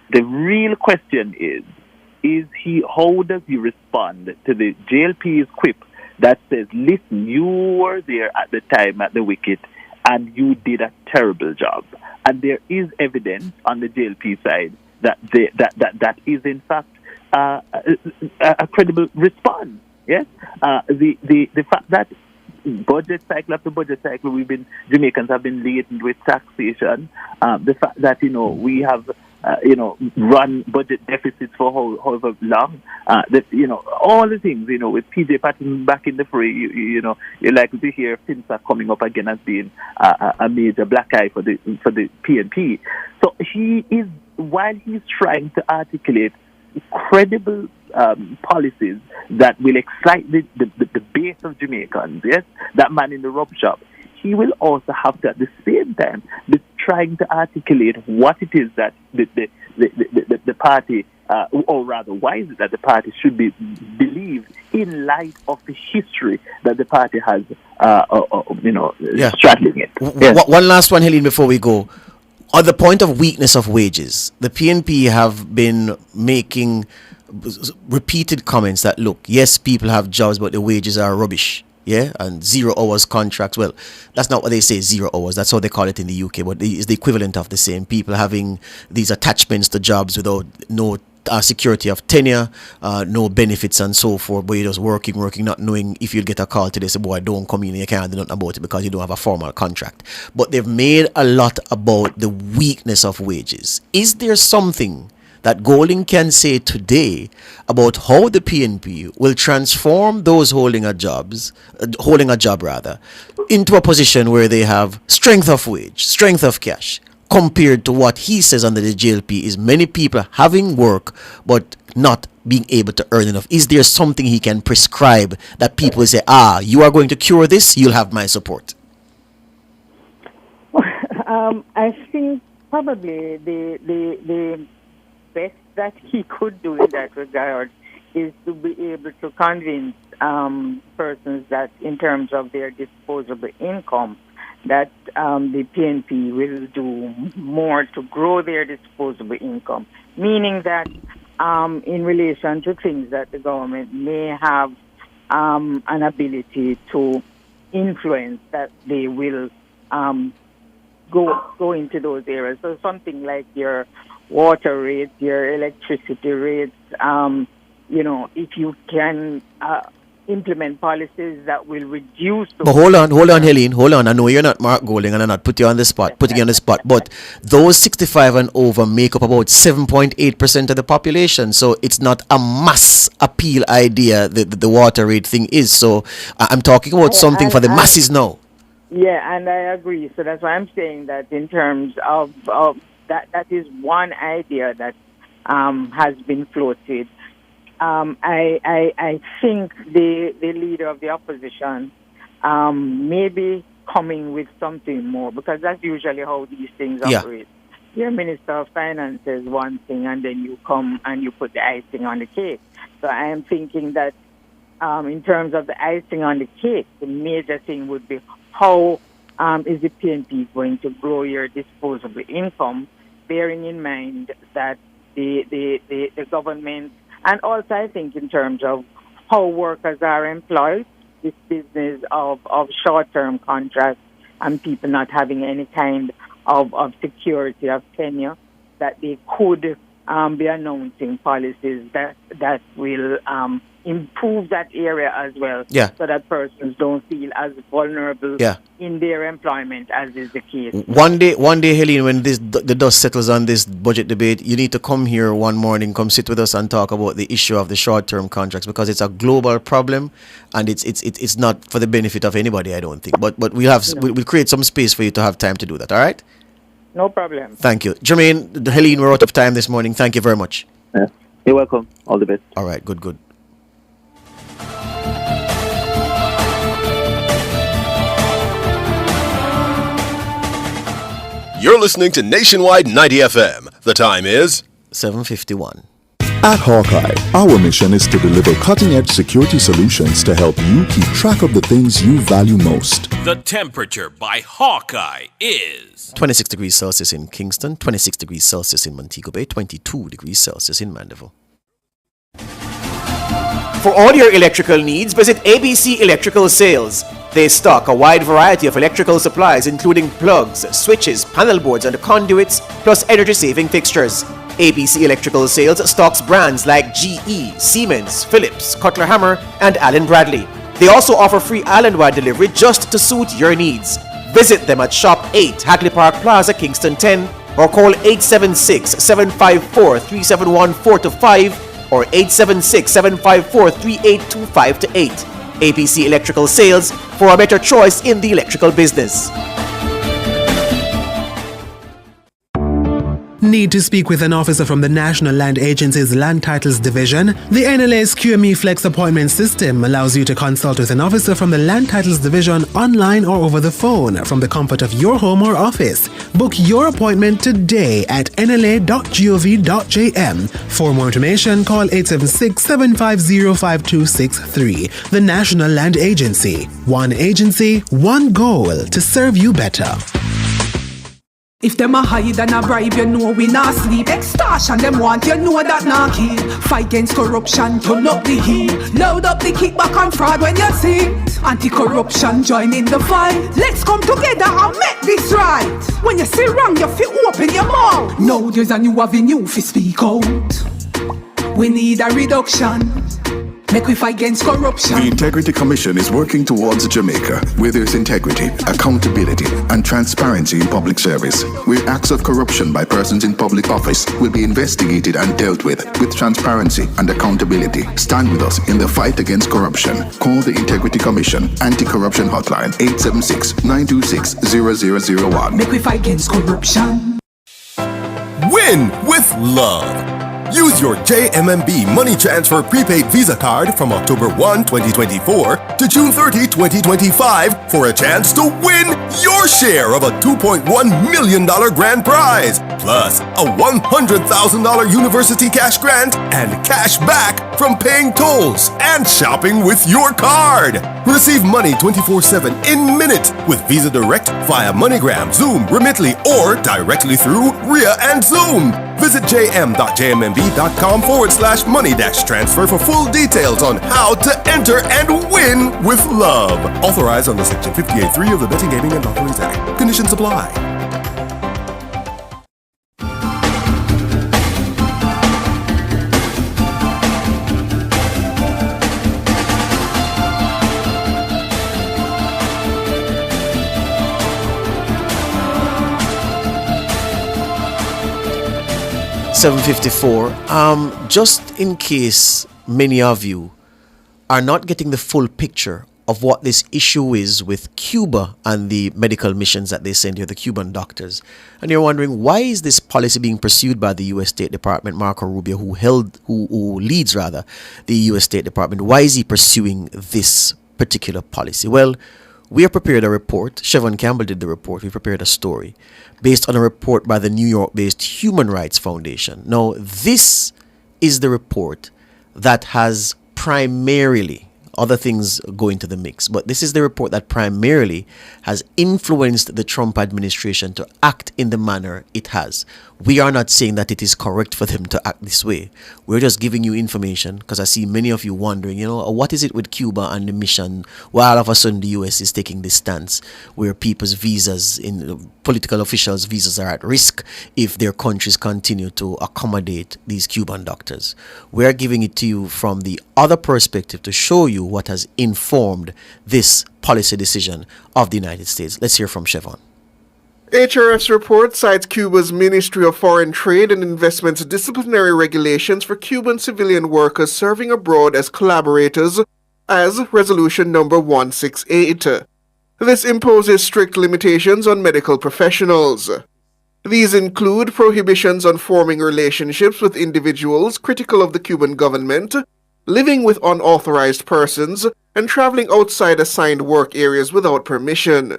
The real question is how does he respond to the JLP's quip that says, listen, you were there at the time at the wicket and you did a terrible job. And there is evidence on the JLP side that is in fact a credible response. Yes, the fact that budget cycle after budget cycle, Jamaicans have been laden with taxation. The fact that we have run budget deficits for however long. All the things with PJ Patton back in the fray. You're likely to hear FINSA coming up again as being a major black eye for the PNP. So he is, while he's trying to articulate credible policies that will excite the base of Jamaicans, yes, that man in the rum shop, he will also have to, at the same time, be trying to articulate what it is that the party, or rather, why is it that the party should be believed in light of the history that the party has, straddling it. One last one, Helene, before we go. On the point of weakness of wages, the PNP have been making repeated comments that, look, yes, people have jobs, but the wages are rubbish. Yeah, and 0 hours contracts. Well, that's not what they say, 0 hours. That's how they call it in the UK, but it's the equivalent of the same. People having these attachments to jobs without no security of tenure, no benefits and so forth, but you're just working, not knowing if you'll get a call today, say, boy, don't come in, you can't do nothing about it because you don't have a formal contract. But they've made a lot about the weakness of wages. Is there something that Golding can say today about how the PNP will transform those holding a job into a position where they have strength of wage, strength of cash, compared to what he says under the JLP is many people having work but not being able to earn enough? Is there something he can prescribe that people will say, you are going to cure this, you'll have my support? I think probably the best that he could do in that regard is to be able to convince persons that in terms of their disposable income, that the PNP will do more to grow their disposable income, meaning that in relation to things that the government may have an ability to influence, that they will go into those areas. So something like your water rates, your electricity rates, if you can implement policies that will reduce the... But hold on, Helene, hold on. I know you're not Mark Golding and I'm not putting you on the spot, but those 65 and over make up about 7.8% of the population, so it's not a mass appeal idea that the water rate thing is. So I'm talking about something for the masses now. Yeah, and I agree. So that's why I'm saying that in terms of that is one idea that has been floated. I think the leader of the opposition may be coming with something more, because that's usually how these things operate. Your Minister of Finance says one thing and then you come and you put the icing on the cake. So I am thinking that in terms of the icing on the cake, the major thing would be how is the PNP going to grow your disposable income, bearing in mind that the government, and also I think in terms of how workers are employed, this business of short-term contracts and people not having any kind of security of tenure, that they could be announcing policies that will improve that area as well, so that persons don't feel as vulnerable in their employment as is the case. One day, Helene, when the dust settles on this budget debate, you need to come here one morning, come sit with us and talk about the issue of the short-term contracts, because it's a global problem and it's not for the benefit of anybody, I don't think. But we'll create some space for you to have time to do that. All right? No problem. Thank you, Jermaine. Helene, we're out of time this morning. Thank you very much. Yeah. You're welcome. All the best. All right. Good. You're listening to Nationwide 90 FM. The time is 7:51. At Hawkeye, our mission is to deliver cutting-edge security solutions to help you keep track of the things you value most. The temperature by Hawkeye is 26 degrees Celsius in Kingston, 26 degrees Celsius in Montego Bay, 22 degrees Celsius in Mandeville. For all your electrical needs, visit ABC Electrical Sales. They stock a wide variety of electrical supplies, including plugs, switches, panel boards, and conduits, plus energy-saving fixtures. ABC Electrical Sales stocks brands like GE, Siemens, Philips, Cutler Hammer, and Allen Bradley. They also offer free island-wide delivery just to suit your needs. Visit them at Shop 8, Hagley Park Plaza, Kingston 10, or call 876-754-3714-5 or 876-754-3825-8. ABC Electrical Sales, for a better choice in the electrical business. need to speak with an officer from the National Land Agency's Land Titles Division? The NLA's QME Flex appointment system allows you to consult with an officer from the Land Titles Division online or over the phone from the comfort of your home or office. Book your appointment today at nla.gov.jm. For more information, call 876-750-5263. The National Land Agency. One agency, one goal to serve you better. If them a hide and a bribe, you know we not sleep. Extortion them want, you know that not keep. Fight against corruption, turn up the heat. Load up the kickback and fraud when you see. Anti-corruption, join in the fight. Let's come together and make this right. When you see wrong, you feel open your mouth. Now there's a new avenue for speak out. We need a reduction. Make we fight against corruption. The Integrity Commission is working towards Jamaica, where there's integrity, accountability, and transparency in public service, where acts of corruption by persons in public office will be investigated and dealt with transparency and accountability. Stand with us in the fight against corruption. Call the Integrity Commission Anti-Corruption Hotline 876-926-0001. Make we fight against corruption. Win with love. Use your JMMB Money Transfer Prepaid Visa Card from October 1, 2024 to June 30, 2025 for a chance to win your share of a $2.1 million grand prize, plus a $100,000 university cash grant and cash back from paying tolls and shopping with your card. Receive money 24/7 in minutes with Visa Direct via MoneyGram, Zoom, Remitly, or directly through RIA and Zoom. Visit jm.jmmb.com/money-transfer for full details on how to enter and win with love. Authorized under Section 58.3 of the Betting, Gaming, and Lotteries Act. Conditions apply. $7:54. Just in case many of you are not getting the full picture of what this issue is with Cuba and the medical missions that they send here, the Cuban doctors, and you're wondering why is this policy being pursued by the U.S. State Department, Marco Rubio, who leads the U.S. State Department, why is he pursuing this particular policy? Well, we have prepared a report. Chevron Campbell did the report. We prepared a story based on a report by the New York-based Human Rights Foundation. Now, this is the report that has primarily, other things go into the mix, but this is the report that primarily has influenced the Trump administration to act in the manner it has. We are not saying that it is correct for them to act this way. We're just giving you information because I see many of you wondering, what is it with Cuba and the mission? Why all of a sudden the US is taking this stance where people's visas, political officials' visas are at risk if their countries continue to accommodate these Cuban doctors. We're giving it to you from the other perspective to show you what has informed this policy decision of the United States. Let's hear from Chevron. HRF's report cites Cuba's Ministry of Foreign Trade and Investment's disciplinary regulations for Cuban civilian workers serving abroad as collaborators as Resolution Number 168. This imposes strict limitations on medical professionals. These include prohibitions on forming relationships with individuals critical of the Cuban government, living with unauthorized persons, and traveling outside assigned work areas without permission.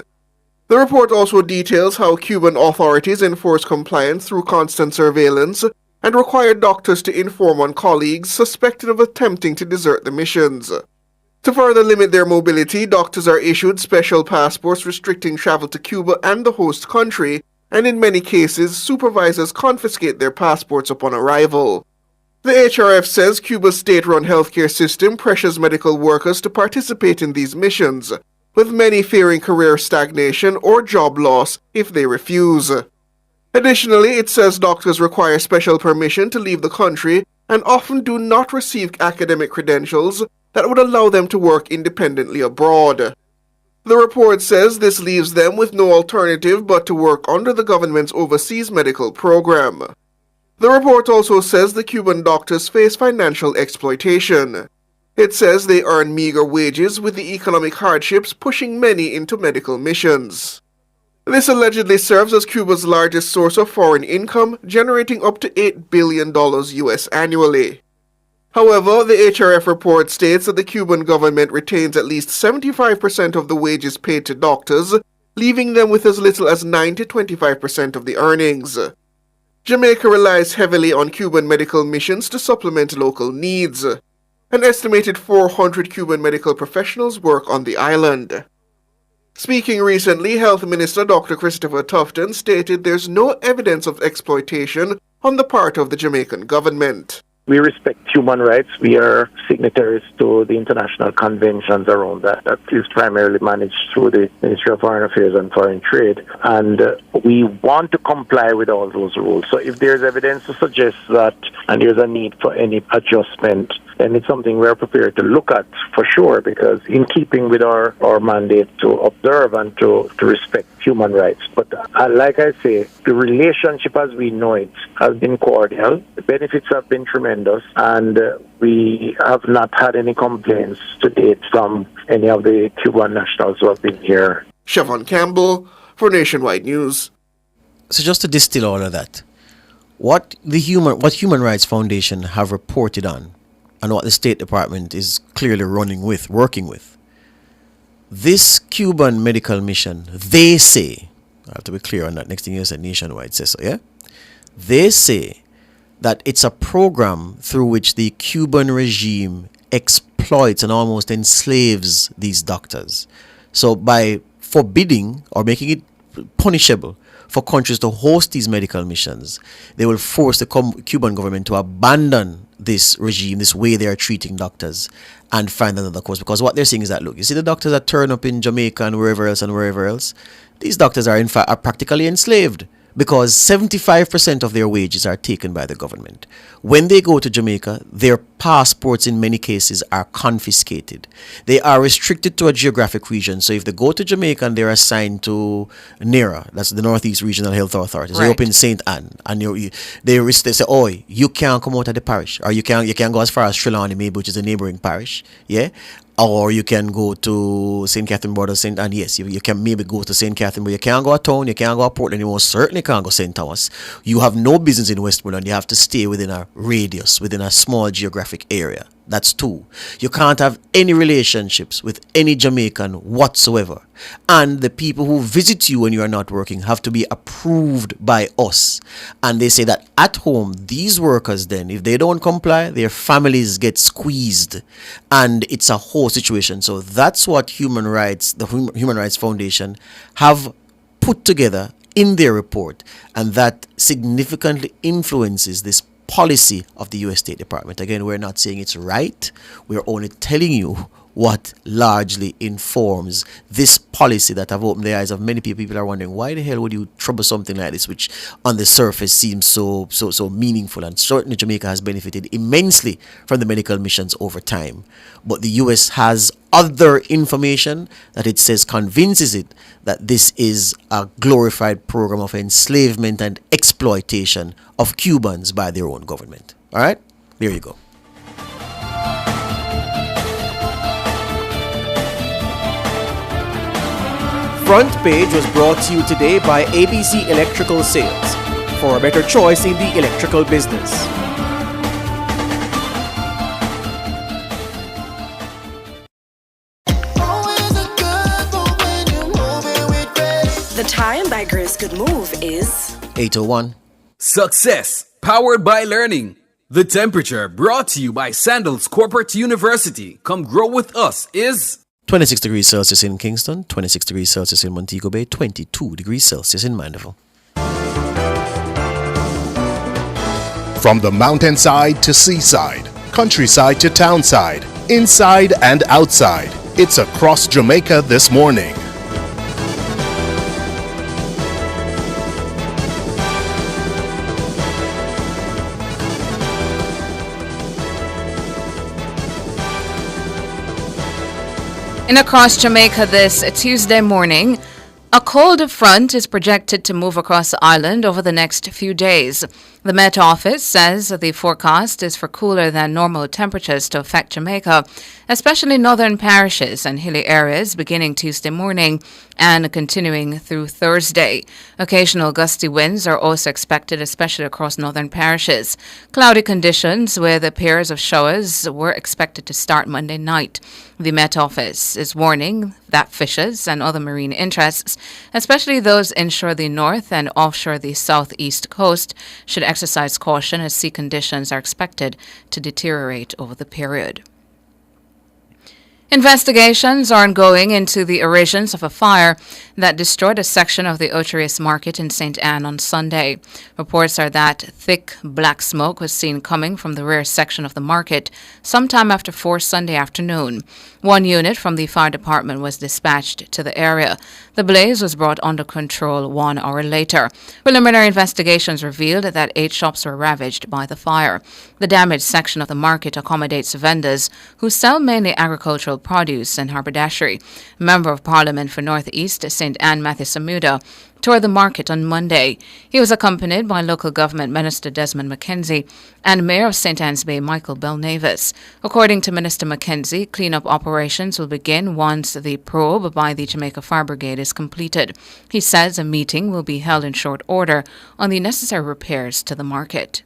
The report also details how Cuban authorities enforce compliance through constant surveillance and require doctors to inform on colleagues suspected of attempting to desert the missions. To further limit their mobility, doctors are issued special passports restricting travel to Cuba and the host country, and in many cases, supervisors confiscate their passports upon arrival. The HRF says Cuba's state-run healthcare system pressures medical workers to participate in these missions, with many fearing career stagnation or job loss if they refuse. Additionally, it says doctors require special permission to leave the country and often do not receive academic credentials that would allow them to work independently abroad. The report says this leaves them with no alternative but to work under the government's overseas medical program. The report also says the Cuban doctors face financial exploitation. It says they earn meager wages with the economic hardships pushing many into medical missions. This allegedly serves as Cuba's largest source of foreign income, generating up to $8 billion US annually. However, the HRF report states that the Cuban government retains at least 75% of the wages paid to doctors, leaving them with as little as 9 to 25% of the earnings. Jamaica relies heavily on Cuban medical missions to supplement local needs. An estimated 400 Cuban medical professionals work on the island. Speaking recently, Health Minister Dr. Christopher Tufton stated there's no evidence of exploitation on the part of the Jamaican government. We respect human rights. We are signatories to the international conventions around that. That is primarily managed through the Ministry of Foreign Affairs and Foreign Trade. And we want to comply with all those rules. So if there's evidence to suggest that and there's a need for any adjustment, then it's something we're prepared to look at for sure, because in keeping with our mandate to observe and to respect human rights. But like I say, the relationship as we know it has been cordial. The benefits have been tremendous, and we have not had any complaints to date from any of the Cuban nationals who have been here. Siobhan Campbell for Nationwide News. So just to distill all of that, what Human Rights Foundation have reported on, and what the State Department is clearly working with. This Cuban medical mission, they say, I have to be clear on that, next thing you said Nationwide says so, yeah? They say that it's a program through which the Cuban regime exploits and almost enslaves these doctors. So by forbidding or making it punishable for countries to host these medical missions, they will force the Cuban government to abandon this regime, this way they are treating doctors, and find another course. Because what they're saying is that, look, you see the doctors that turn up in Jamaica and wherever else, these doctors are in fact are practically enslaved, because 75% of their wages are taken by the government. When they go to Jamaica, their passports in many cases are confiscated. They are restricted to a geographic region. So if they go to Jamaica and they're assigned to NERA, that's the Northeast Regional Health Authority, so Right. they open St. Anne, and they say, oh, you can't come out of the parish, or you can go as far as Trelawney, maybe, which is a neighboring parish, yeah? Or you can go to St. Catherine Border, St. Anne. Yes, you can maybe go to St. Catherine, but you can't go to town, you can't go to Portland, you most certainly can't go to St. Thomas. You have no business in Westmoreland. You have to stay within a radius, within a small geographic area. That's 2. You can't have any relationships with any Jamaican whatsoever. And the people who visit you when you are not working have to be approved by us. And they say that at home, these workers then, if they don't comply, their families get squeezed. And it's a whole situation. So that's what the Human Rights Foundation have put together in their report. And that significantly influences this policy of the U.S. State Department. Again, we're not saying it's right. We're only telling you what largely informs this policy that have opened the eyes of many people. People are wondering, why the hell would you trouble something like this, which on the surface seems so meaningful? And certainly Jamaica has benefited immensely from the medical missions over time. But the U.S. has other information that it says convinces it that this is a glorified program of enslavement and exploitation of Cubans by their own government. All right? There you go. Front Page was brought to you today by ABC Electrical Sales. For a better choice in the electrical business. The time by Grace Good Move is 8:01. Success, powered by learning. The temperature, brought to you by Sandals Corporate University. Come grow with us, is 26 degrees Celsius in Kingston, 26 degrees Celsius in Montego Bay, 22 degrees Celsius in Mandeville. From the mountainside to seaside, countryside to townside, inside and outside, it's across Jamaica this morning. In across Jamaica this Tuesday morning, a cold front is projected to move across the island over the next few days. The Met Office says the forecast is for cooler than normal temperatures to affect Jamaica, especially northern parishes and hilly areas beginning Tuesday morning and continuing through Thursday. Occasional gusty winds are also expected, especially across northern parishes. Cloudy conditions with appearance of showers were expected to start Monday night. The Met Office is warning that fishers and other marine interests, especially those inshore the north and offshore the southeast coast, should exercise caution as sea conditions are expected to deteriorate over the period. Investigations are ongoing into the origins of a fire that destroyed a section of the Ocheris Market in St. Anne on Sunday. Reports are that thick black smoke was seen coming from the rear section of the market sometime after 4 Sunday afternoon. One unit from the fire department was dispatched to the area. The blaze was brought under control 1 hour later. Preliminary investigations revealed that 8 shops were ravaged by the fire. The damaged section of the market accommodates vendors who sell mainly agricultural produce and haberdashery. Member of Parliament for North East St. Anne Matthew Samuda toured the market on Monday. He was accompanied by local government minister Desmond McKenzie and Mayor of St. Anne's Bay Michael Belnavis. According to Minister McKenzie, cleanup operations will begin once the probe by the Jamaica Fire Brigade is completed. He says a meeting will be held in short order on the necessary repairs to the market.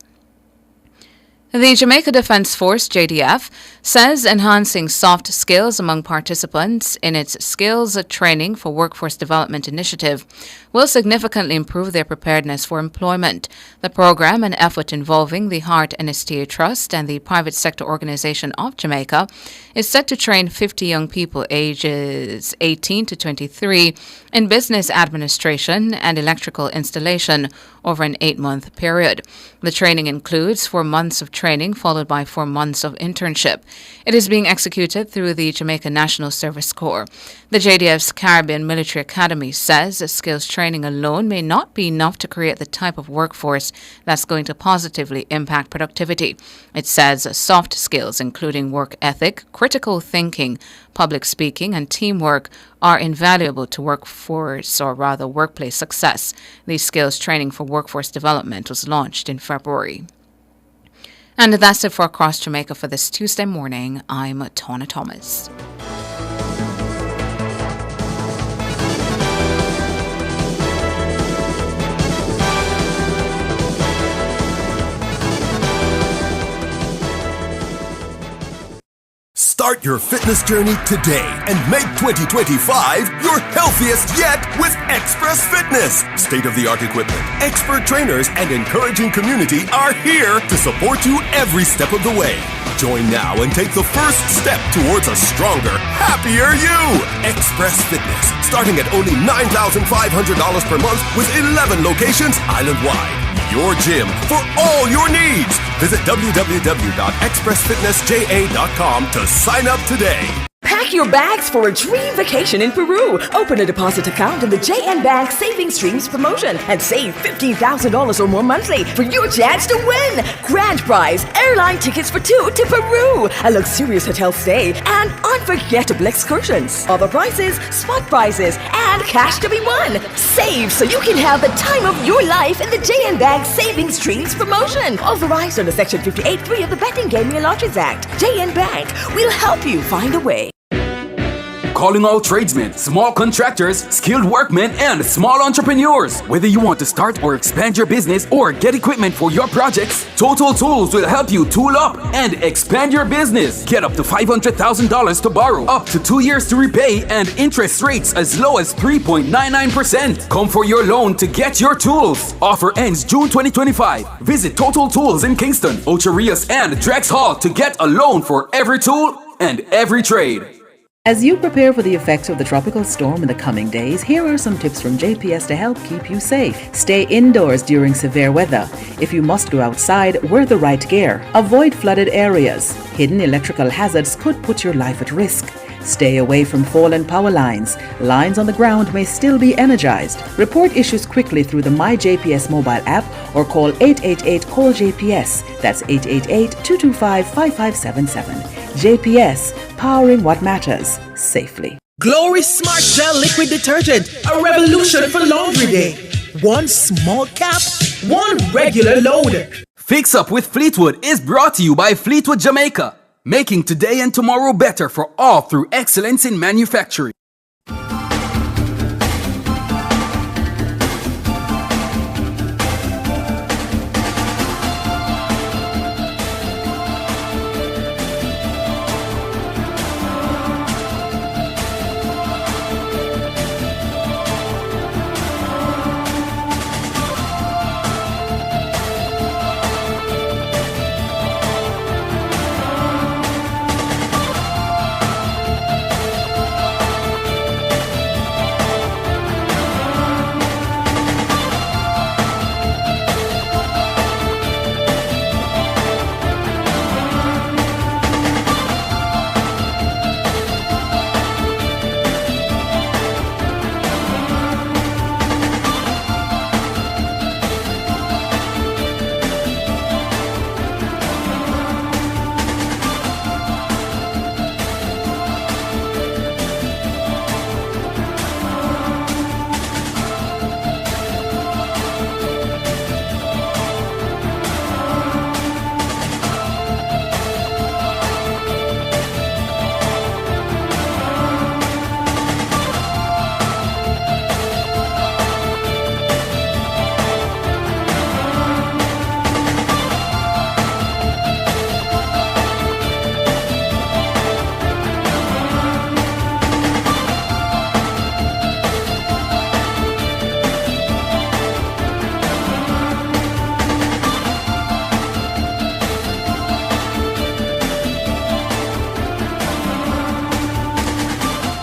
The Jamaica Defence Force, JDF, says enhancing soft skills among participants in its Skills Training for Workforce Development initiative will significantly improve their preparedness for employment. The program, an effort involving the Heart NSTA Trust and the private sector organization of Jamaica, is set to train 50 young people ages 18 to 23 in business administration and electrical installation over an 8-month period. The training includes 4 months of training followed by 4 months of internship. It is being executed through the Jamaica National Service Corps. The JDF's Caribbean Military Academy says that skills training alone may not be enough to create the type of workforce that's going to positively impact productivity. It says soft skills, including work ethic, critical thinking, public speaking, and teamwork, are invaluable to workplace success. The Skills Training for Workforce Development was launched in February. And that's it for Across Jamaica for this Tuesday morning. I'm Tawna Thomas. Start your fitness journey today and make 2025 your healthiest yet with Express Fitness. State-of-the-art equipment, expert trainers, and encouraging community are here to support you every step of the way. Join now and take the first step towards a stronger, happier you. Express Fitness, starting at only $9,500 per month with 11 locations island-wide. Your gym for all your needs. Visit www.expressfitnessja.com to sign up today. Pack your bags for a dream vacation in Peru. Open a deposit account in the JN Bank Saving Streams promotion and save $15,000 or more monthly for your chance to win. Grand prize, airline tickets for 2 to Peru, a luxurious hotel stay, and unforgettable excursions. Other prizes, spot prizes, and cash to be won. Save so you can have the time of your life in the JN Bank Saving Streams promotion. Authorized under Section 58(3) of the Betting Gaming and Lotteries Act. JN Bank will help you find a way. Calling all tradesmen, small contractors, skilled workmen, and small entrepreneurs. Whether you want to start or expand your business or get equipment for your projects, Total Tools will help you tool up and expand your business. Get up to $500,000 to borrow, up to 2 years to repay, and interest rates as low as 3.99%. Come for your loan to get your tools. Offer ends June 2025. Visit Total Tools in Kingston, Ocho Rios, and Drex Hall to get a loan for every tool and every trade. As you prepare for the effects of the tropical storm in the coming days, here are some tips from JPS to help keep you safe. Stay indoors during severe weather. If you must go outside, wear the right gear. Avoid flooded areas. Hidden electrical hazards could put your life at risk. Stay away from fallen power lines. Lines on the ground may still be energized. Report issues quickly through the My JPS mobile app or call 888-CALL-JPS. That's 888-225-5577. JPS, powering what matters safely. Glory Smart Gel Liquid Detergent, a revolution for laundry day. One small cap, one regular load. Fix Up with Fleetwood is brought to you by Fleetwood Jamaica, making today and tomorrow better for all through excellence in manufacturing.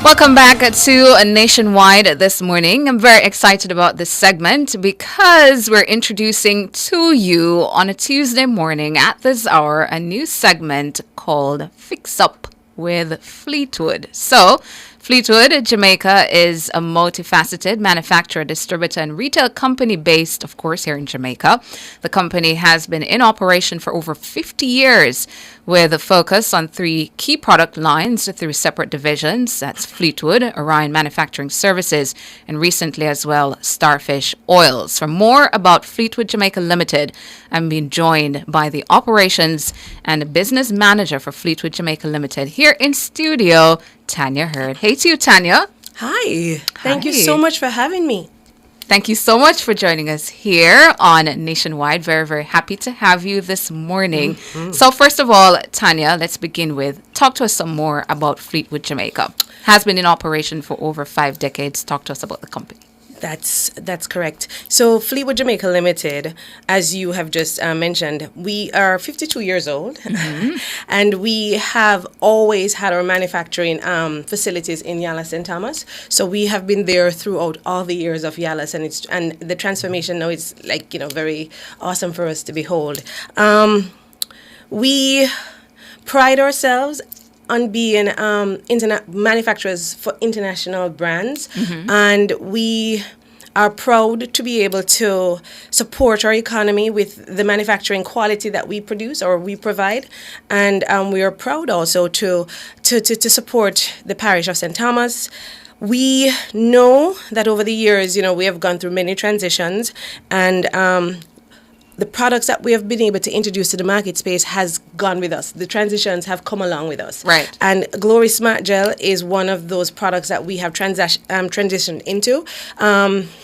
Welcome back to Nationwide this morning. I'm very excited about this segment because we're introducing to you on a Tuesday morning at this hour a new segment called Fix Up with Fleetwood. So, Fleetwood Jamaica is a multifaceted manufacturer, distributor, and retail company based, of course, here in Jamaica. The company has been in operation for over 50 years with a focus on 3 key product lines through separate divisions. That's Fleetwood, Orion Manufacturing Services, and recently as well, Starfish Oils. For more about Fleetwood Jamaica Limited, I'm being joined by the operations and business manager for Fleetwood Jamaica Limited here in studio, Tanya Hurd. Hey to you, Tanya. Hi. Thank you so much for having me. Thank you so much for joining us here on Nationwide. Very, very happy to have you this morning. Mm-hmm. So first of all, Tanya, let's begin with, talk to us some more about Fleetwood Jamaica. Has been in operation for over 5 decades. Talk to us about the company. That's correct. So Fleetwood Jamaica Limited, as you have just mentioned, we are 52 years old, mm-hmm. and we have always had our manufacturing facilities in Yala St. Thomas. So we have been there throughout all the years of Yalas, and the transformation now is very awesome for us to behold. We pride ourselves on being manufacturers for international brands, mm-hmm. and we are proud to be able to support our economy with the manufacturing quality that we produce or we provide, and we are proud also to support the parish of St. Thomas. We know that over the years, we have gone through many transitions, and the products that we have been able to introduce to the market space has gone with us. The transitions have come along with us. Right. And Glory Smart Gel is one of those products that we have transitioned into,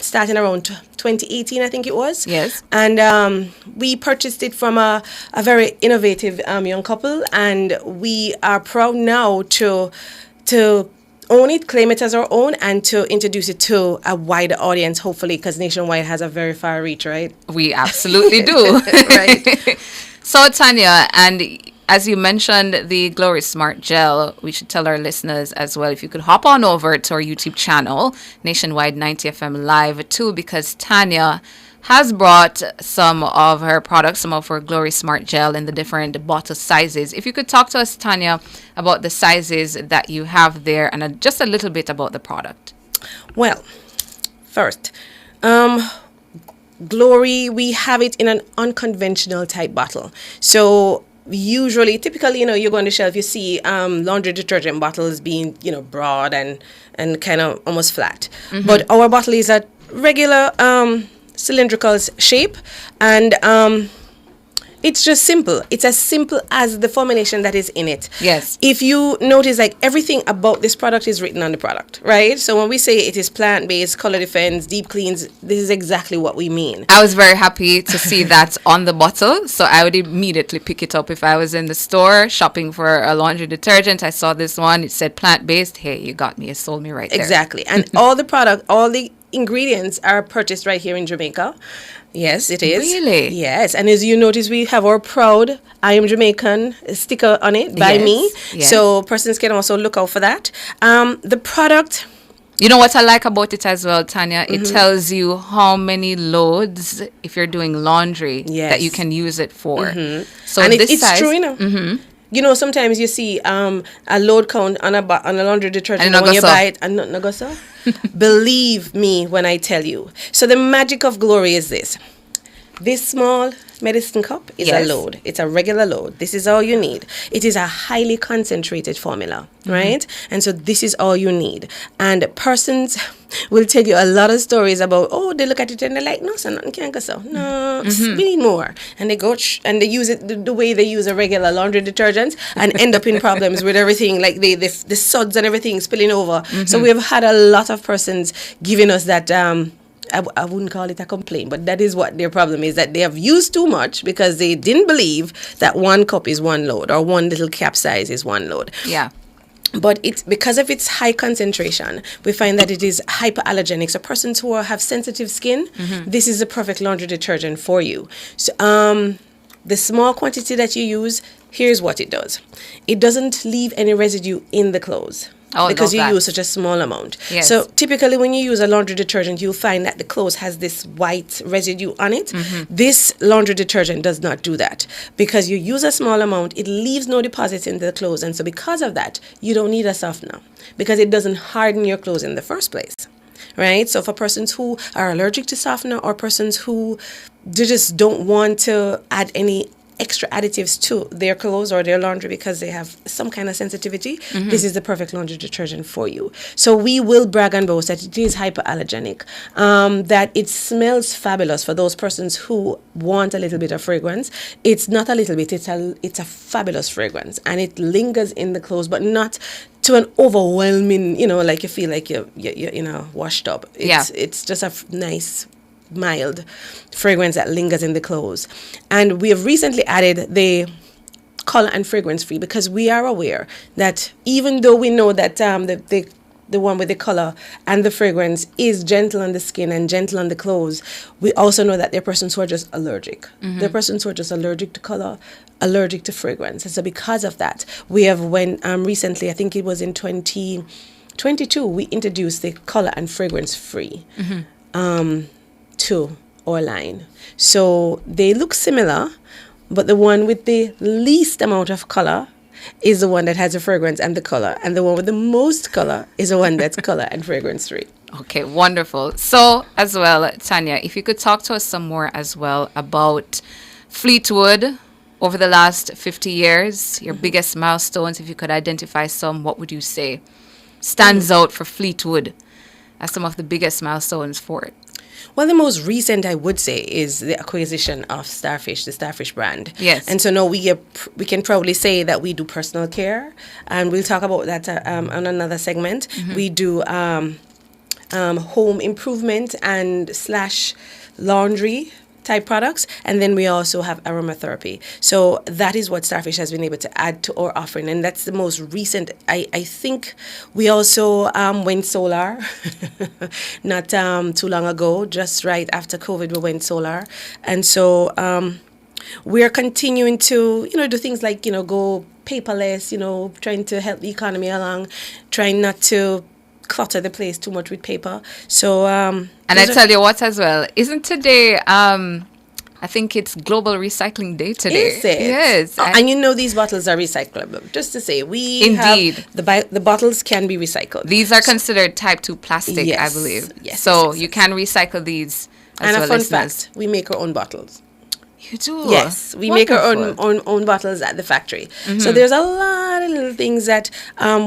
starting around 2018, I think it was. Yes. And we purchased it from a very innovative young couple, and we are proud now to own it, claim it as our own, and to introduce it to a wider audience, hopefully, because Nationwide has a very far reach, right? We absolutely do. Right. So, Tanya, and as you mentioned the Glory Smart Gel, we should tell our listeners as well, if you could hop on over to our YouTube channel, Nationwide 90 FM Live, too, because Tanya has brought some of her products, some of her Glory Smart Gel in the different bottle sizes. If you could talk to us, Tanya, about the sizes that you have there and just a little bit about the product. Well, first, Glory, we have it in an unconventional type bottle. So usually, typically, you go on the shelf, you see laundry detergent bottles being, broad and kind of almost flat. Mhm. But our bottle is a regular cylindrical shape, and it's just simple. It's as simple as the formulation that is in it. Yes. If you notice, like, everything about this product is written on the product, right? So when we say it is plant-based, color defense, deep cleans, this is exactly what we mean. I was very happy to see that on the bottle, so I would immediately pick it up if I was in the store shopping for a laundry detergent. I saw this one, it said plant-based. Hey, you got me, you sold me right there. Exactly. And all the ingredients are purchased right here in Jamaica. Yes, it is. Really? Yes. And as you notice, we have our proud I Am Jamaican sticker on it by me. Yes. So persons can also look out for that. The product... You know what I like about it as well, Tanya? It Mhm. tells you how many loads, if you're doing laundry, Yes. that you can use it for. Mhm. So and this it's size, true, sometimes you see a load count on a laundry detergent, And and when you not go buy so. it, and not go so. Believe me when I tell you. So the magic of glory is this. This small medicine cup is a Yes. load. It's a regular load. This is all you need. It is a highly concentrated formula, right? And so this is all you need. And persons will tell you a lot of stories about, they look at it and they're like, no, so nothing can go so. No, we need more. And they go and they use it the way they use a regular laundry detergent and end up in problems with everything, like the suds and everything spilling over. So we have had a lot of persons giving us that I wouldn't call it a complaint, but that is what their problem is, that they have used too much because they didn't believe that one cup is one load or one little cap size is one load. Yeah. But it's because of its high concentration, we find that it is hypoallergenic. So persons who have sensitive skin, this is the perfect laundry detergent for you. So the small quantity that you use, here's what it does. It doesn't leave any residue in the clothes. Oh, Because you love that. use such a small amount. Yes. So typically when you use a laundry detergent, you'll find that the clothes has this white residue on it. This laundry detergent does not do that. Because you use a small amount, it leaves no deposits in the clothes. And so because of that, you don't need a softener. Because it doesn't harden your clothes in the first place. Right? So for persons who are allergic to softener or persons who they just don't want to add any extra additives to their clothes or their laundry because they have some kind of sensitivity, this is the perfect laundry detergent for you. So we will brag and boast that it is hypoallergenic, that it smells fabulous for those persons who want a little bit of fragrance. It's not a little bit, it's a fabulous fragrance, and it lingers in the clothes, but not to an overwhelming, like you feel like you're washed up. It's just a nice mild fragrance that lingers in the clothes. And we have recently added the color and fragrance free because we are aware that even though we know that the one with the color and the fragrance is gentle on the skin and gentle on the clothes, we also know that there are persons who are just allergic. There are persons who are just allergic to color, allergic to fragrance. And so because of that, we have recently, I think it was in 2022, we introduced the color and fragrance free to our line. So they look similar, but the one with the least amount of color is the one that has the fragrance and the color, and the one with the most color is the one that's color and fragrance free. Okay, wonderful. So as well, Tanya, if you could talk to us some more as well about Fleetwood over the last 50 years, your biggest milestones, if you could identify some, what would you say stands out for Fleetwood as some of the biggest milestones for it? Well, the most recent, I would say, is the acquisition of Starfish, the Starfish brand. Yes. And so now we can proudly say that we do personal care, and we'll talk about that on another segment. We do home improvement and / laundry type products, and then we also have aromatherapy. So that is what Starfish has been able to add to our offering, and that's the most recent. I think we also went solar not too long ago, just right after COVID we went solar, and so we are continuing to do things like go paperless, trying to help the economy along, trying not to clutter the place too much with paper. So and I tell you what as well, isn't today I think it's Global Recycling Day today. Is it? Yes. And these bottles are recyclable. Just to say, Indeed. have the bottles can be recycled. These are considered type 2 plastic, Yes. I believe. Yes. So you can recycle these as And well, a fun listeners. fact, we make our own bottles. You do? Yes, we make our Wonderful. own bottles at the factory. Mhm. So there's a lot of little things that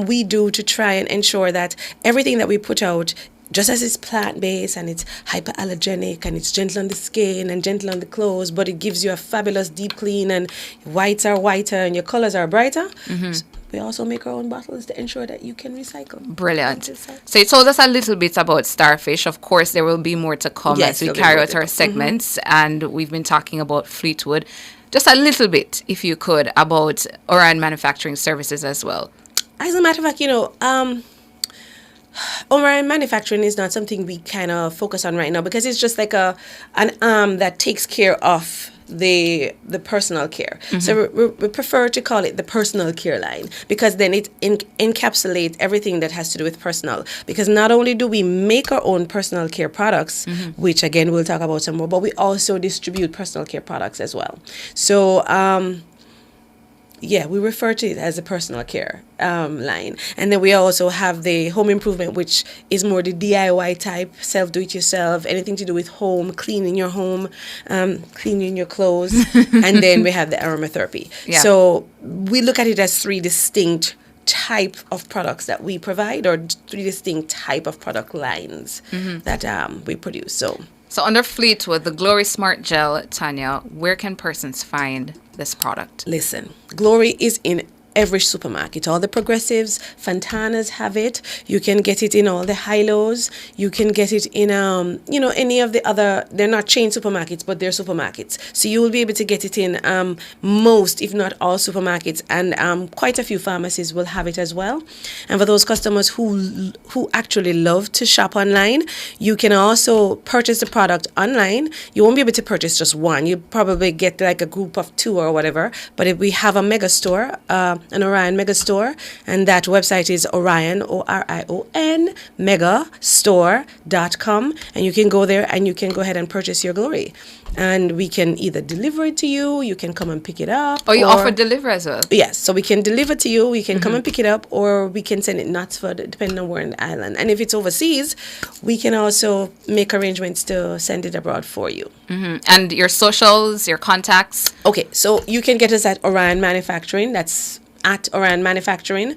we do to try and ensure that everything that we put out, just as it's plant-based and it's hypoallergenic and it's gentle on the skin and gentle on the clothes, but it gives you a fabulous deep clean and whites are whiter and your colors are brighter. Mhm. We also make our own bottles to ensure that you can recycle. Brilliant. So you told us a little bit about Starfish. Of course, there will be more to come Yes, as we there'll be carry more out to our come. segments. And we've been talking about Fleetwood. Just a little bit, if you could, about Orion Manufacturing Services as well. As a matter of fact, Orion Manufacturing is not something we kind of focus on right now because it's just like an arm that takes care of the personal care. So we prefer to call it the personal care line because then it encapsulates everything that has to do with personal. Because not only do we make our own personal care products, which again we'll talk about some more, but we also distribute personal care products as well. So we refer to it as a personal care line. And then we also have the home improvement, which is more the DIY type, self-do-it-yourself, anything to do with home, cleaning your home, cleaning your clothes. And then we have the aromatherapy. Yeah. So we look at it as three distinct type of products that we provide, or three distinct type of product lines that we produce. So under Fleetwood, the Glory Smart Gel, Tanya, where can persons find this product? Listen, Glory is in every supermarket. All the Progressives, Fantanas have it. You can get it in all the High-Lows. You can get it in, any of the other, they're not chain supermarkets, but they're supermarkets. So you will be able to get it in most, if not all supermarkets. And quite a few pharmacies will have it as well. And for those customers who actually love to shop online, you can also purchase the product online. You won't be able to purchase just one. You'll probably get like a group of two or whatever. But if we have a mega store, an Orion Mega Store, and that website is Orion, ORION, megastore.com, and you can go there and you can go ahead and purchase your Glory. And we can either deliver it to you, you can come and pick it up. Oh, you offer delivery as well? Yes, so we can deliver to you, we can come and pick it up, or we can send it Knutsford, depending on where in the island. And if it's overseas, we can also make arrangements to send it abroad for you. And your socials, your contacts? Okay, so you can get us at Orion Manufacturing. That's at Orion Manufacturing.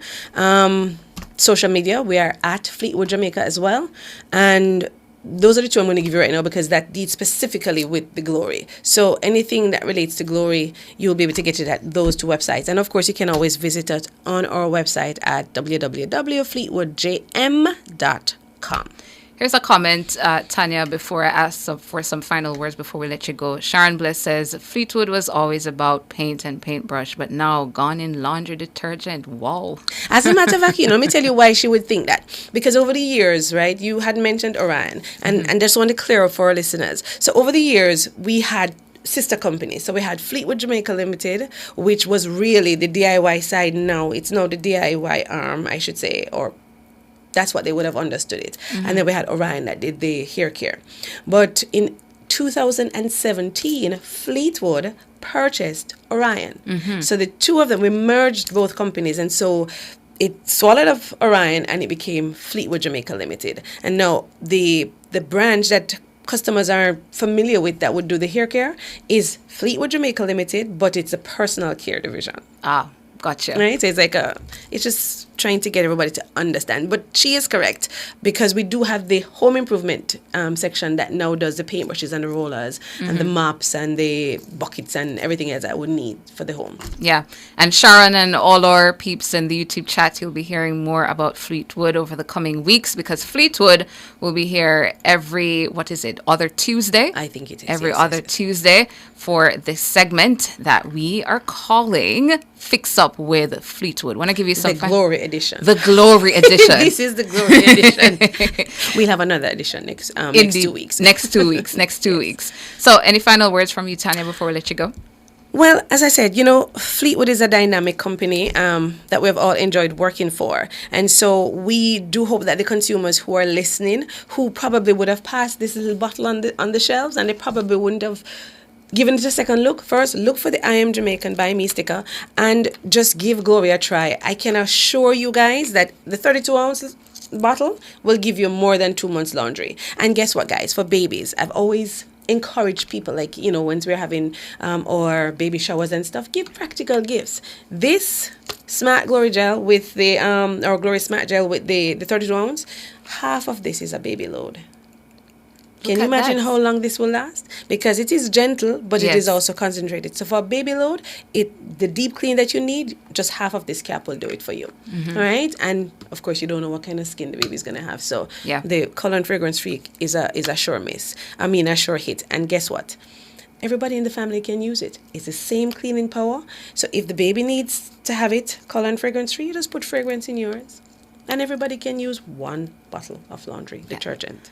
Social media, we are at Fleetwood Jamaica as well. And those are the two I'm going to give you right now because that deals specifically with the Glory. So anything that relates to Glory, you'll be able to get it at those two websites. And of course, you can always visit us on our website at www.fleetwoodjm.com. Here's a comment, Tanya, before I ask for some final words before we let you go. Sharon Bliss says, Fleetwood was always about paint and paintbrush, but now gone in laundry detergent. Wow. As a matter of fact, let me tell you why she would think that. Because over the years, right, you had mentioned Orion, and just want to clear up for our listeners. So over the years, we had sister companies. So we had Fleetwood Jamaica Limited, which was really the DIY side now. It's now the DIY arm, I should say, or that's what they would have understood it. And then we had Orion that did the hair care. But in 2017, Fleetwood purchased Orion. So the two of them, we merged both companies. And so it swallowed up Orion and it became Fleetwood Jamaica Limited. And now the branch that customers are familiar with that would do the hair care is Fleetwood Jamaica Limited, but it's a personal care division. Ah, gotcha. Right? So it's like it's just trying to get everybody to understand. But she is correct because we do have the home improvement section that now does the paintbrushes and the rollers and the mops and the buckets and everything else that I would need for the home. Yeah. And Sharon and all our peeps in the YouTube chat, you'll be hearing more about Fleetwood over the coming weeks because Fleetwood will be here every, other Tuesday? I think it is. Every yes, other yes. Tuesday for this segment that we are calling Fix Up with Fleetwood. Want to give you some The Glory edition. The Glory edition. This is the Glory edition. We'll have another edition next 2 weeks. Next 2 weeks. Next 2 weeks. So any final words from you, Tanya, before we let you go? Well, as I said, Fleetwood is a dynamic company that we've all enjoyed working for. And so we do hope that the consumers who are listening, who probably would have passed this little bottle on the shelves and they probably wouldn't have given it a second look, first look for the I Am Jamaican By Me sticker and just give Glory a try. I can assure you guys that the 32-ounce bottle will give you more than 2 months laundry. And guess what, guys? For babies, I've always encourage people, like, you know, once we're having our baby showers and stuff, give practical gifts. This Smart Glory Gel with the, or Glory Smart Gel with the 32 ounce, half of this is a baby load. Can you imagine how long this will last? Because it is gentle, but it is also concentrated. So for a baby load, the deep clean that you need, just half of this cap will do it for you. All right? And of course, you don't know what kind of skin the baby's going to have. So the color and fragrance free is a sure miss. I mean, a sure hit. And guess what? Everybody in the family can use it. It's the same cleaning power. So if the baby needs to have it color and fragrance free, you just put fragrance in yours. And everybody can use one bottle of laundry detergent.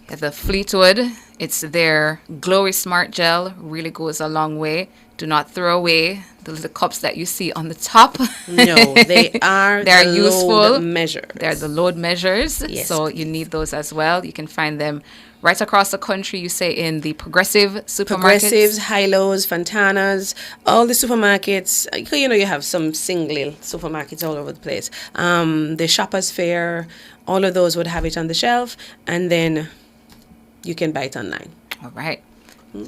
The Fleetwood, it's their Glory Smart Gel, really goes a long way. Do not throw away the little cups that you see on the top. No, they are They're the useful. load measures. They're the load measures. Yes. So you need those as well. You can find them right across the country, you say, in the Progressive supermarkets. Progressives, High-Lows, Fontana's, all the supermarkets. You know, you have some single supermarkets all over the place. The Shoppers Fair, all of those would have it on the shelf. And then you can buy it online. All right.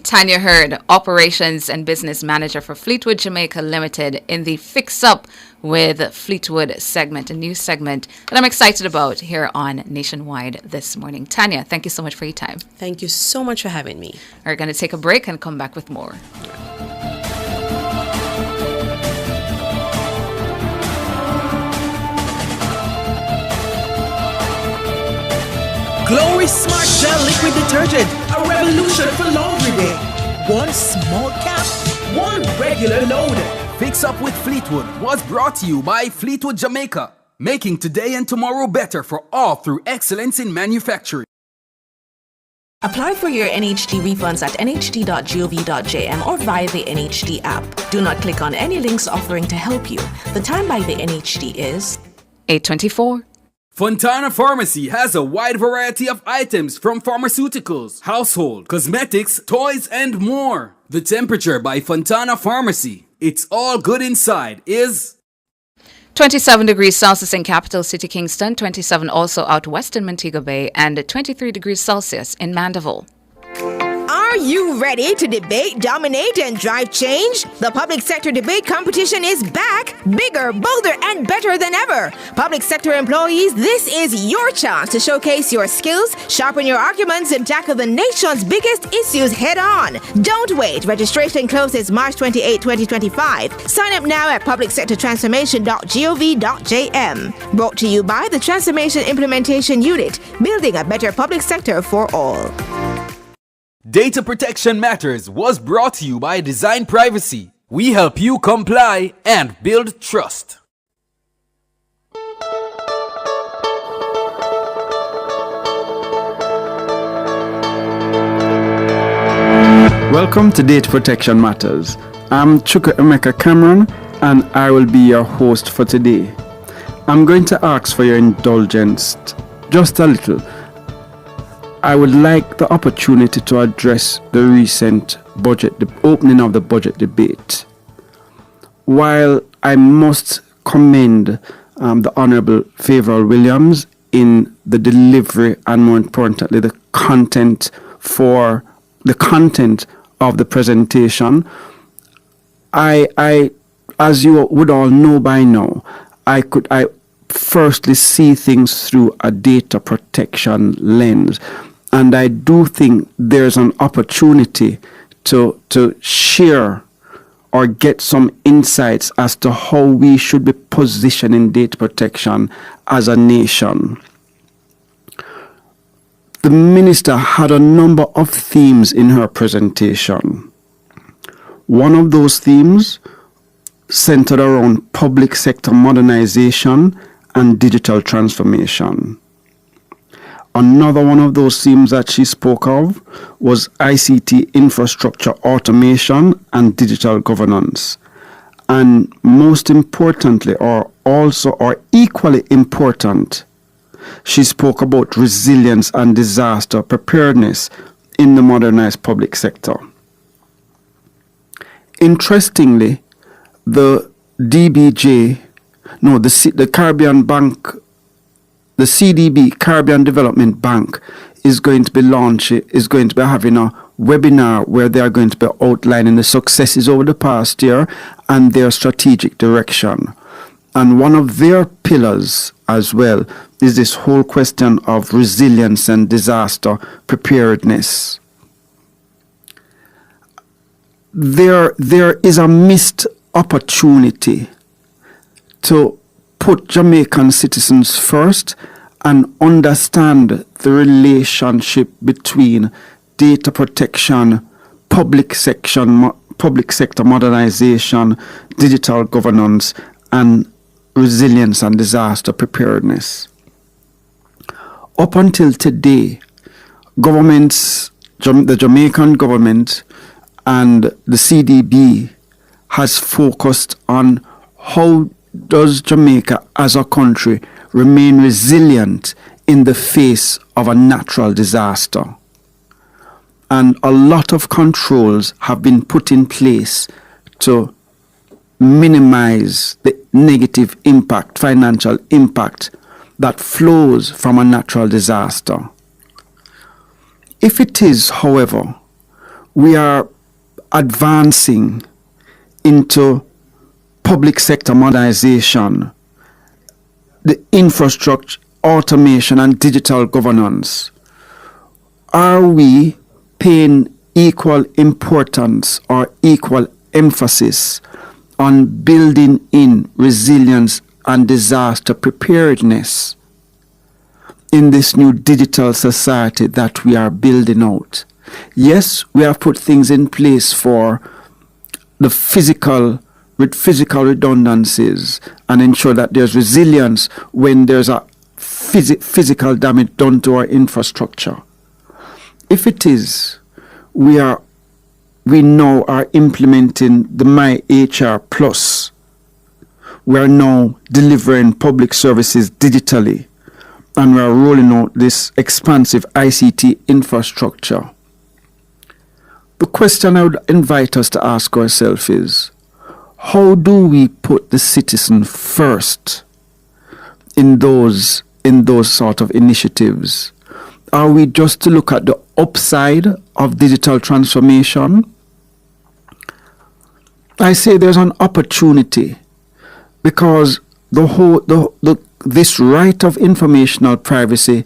Tanya Hurd, Operations and Business Manager for Fleetwood Jamaica Limited, in the Fix Up with Fleetwood segment, a new segment that I'm excited about here on Nationwide this morning. Tanya, thank you so much for your time. Thank you so much for having me. We're going to take a break and come back with more. Glory Smart Gel Liquid Detergent, a revolution for laundry day. One small cap, one regular load. Fix Up with Fleetwood was brought to you by Fleetwood Jamaica, making today and tomorrow better for all through excellence in manufacturing. Apply for your NHD refunds at nhd.gov.jm or via the NHD app. Do not click on any links offering to help you. The time by the NHD is 8:24. Fontana Pharmacy has a wide variety of items from pharmaceuticals, household, cosmetics, toys, and more. The temperature by Fontana Pharmacy, it's all good inside, is 27 degrees Celsius in capital city Kingston, 27 also out west in Montego Bay, and 23 degrees Celsius in Mandeville. Are you ready to debate, dominate, and drive change? The public sector debate competition is back, bigger, bolder, and better than ever. Public sector employees, this is your chance to showcase your skills, sharpen your arguments, and tackle the nation's biggest issues head on. Don't wait. Registration closes March 28, 2025. Sign up now at publicsectortransformation.gov.jm. Brought to you by the Transformation Implementation Unit, building a better public sector for all. Data Protection Matters was brought to you by Design Privacy. We help you comply and build trust. Welcome to Data Protection Matters. I'm Chuka Emeka Cameron and I will be your host for today. I'm going to ask for your indulgence just a little. I would like the opportunity to address the recent the opening of the budget debate. While I must commend the Honourable Favour Williams in the delivery and, more importantly, the content of the presentation, I as you would all know by now, I firstly see things through a data protection lens. And I do think there's an opportunity to share or get some insights as to how we should be positioning data protection as a nation. The minister had a number of themes in her presentation. One of those themes centered around public sector modernization and digital transformation. Another one of those themes that she spoke of was ICT infrastructure automation and digital governance. And most importantly, or equally important, she spoke about resilience and disaster preparedness in the modernized public sector. Interestingly, the Caribbean Bank, the CDB, Caribbean Development Bank, is going to be having a webinar where they are going to be outlining the successes over the past year and their strategic direction. And one of their pillars as well is this whole question of resilience and disaster preparedness. There is a missed opportunity to put Jamaican citizens first and understand the relationship between data protection, public sector modernization, digital governance, and resilience and disaster preparedness. Up until today, governments, the Jamaican government and the CDB has focused on how does Jamaica as a country remain resilient in the face of a natural disaster. And a lot of controls have been put in place to minimize the negative impact, financial impact that flows from a natural disaster. If it is, however, we are advancing into public sector modernization, the infrastructure, automation, and digital governance, are we paying equal importance or equal emphasis on building in resilience and disaster preparedness in this new digital society that we are building out? Yes, we have put things in place for the physical redundancies and ensure that there's resilience when there's a physical damage done to our infrastructure. If it is, we now are implementing the MyHR Plus. We are now delivering public services digitally, and we are rolling out this expansive ICT infrastructure. The question I would invite us to ask ourselves is, how do we put the citizen first in those sort of initiatives? Are we just to look at the upside of digital transformation? I say there's an opportunity because this right of informational privacy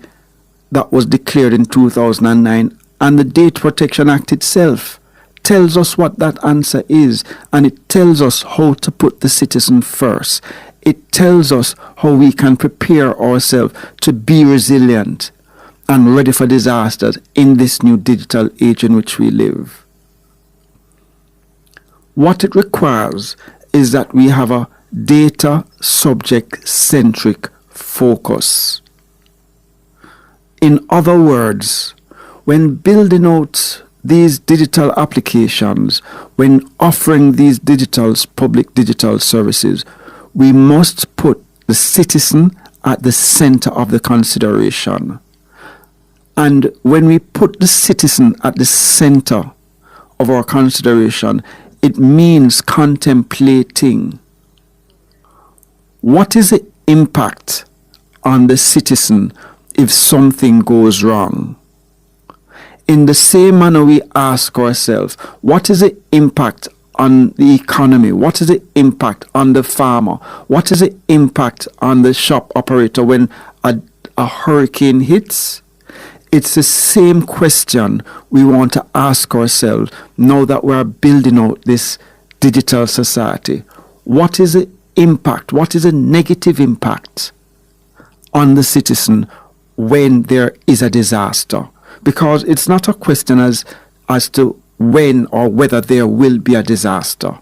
that was declared in 2009 and the Data Protection Act itself tells us what that answer is, and it tells us how to put the citizen first. It tells us how we can prepare ourselves to be resilient and ready for disasters in this new digital age in which we live. What it requires is that we have a data subject-centric focus. In other words, when building out these digital applications, when offering these public digital services, we must put the citizen at the center of the consideration. And when we put the citizen at the center of our consideration, it means contemplating what is the impact on the citizen if something goes wrong. In the same manner, we ask ourselves, what is the impact on the economy? What is the impact on the farmer? What is the impact on the shop operator when a hurricane hits? It's the same question we want to ask ourselves now that we are building out this digital society. What is the impact? What is the negative impact on the citizen when there is a disaster? Because it's not a question as to when or whether there will be a disaster.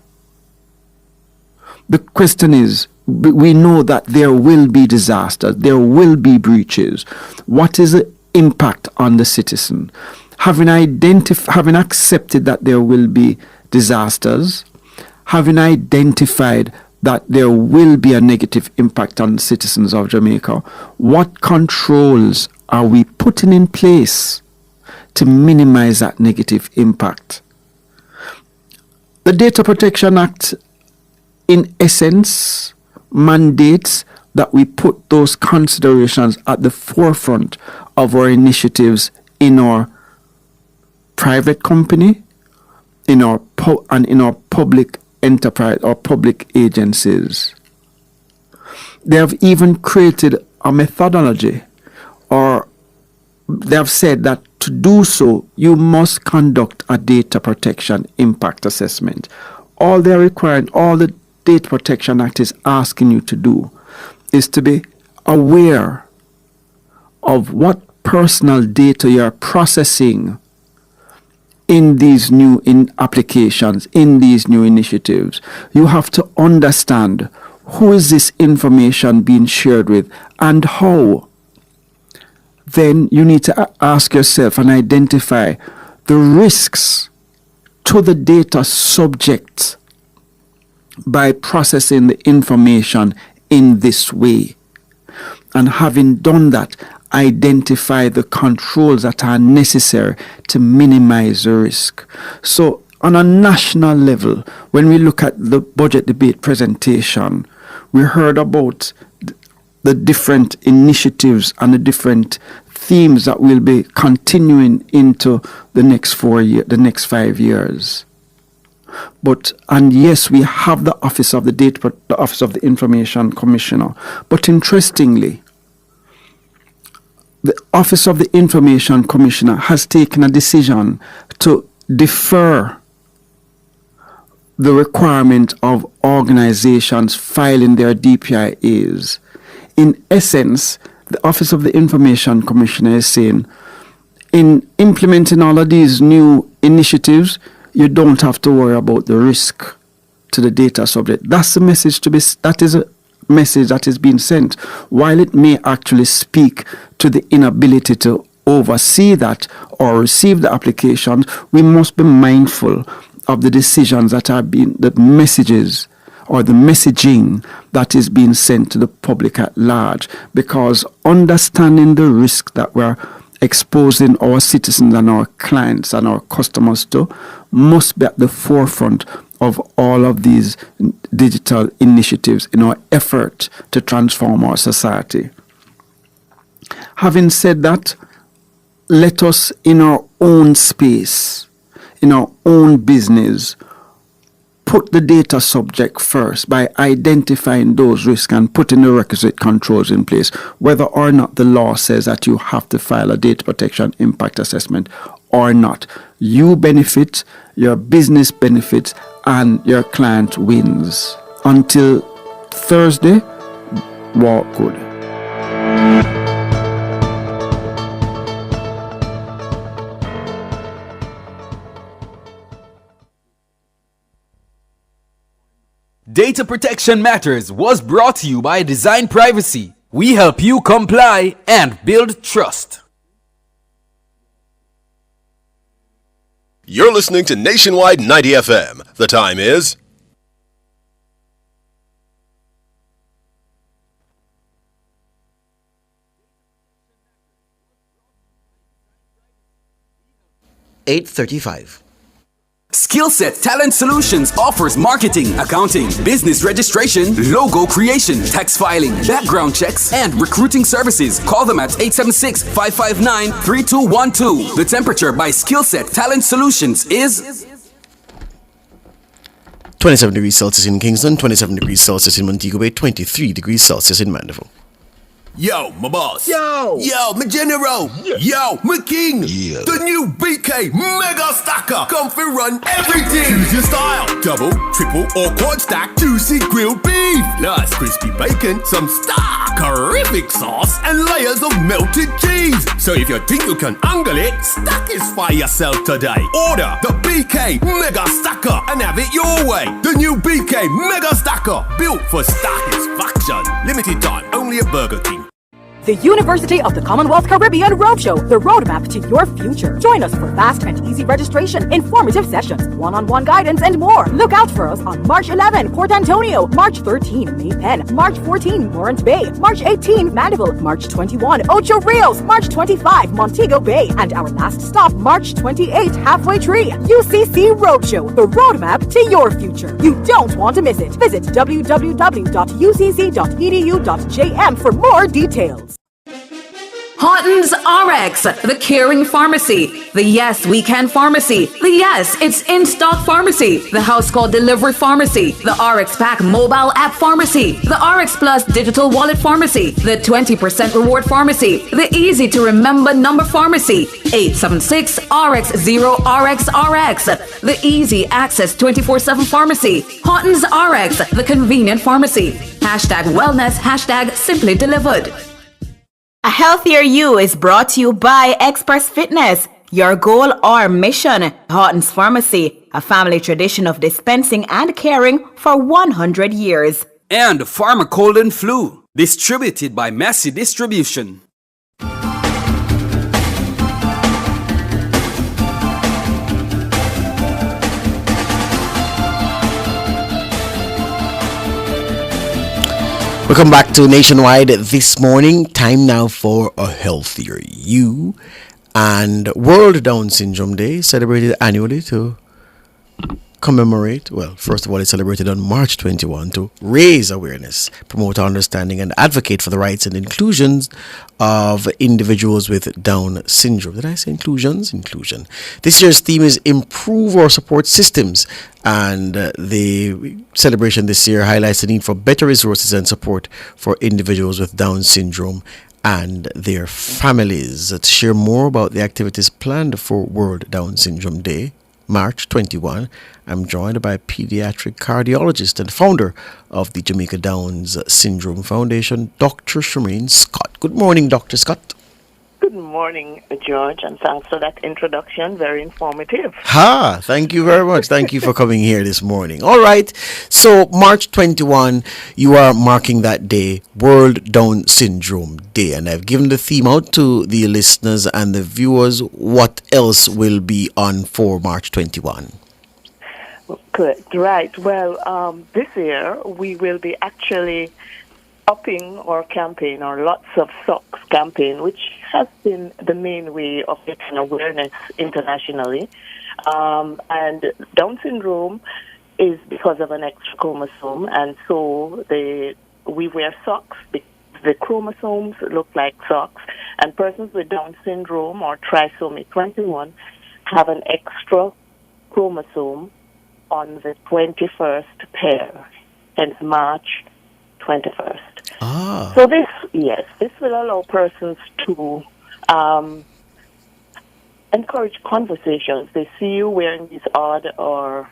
The question is, we know that there will be disasters, there will be breaches. What is the impact on the citizen? Having accepted that there will be disasters, having identified that there will be a negative impact on the citizens of Jamaica, what controls are we putting in place to minimize that negative impact? The Data Protection Act, in essence, mandates that we put those considerations at the forefront of our initiatives in our private company, in our public enterprise or public agencies. They have even created a methodology, or they have said that to do so, you must conduct a data protection impact assessment. All they're requiring, all the Data Protection Act is asking you to do is to be aware of what personal data you're processing in these new applications, in these new initiatives. You have to understand who is this information being shared with and how. Then you need to ask yourself and identify the risks to the data subject by processing the information in this way. And having done that, identify the controls that are necessary to minimize the risk. So on a national level, when we look at the budget debate presentation, we heard about the different initiatives and the different themes that will be continuing into the next 5 years. And yes, we have the Office of the Information Commissioner. But interestingly, the Office of the Information Commissioner has taken a decision to defer the requirement of organizations filing their DPIAs. In essence, the Office of the Information Commissioner is saying, in implementing all of these new initiatives, you don't have to worry about the risk to the data subject. That's the message that is a message that is being sent. While it may actually speak to the inability to oversee that or receive the applications, we must be mindful of the decisions that are being, the messages or the messaging that is being sent to the public at large, because understanding the risk that we're exposing our citizens and our clients and our customers to must be at the forefront of all of these digital initiatives in our effort to transform our society. Having said that, let us in our own space, in our own business, put the data subject first by identifying those risks and putting the requisite controls in place, whether or not the law says that you have to file a data protection impact assessment or not. You benefit, your business benefits, and your client wins. Until Thursday, walk good. Data Protection Matters was brought to you by Design Privacy. We help you comply and build trust. You're listening to Nationwide 90 FM. The time is 8:35. Skillset Talent Solutions offers marketing, accounting, business registration, logo creation, tax filing, background checks, and recruiting services. Call them at 876-559-3212. The temperature by Skillset Talent Solutions is 27 degrees Celsius in Kingston, 27 degrees Celsius in Montego Bay, 23 degrees Celsius in Mandeville. Yo, my boss. Yo, my general. Yo, my king. Yeah. The new BK Mega Stacker. Come for run everything. Choose your style. Double, triple, or quad stack. Juicy grilled beef. Plus crispy bacon, some stark-rific sauce, and layers of melted cheese. So if you think you can angle it, stackify yourself today. Order the BK Mega Stacker and have it your way. The new BK Mega Stacker. Built for satisfaction. Limited time. Only at Burger King. The University of the Commonwealth Caribbean Roadshow, the roadmap to your future. Join us for fast and easy registration, informative sessions, one-on-one guidance, and more. Look out for us on March 11, Port Antonio, March 13, May Pen, March 14, Morant Bay, March 18, Mandeville, March 21, Ocho Rios, March 25, Montego Bay, and our last stop, March 28, Halfway Tree. UCC Roadshow, the roadmap to your future. You don't want to miss it. Visit www.ucc.edu.jm for more details. Haughton's RX, the caring pharmacy. The Yes We Can Pharmacy. The Yes It's In Stock Pharmacy. The House Call Delivery Pharmacy. The RX Pack Mobile App Pharmacy. The RX Plus Digital Wallet Pharmacy. The 20% Reward Pharmacy. The Easy to Remember Number Pharmacy. 876 RX0 RXRX. The Easy Access 24/7 Pharmacy. Haughton's RX. The Convenient Pharmacy. Hashtag Wellness. Hashtag Simply Delivered. A healthier you is brought to you by Express Fitness. Your goal or mission, Haughton's Pharmacy, a family tradition of dispensing and caring for 100 years. And Pharma Cold and Flu, distributed by Massey Distribution. Welcome back to Nationwide this morning. Time now for a healthier you. And World Down Syndrome Day, celebrated annually to commemorate, well, first of all, it's celebrated on March 21 to raise awareness, promote understanding, and advocate for the rights and inclusions of individuals with Down syndrome. Did I say inclusions? Inclusion. This year's theme is Improve Our Support Systems, and the celebration this year highlights the need for better resources and support for individuals with Down syndrome and their families. To share more about the activities planned for World Down Syndrome Day, March 21, I'm joined by a pediatric cardiologist and founder of the Jamaica Downs Syndrome Foundation, Dr. Shameen Scott. Good morning, Dr. Scott. Good morning, George, and thanks for that introduction. Very informative. Thank you very much. Thank you for coming here this morning. All right. So, March 21, you are marking that day, World Down Syndrome Day. And I've given the theme out to the listeners and the viewers. What else will be on for March 21? Correct. Right. Well, this year we will be actually upping our campaign, our Lots of Socks campaign, which has been the main way of getting awareness internationally. And Down syndrome is because of an extra chromosome, and so we wear socks because the chromosomes look like socks, and persons with Down syndrome or trisomy 21 have an extra chromosome on the 21st pair, hence March 21st. So this will allow persons to encourage conversations. They see you wearing these odd or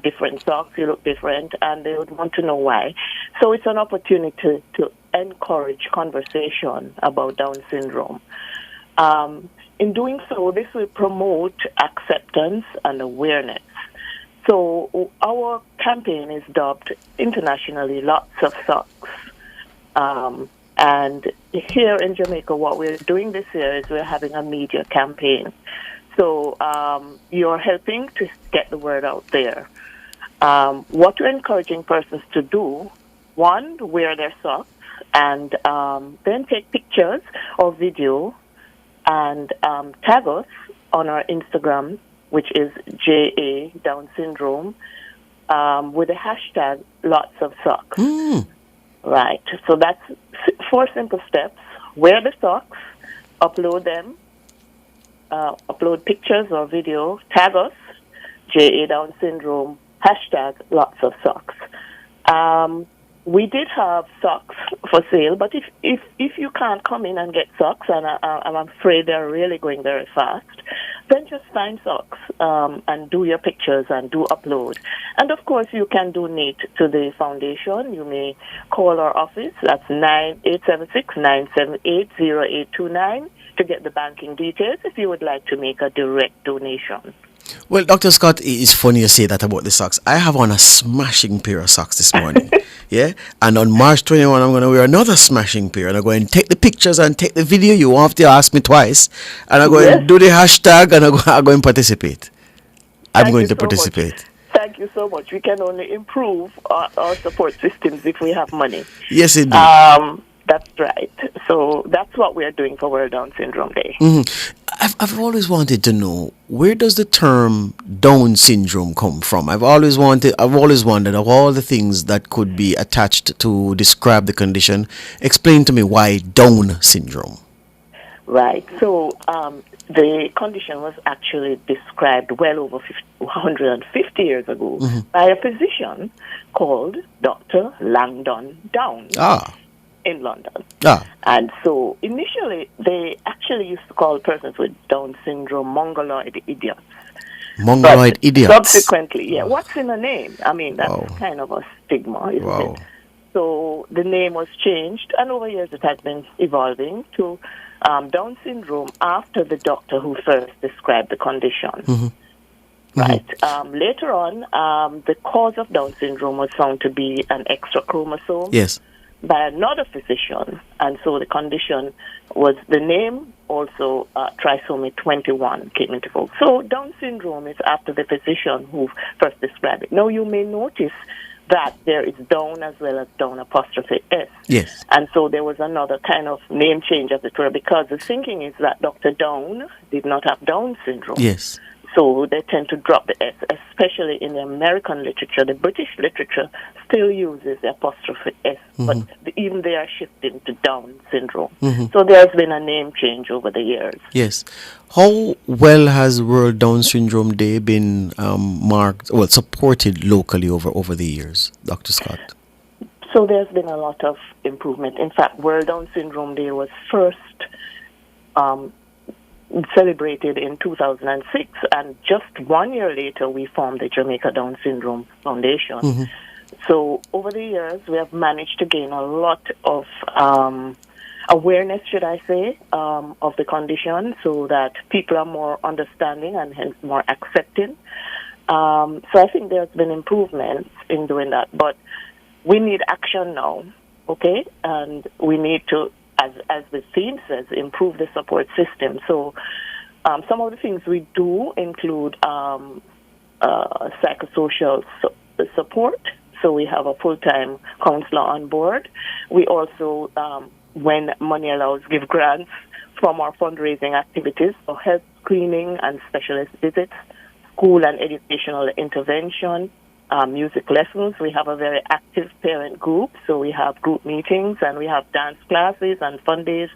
different socks, you look different, and they would want to know why. So it's an opportunity to encourage conversation about Down syndrome. In doing so, this will promote acceptance and awareness. So our campaign is dubbed internationally Lots of Socks. And here in Jamaica, what we're doing this year is we're having a media campaign. So you're helping to get the word out there. What we're encouraging persons to do, one, wear their socks, and then take pictures or video and tag us on our Instagram, which is JA Down Syndrome, with the hashtag Lots of Socks. Right. So that's 4 simple steps. Wear the socks, upload them, upload pictures or video, tag us, JA Down Syndrome, hashtag Lots of Socks. We did have socks for sale, but if you can't come in and get socks, and I'm afraid they're really going very fast, then just find socks and do your pictures and do upload. And of course, you can donate to the foundation. You may call our office. That's 876-978-0829 to get the banking details if you would like to make a direct donation. Well, Dr. Scott, it's funny you say that about the socks. I have on a smashing pair of socks this morning. Yeah? And on March 21, I'm going to wear another smashing pair. And I'm going to take the pictures and take the video. You won't have to ask me twice. And I'm going to do the hashtag and I'm going to participate. I'm going to participate. Thank you so much. We can only improve our support systems if we have money. Yes, indeed. That's right. So that's what we are doing for World Down Syndrome Day. I've always wanted to know, where does the term Down syndrome come from? I've always wondered of all the things that could be attached to describe the condition. Explain to me why Down syndrome. Right. So the condition was actually described well over 150 years ago by a physician called Dr. Langdon Down in London. And so initially, they actually used to call persons with Down syndrome mongoloid idiots. Mongoloid idiots. Subsequently, what's in a name? I mean, that's kind of a stigma, isn't it? So the name was changed, and over years it has been evolving to Down syndrome after the doctor who first described the condition. Right. Later on, the cause of Down syndrome was found to be an extra chromosome by another physician, and so the condition was the name. Also, trisomy 21 came into vogue. So Down syndrome is after the physician who first described it. Now, you may notice that there is Down as well as Down apostrophe S. Yes. And so there was another kind of name change, as it were, because the thinking is that Dr. Down did not have Down syndrome. Yes. So they tend to drop the S, especially in the American literature. The British literature still uses the apostrophe S, but even they are shifting to Down syndrome. So there's been a name change over the years. Yes. How well has World Down Syndrome Day been supported locally over the years, Dr. Scott? So there's been a lot of improvement. In fact, World Down Syndrome Day was first celebrated in 2006, and just 1 year later we formed the Jamaica Down Syndrome Foundation. So over the years we have managed to gain a lot of awareness, should I say, of the condition, so that people are more understanding and hence more accepting. So I think there's been improvements in doing that, but we need action now, okay? And we need to, as the theme says, improve the support system. So some of the things we do include psychosocial support. So we have a full-time counselor on board. We also, when money allows, give grants from our fundraising activities for health screening and specialist visits, school and educational intervention, music lessons. We have a very active parent group, so we have group meetings and we have dance classes and fun days.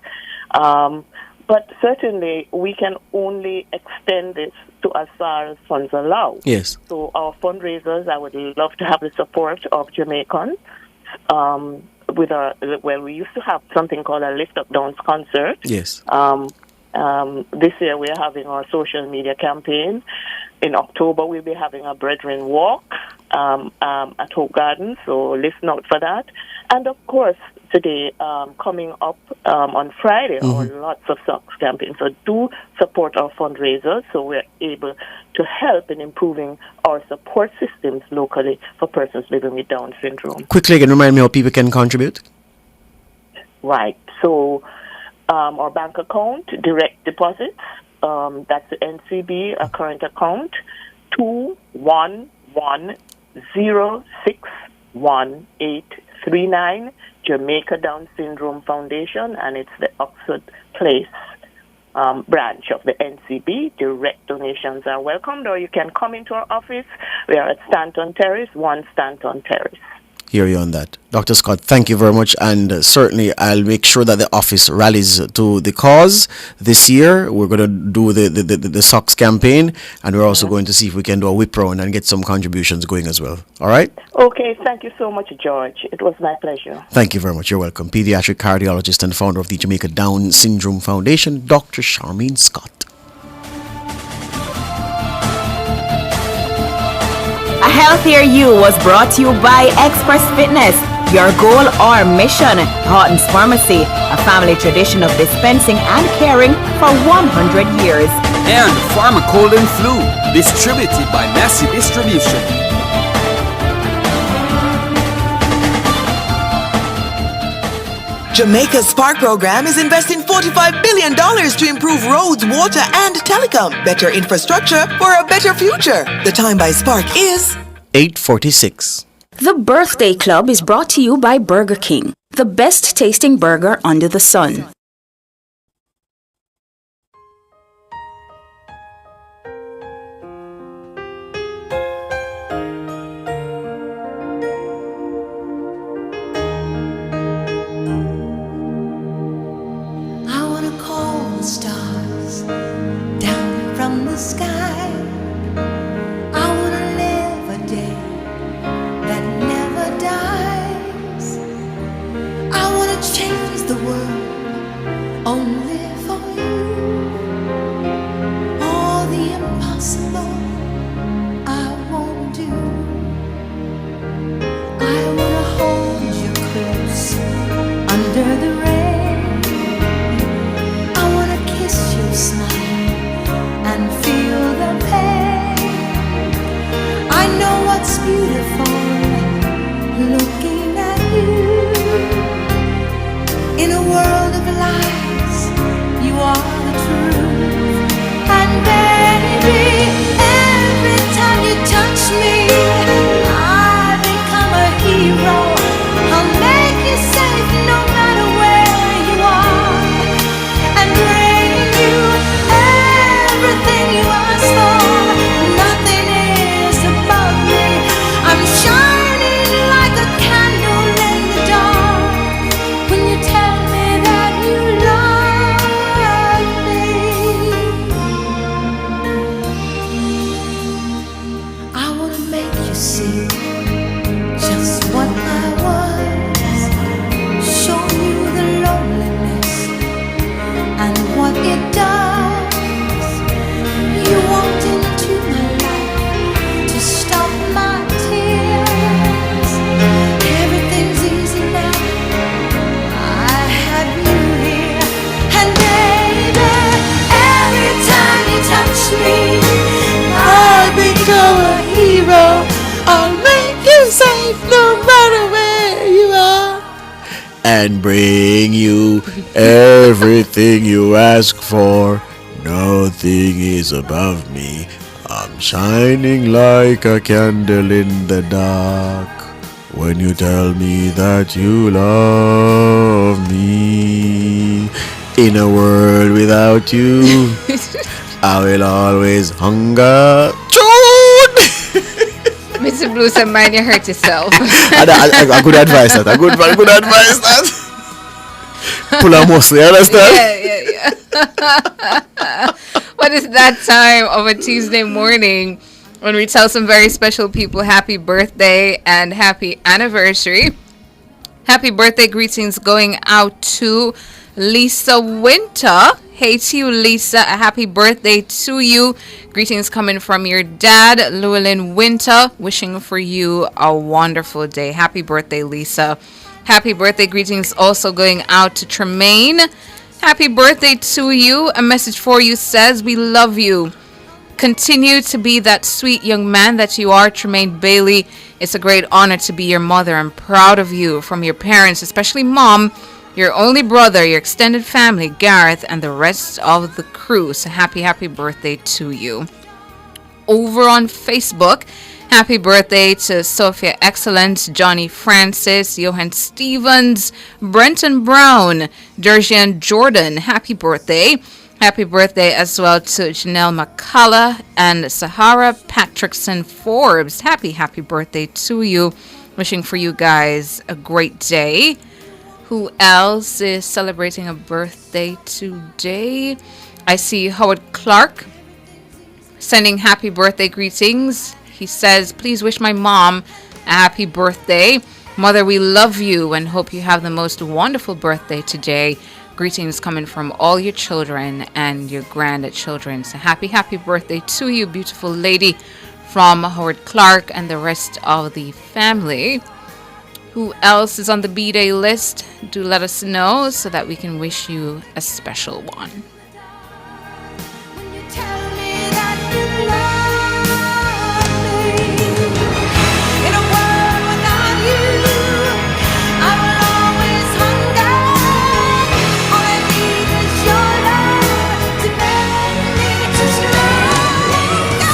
But certainly we can only extend this to as far as funds allow. Yes. So our fundraisers, I would love to have the support of Jamaicans. We used to have something called a Lift Up Downs concert. Yes. This year we are having our social media campaign. In October we'll be having a Brethren Walk at Hope Gardens, so listen out for that. And of course, today, coming up on Friday, are lots of socks campaigns. So do support our fundraisers so we're able to help in improving our support systems locally for persons living with Down syndrome. Quickly again, remind me how people can contribute. Right. So our bank account, direct deposits, that's the NCB, a current account, 211061839, Jamaica Down Syndrome Foundation, and it's the Oxford Place branch of the NCB. Direct donations are welcomed, or you can come into our office. We are at Stanton Terrace, 1 Stanton Terrace. Hear you on that. Dr. Scott, thank you very much, and certainly I'll make sure that the office rallies to the cause this year. We're going to do the socks campaign, and we're also going to see if we can do a whip round and get some contributions going as well. All right? Okay, thank you so much, George. It was my pleasure. Thank you very much. You're welcome. Pediatric cardiologist and founder of the Jamaica Down Syndrome Foundation, Dr. Charmaine Scott. A Healthier You was brought to you by Express Fitness. Your goal or mission. Horton's Pharmacy, a family tradition of dispensing and caring for 100 years. And Pharma Cold and Flu, distributed by Massive Distribution. Jamaica's Spark program is investing $45 billion to improve roads, water, and telecom. Better infrastructure for a better future. The time by Spark is 8:46. The Birthday Club is brought to you by Burger King, the best tasting burger under the sun. only for you. All the impossible I wanna do. I wanna hold you close under the rain. I wanna kiss your smile and feel the pain. I know what's beautiful looking at you. In a world of lies, you are the truth. And baby, every time you touch me, I become a hero. I'll make you safe no matter where you are, and bring you everything you ask for. Nothing is above me. I'm shining like a candle in the dark when you tell me that you love me. I wanna make you see just what I was, show you the loneliness and what it does. You walked into my life to stop my tears. Everything's easy now, I have you here. And baby, every time you touch me, I'll become a hero. I'll make you safe no matter where you are. And bring you everything you ask for. Nothing is above me. I'm shining like a candle in the dark when you tell me that you love me. In a world without you, I will always hunger. Mr. Blue said, mind you hurt yourself. I could advise that. I could advise that. Pull a muscle, you understand? Yeah. What is that time of a Tuesday morning when we tell some very special people happy birthday and happy anniversary? Happy birthday greetings going out to Lisa Winter. Hey to you, Lisa. A happy birthday to you. Greetings coming from your dad, Llewellyn Winter. Wishing for you a wonderful day. Happy birthday, Lisa. Happy birthday greetings also going out to Tremaine. Happy birthday to you. A message for you says, we love you. Continue to be that sweet young man that you are, Tremaine Bailey. It's a great honor to be your mother. I'm proud of you from your parents, especially mom, your only brother, your extended family, Gareth, and the rest of the crew. So happy birthday to you. Over on Facebook, happy birthday to Sophia Excellence, Johnny Francis, Johan Stevens, Brenton Brown, Georgian Jordan. Happy birthday. Happy birthday as well to Janelle McCullough and Sahara Patrickson Forbes. Happy birthday to you. Wishing for you guys a great day. Who else is celebrating a birthday today? I see Howard Clark sending happy birthday greetings. He says, please wish my mom a happy birthday. Mother, we love you and hope you have the most wonderful birthday today. Greetings coming from all your children and your grandchildren. So happy birthday to you, beautiful lady, from Howard Clark and the rest of the family. Who else is on the B-Day list? Do let us know so that we can wish you a special one.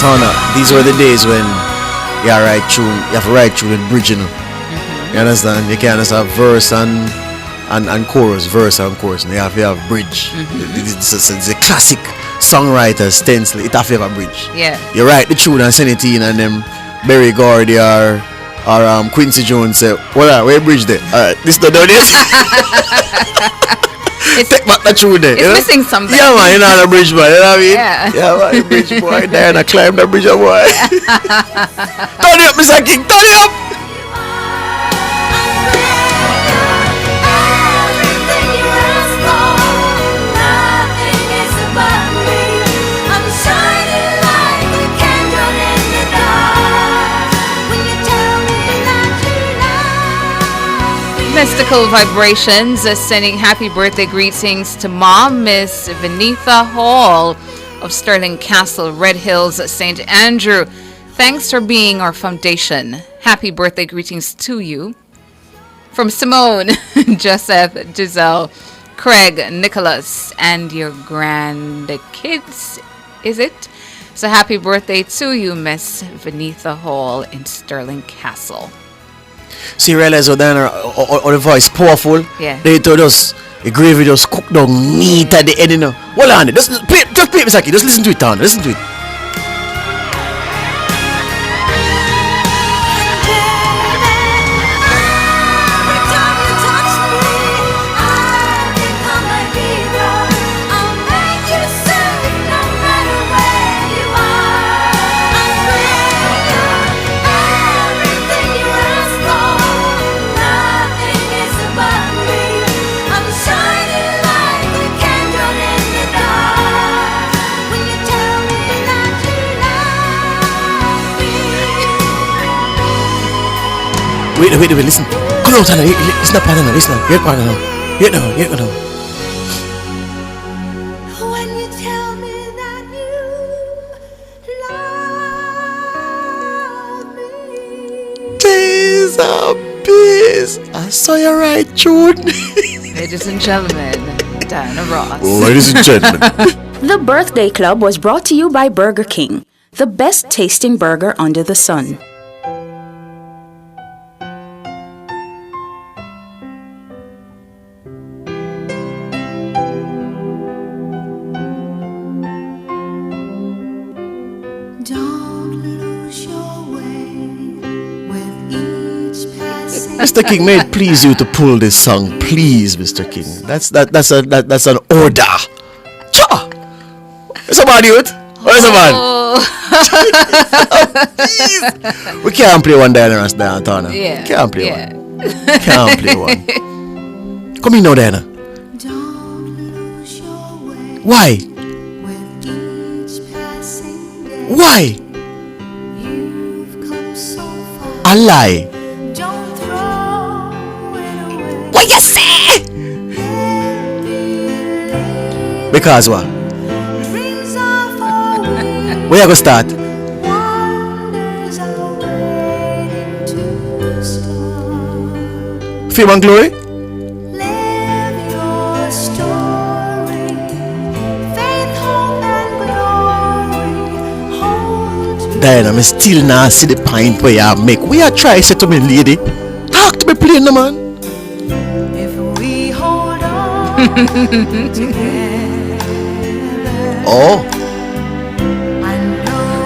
Tana, these were the days when you have to write tune with bridge, you know. You understand? You can't just have verse and chorus, verse and chorus. You have to have bridge. It's a classic songwriter stencil. It have to have a bridge. Yeah. You write the tune and send it in, and then Berry Gordy or Quincy Jones say, "Well, where bridge there? This not done yet." Take back the tune there. It's missing something. Yeah, man, you're not a bridge boy. You know what I mean? Yeah. Yeah, man, the bridge boy. Diana climb the bridge, boy. Turn it up, Mr. King. Turn it up. Mystical Vibrations sending happy birthday greetings to Mom, Miss Vinitha Hall of Stirling Castle, Red Hills, St. Andrew. Thanks for being our foundation. Happy birthday greetings to you. From Simone, Joseph, Giselle, Craig, Nicholas, and your grandkids, is it? So happy birthday to you, Miss Vinitha Hall in Stirling Castle. So you realize how Diana, or the voice powerful? Yeah. They told us the gravy just cooked down neat at the end, you know. Hold on, just play it, Misaki. Just listen to it, Tana. Listen to it. Wait, listen. Go on, Tana. Listen up, Tana. Listen up. Get Tana now. Get now. When you tell me that you love me. Days of peace. I saw you right, June. Ladies and gentlemen, Diana Ross. Ladies and gentlemen. The Birthday Club was brought to you by Burger King, the best tasting burger under the sun. Mr. King, may it please you to pull this song, please, Mr. King. That's an order. Cha! Somebody with? Where's the man? We can't play one Diana Ross down, Tana. Yeah. Can't play one. Can't play one. Come in now, Diana. Why? Why? A lie. What you say? Because what? Where you go start? Fame and glory? Diana, I still not see the point where you make. We are trying to say to me, lady. Talk to me plain, no man. Oh.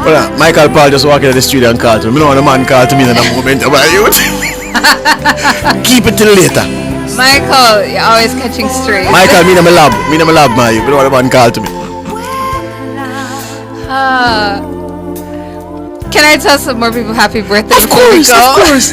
Well, Michael Paul just walking in the street and called to me. I know when a man called to me in a moment about youth. Keep it till later. Michael, you're always catching straight. Michael, me in my lab, my you. I know when a man called to me. Can I tell some more people happy birthday of before we go? Of course.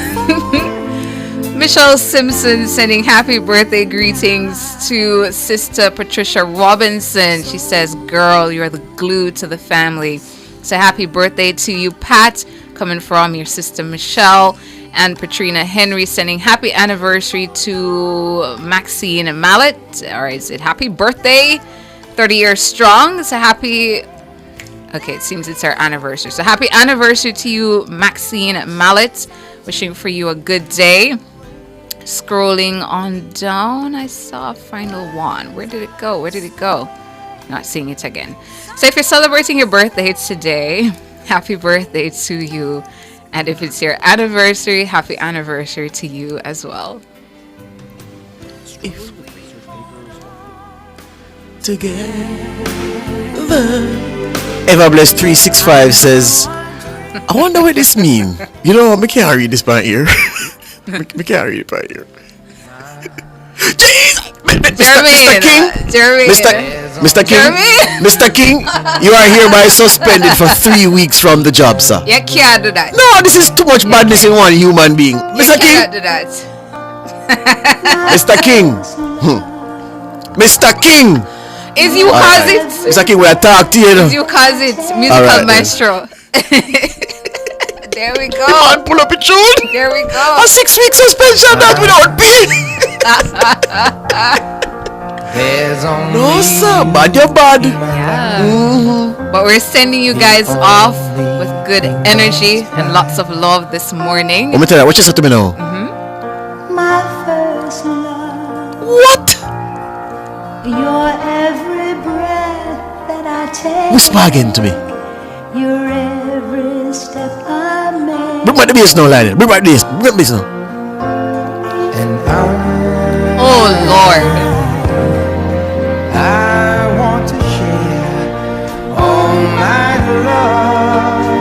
Michelle Simpson sending happy birthday greetings to Sister Patricia Robinson. She says, girl, you're the glue to the family. So happy birthday to you, Pat, coming from your sister Michelle. And Patrina Henry sending happy anniversary to Maxine Mallet. All right, is it happy birthday? 30 years strong. So happy... Okay, it seems it's our anniversary. So happy anniversary to you, Maxine Mallet. Wishing for you a good day. Scrolling on down, I saw final one. Where did it go? Not seeing it again. So if you're celebrating your birthday today, happy birthday to you. And if it's your anniversary, happy anniversary to you as well. Together. Everbless 365 says, I wonder what this means. You know, I can't read this by ear. I can't read it by ear. Jeez! Mr. King, you are hereby suspended for 3 weeks from the job, sir. You can't do that. No, this is too much badness in one human being. Mr. You King. can't do that. Mr. King. Mr. King. Is you cause right. it? Mr. King, we'll talk to you. Is you cause it? Musical right, maestro. There we go. Man, pull up a tune. There we go. A 6-week suspension that without pay. No, sir. Bad, you're bad. Yeah. But we're sending you guys off with good energy and lots of love this morning. Let me tell you, what you said to me now? My first love. What? Your every breath that I take. Whisper again to me. Your every step I make. Bring back the bass now, Lionel. Bring back the bass. Bring back the bass now. Oh, Lord. I want to share all my love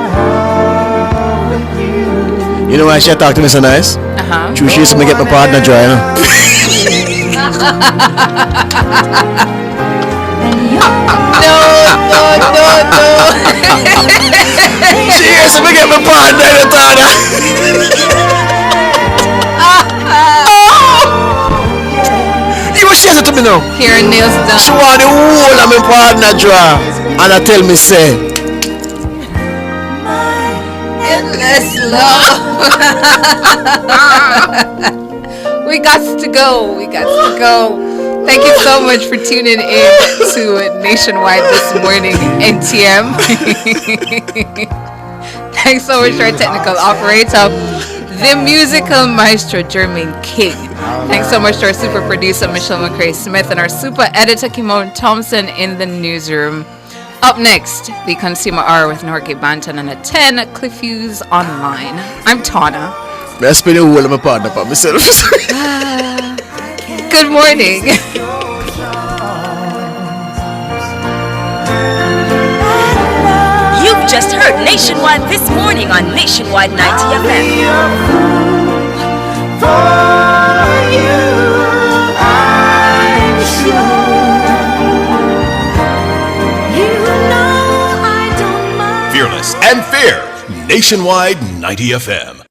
with you. You know why she talk to me so nice? Uh-huh. True, she used to get my partner dry, you know? No. She used to get my partner in the corner. You what she said to me now? Here nails down. She want the whole of my partner dry. And I tell me, say, Endless love. We got to go. Thank you so much for tuning in to Nationwide this morning, NTM. Thanks so much to our technical operator, the musical maestro Jermaine King. Thanks so much to our super producer Michelle McCrae Smith and our super editor Kimon Thompson in the newsroom. Up next, the Consumer Hour with Norgay Banton, and at 10, Cliff Hughes Online. I'm Tana. I spend the whole of my partner for myself. Good morning. You've just heard Nationwide this morning on Nationwide 90 FM. Fearless and fair. Nationwide 90 FM.